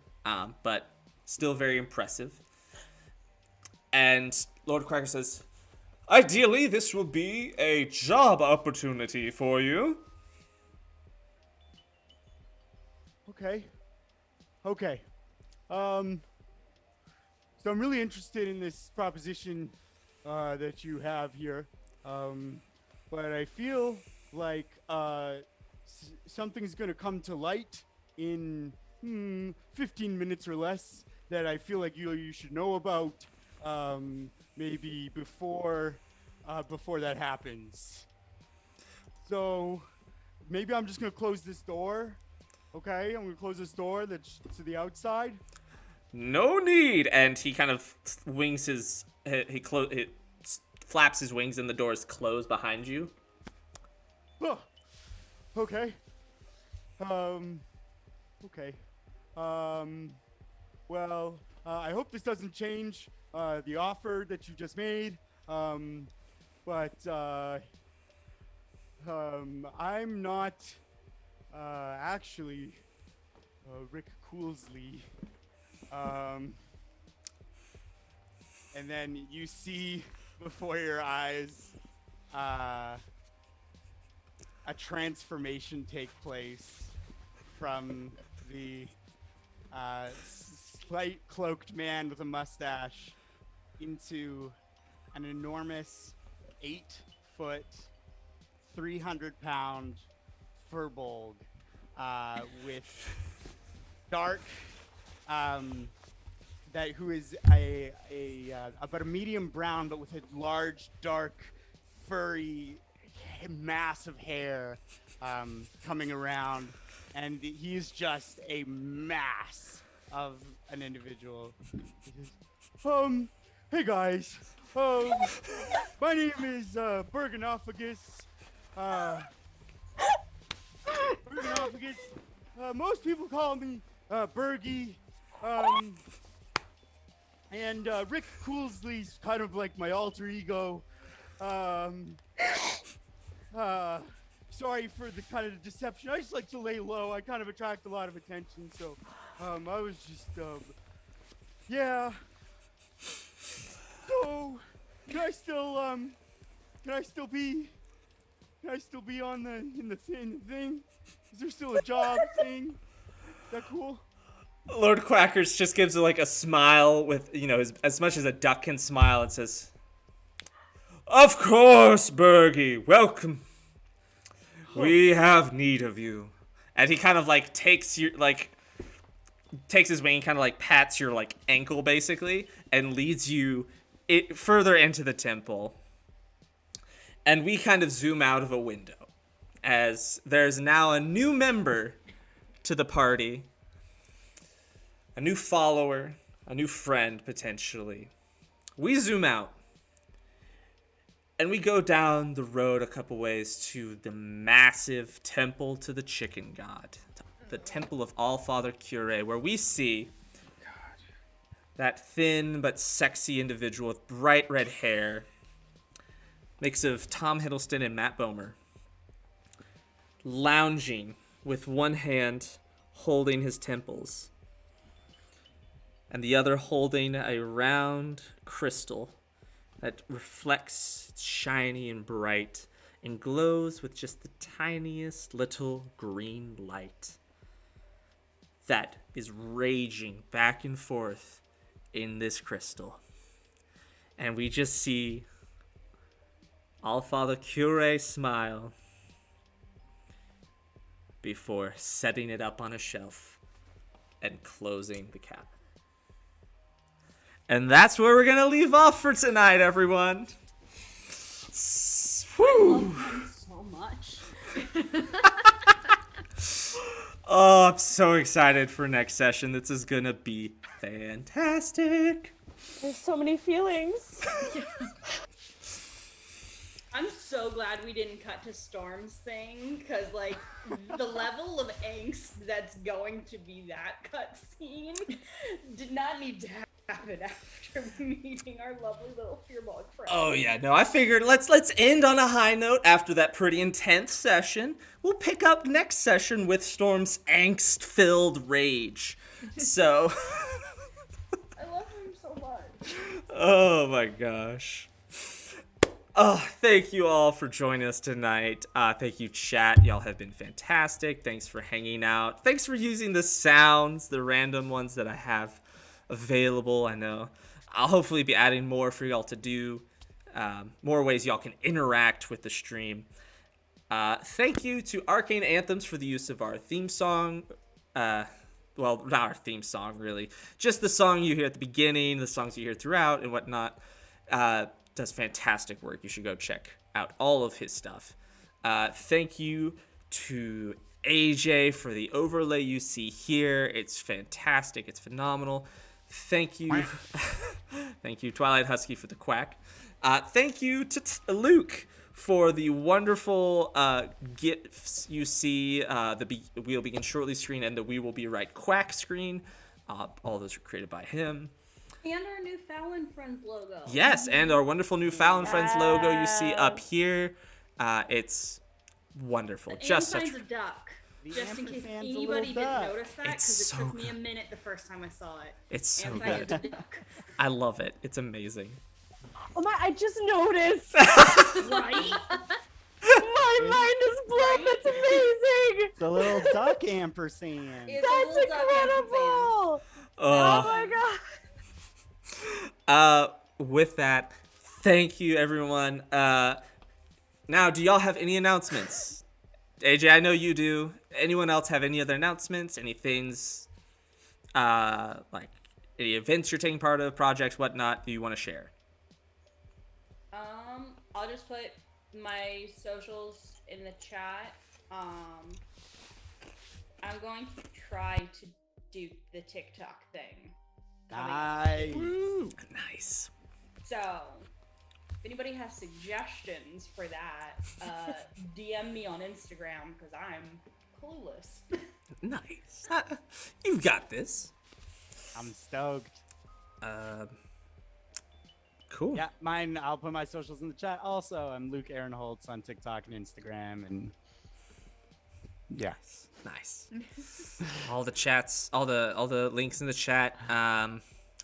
but still very impressive. And Lord Cracker says, "Ideally, this will be a job opportunity for you." Okay. So I'm really interested in this proposition that you have here. But I feel like something's gonna come to light in 15 minutes or less that I feel like you should know about. Maybe before that happens. So maybe I'm just gonna close this door. Okay, I'm gonna close this door that's to the outside. No need! And he kind of wings he flaps his wings, and the doors close behind you. Oh, okay. Okay. Well, I hope this doesn't change the offer that you just made. But I'm not actually Rick Coolsley. And then you see before your eyes a transformation take place from the slight cloaked man with a mustache into an enormous 8-foot, 300-pound furbolg with dark, who is about a medium brown, but with a large, dark, furry mass of hair coming around, and he's just a mass of an individual. Hey guys, my name is Bergenophagus. Bergenophagus. Most people call me Bergie. And Rick Coolsley's kind of like my alter ego. Sorry for the kind of deception. I just like to lay low. I kind of attract a lot of attention, so I was just Yeah. So, can I still be on in the thing? Is there still a job thing? Is that cool? Lord Quackers just gives it like a smile with, as much as a duck can smile, and says, "Of course, Bergie, welcome. We have need of you." And he kind of like takes his wing, kind of like pats your like ankle basically, and leads you further into the temple. And we kind of zoom out of a window as there's now a new member to the party, a new follower, a new friend potentially. We zoom out and we go down the road a couple ways to the massive temple to the chicken god, the temple of Allfather Cure, where we see that thin but sexy individual with bright red hair, mix of Tom Hiddleston and Matt Bomer, lounging with one hand holding his temples and the other holding a round crystal that reflects shiny and bright and glows with just the tiniest little green light that is raging back and forth in this crystal. And we just see Allfather Cure smile before setting it up on a shelf and closing the cabinet. And that's where we're going to leave off for tonight, everyone. I love him so much. Oh, I'm so excited for next session. This is going to be fantastic. There's so many feelings. I'm so glad we didn't cut to Storm's thing, because, like, the level of angst that's going to be that cutscene did not need to happen after meeting our lovely little fearball friend. Oh yeah, no, I figured let's end on a high note after that pretty intense session. We'll pick up next session with Storm's angst-filled rage. So I love him so much. oh my gosh. Oh, thank you all for joining us tonight. Thank you, chat. Y'all have been fantastic. Thanks for hanging out. Thanks for using the sounds, the random ones that I have available. I know I'll hopefully be adding more for y'all to do, more ways y'all can interact with the stream. Thank you to Arcane Anthems for the use of our theme song. Well, not our theme song, really. Just the song you hear at the beginning, the songs you hear throughout, and whatnot. Does fantastic work. You should go check out all of his stuff. Thank you to AJ for the overlay you see here. It's fantastic. It's phenomenal. Thank you. Thank you, Twilight Husky, for the quack. Thank you to Luke for the wonderful GIFs you see, the We'll Begin Shortly screen and the We Will Be Right quack screen. All those were created by him. And our new Fowl and Friends logo. Yes, and our wonderful new Fowl and Friends logo you see up here. It's wonderful. The Just such. inside's a duck. The Just in case ampersand's a anybody little didn't duck. notice that, It's because it so took me a good. minute the first time I saw it. It's so Inside is a good. duck. I love it. It's amazing. Oh my, I just noticed. Right? My mind is blown. That's amazing. It's a little duck ampersand. It's a That's little duck ampersand. incredible. Oh Oh. my god. With that, thank you, everyone. Now, do y'all have any announcements? AJ, I know you do. Anyone else have any other announcements? Any things, like any events you're taking part of, projects, whatnot, do you want to share? I'll just put my socials in the chat. I'm going to try to do the TikTok thing. Nice. Nice. So, if anybody has suggestions for that, DM me on Instagram, because I'm clueless. Nice. You've got this. I'm stoked. Cool. Yeah, mine. I'll put my socials in the chat. Also, I'm Luke Aaron Holtz on TikTok and Instagram, and yeah. Nice. All the chats, all the links in the chat.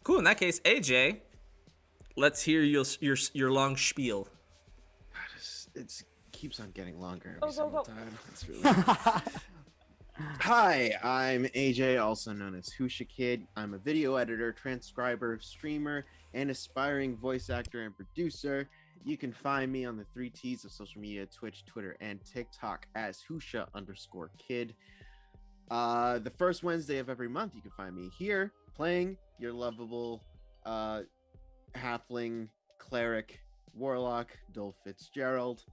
Cool. In that case, AJ, let's hear your long spiel. It keeps on getting longer Go, every go, single go. time. It's really Hi, I'm AJ, also known as Husha Kid. I'm a video editor, transcriber, streamer, and aspiring voice actor and producer. You can find me on the 3 T's of social media, Twitch, Twitter, and TikTok as Husha_Kid. The first Wednesday of every month, you can find me here playing your lovable halfling, cleric, warlock, Dolf Fitzgerald.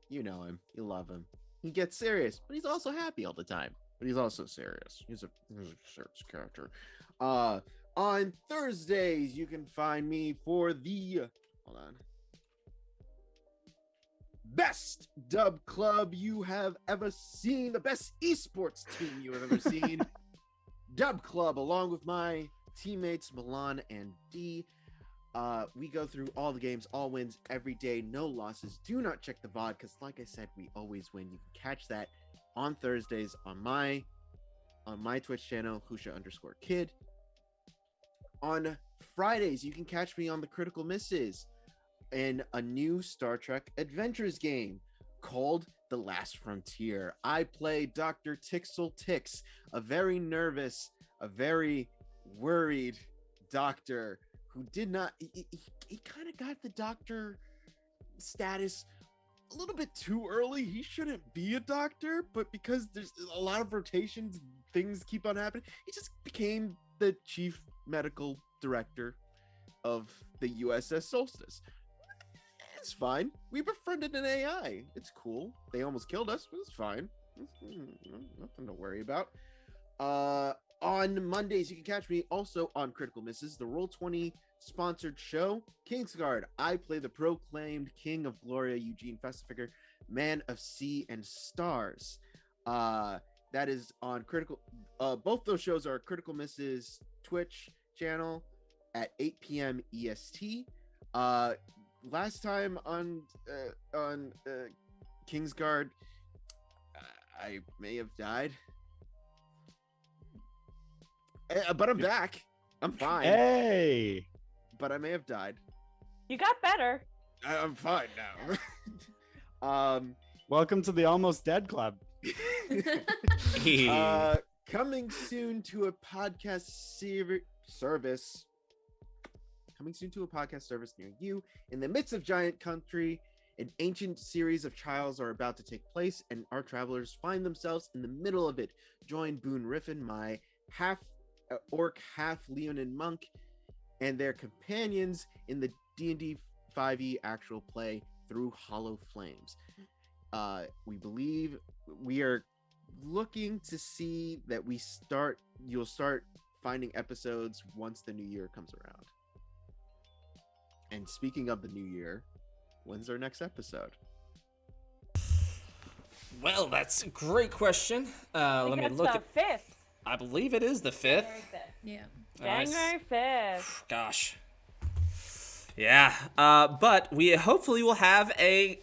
You know him, you love him. He gets serious, but he's also happy all the time. But he's also serious. He's a serious character. On Thursdays, you can find me for the best dub club you have ever seen, the best esports team you have ever seen. Dub Club, along with my teammates Milan and D. We go through all the games, all wins every day, no losses. Do not check the VOD because, like I said, we always win. You can catch that on Thursdays on my Twitch channel, Husha_Kid. On Fridays, you can catch me on the Critical Misses in a new Star Trek Adventures game called The Last Frontier. I play Dr. Tixel Tix, a very nervous, a very worried doctor who did not, he kind of got the doctor status a little bit too early. He shouldn't be a doctor, but because there's a lot of rotations, things keep on happening, he just became the chief medical director of the USS Solstice. It's fine. We befriended an AI. It's cool. They almost killed us, but it's fine. Nothing to worry about. On Mondays, you can catch me also on Critical Misses, the Roll20 sponsored show, Kingsguard. I play the proclaimed King of Gloria, Eugene Festifiger, Man of Sea and Stars. That is on Critical. Both those shows are Critical Misses Twitch channel at 8 p.m. EST. Last time on Kingsguard, I may have died. But I'm back. I'm fine. Hey. But I may have died. You got better. I'm fine now. Welcome to the Almost Dead Club. Coming soon to a podcast service. Coming soon to a podcast service near you. In the midst of giant country, an ancient series of trials are about to take place, and our travelers find themselves in the middle of it. Join Boone Riffin, my half orc, half Leonin monk, and their companions in the D&D 5e actual play through Hollow Flames. We believe we are looking to see that you'll start finding episodes once the new year comes around. And speaking of the new year, when's our next episode? Well, that's a great question. Let me look at. The 5th. I believe it is the 5th. Yeah. January 5th. Gosh. Yeah. But we hopefully will have a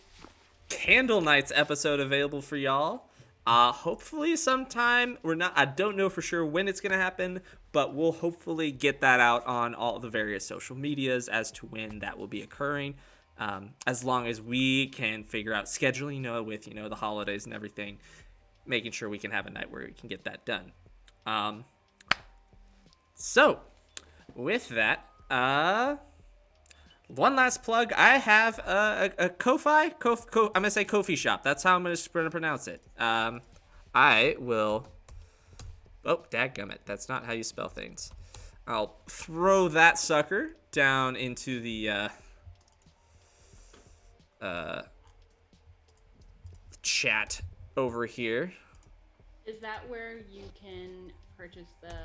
Candle Nights episode available for y'all. Hopefully sometime. I don't know for sure when it's gonna happen, but we'll hopefully get that out on all the various social medias as to when that will be occurring. As long as we can figure out scheduling, with the holidays and everything, making sure we can have a night where we can get that done. So with that, one last plug. I have a Ko-Fi. I'm gonna say Ko-Fi shop. That's how I'm gonna pronounce it. I will. Oh, dadgummit. That's not how you spell things. I'll throw that sucker down into the chat over here. Is that where you can purchase the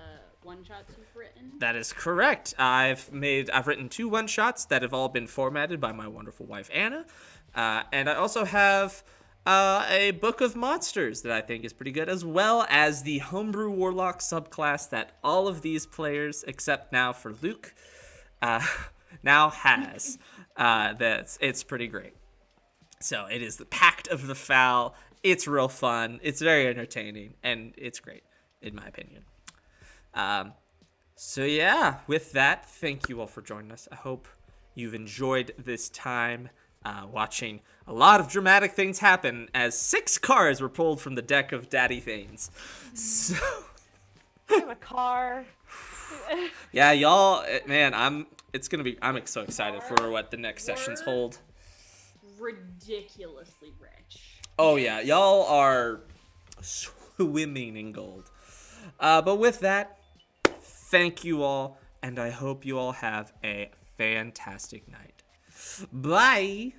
one-shots you've written? That is correct. I've written 2 one-shots that have all been formatted by my wonderful wife Anna, and I also have a book of monsters that I think is pretty good, as well as the homebrew warlock subclass that all of these players, except now for Luke, now has. It's pretty great. So it is the Pact of the Fowl. It's real fun. It's very entertaining, and it's great, in my opinion. So yeah, with that, thank you all for joining us. I hope you've enjoyed this time watching a lot of dramatic things happen as 6 cars were pulled from the deck of Daddy Thanes. So I have a car. yeah, y'all, man, I'm so excited for what the next sessions hold. Ridiculously rich. Oh yeah, y'all are swimming in gold. But with that, thank you all, and I hope you all have a fantastic night. Bye!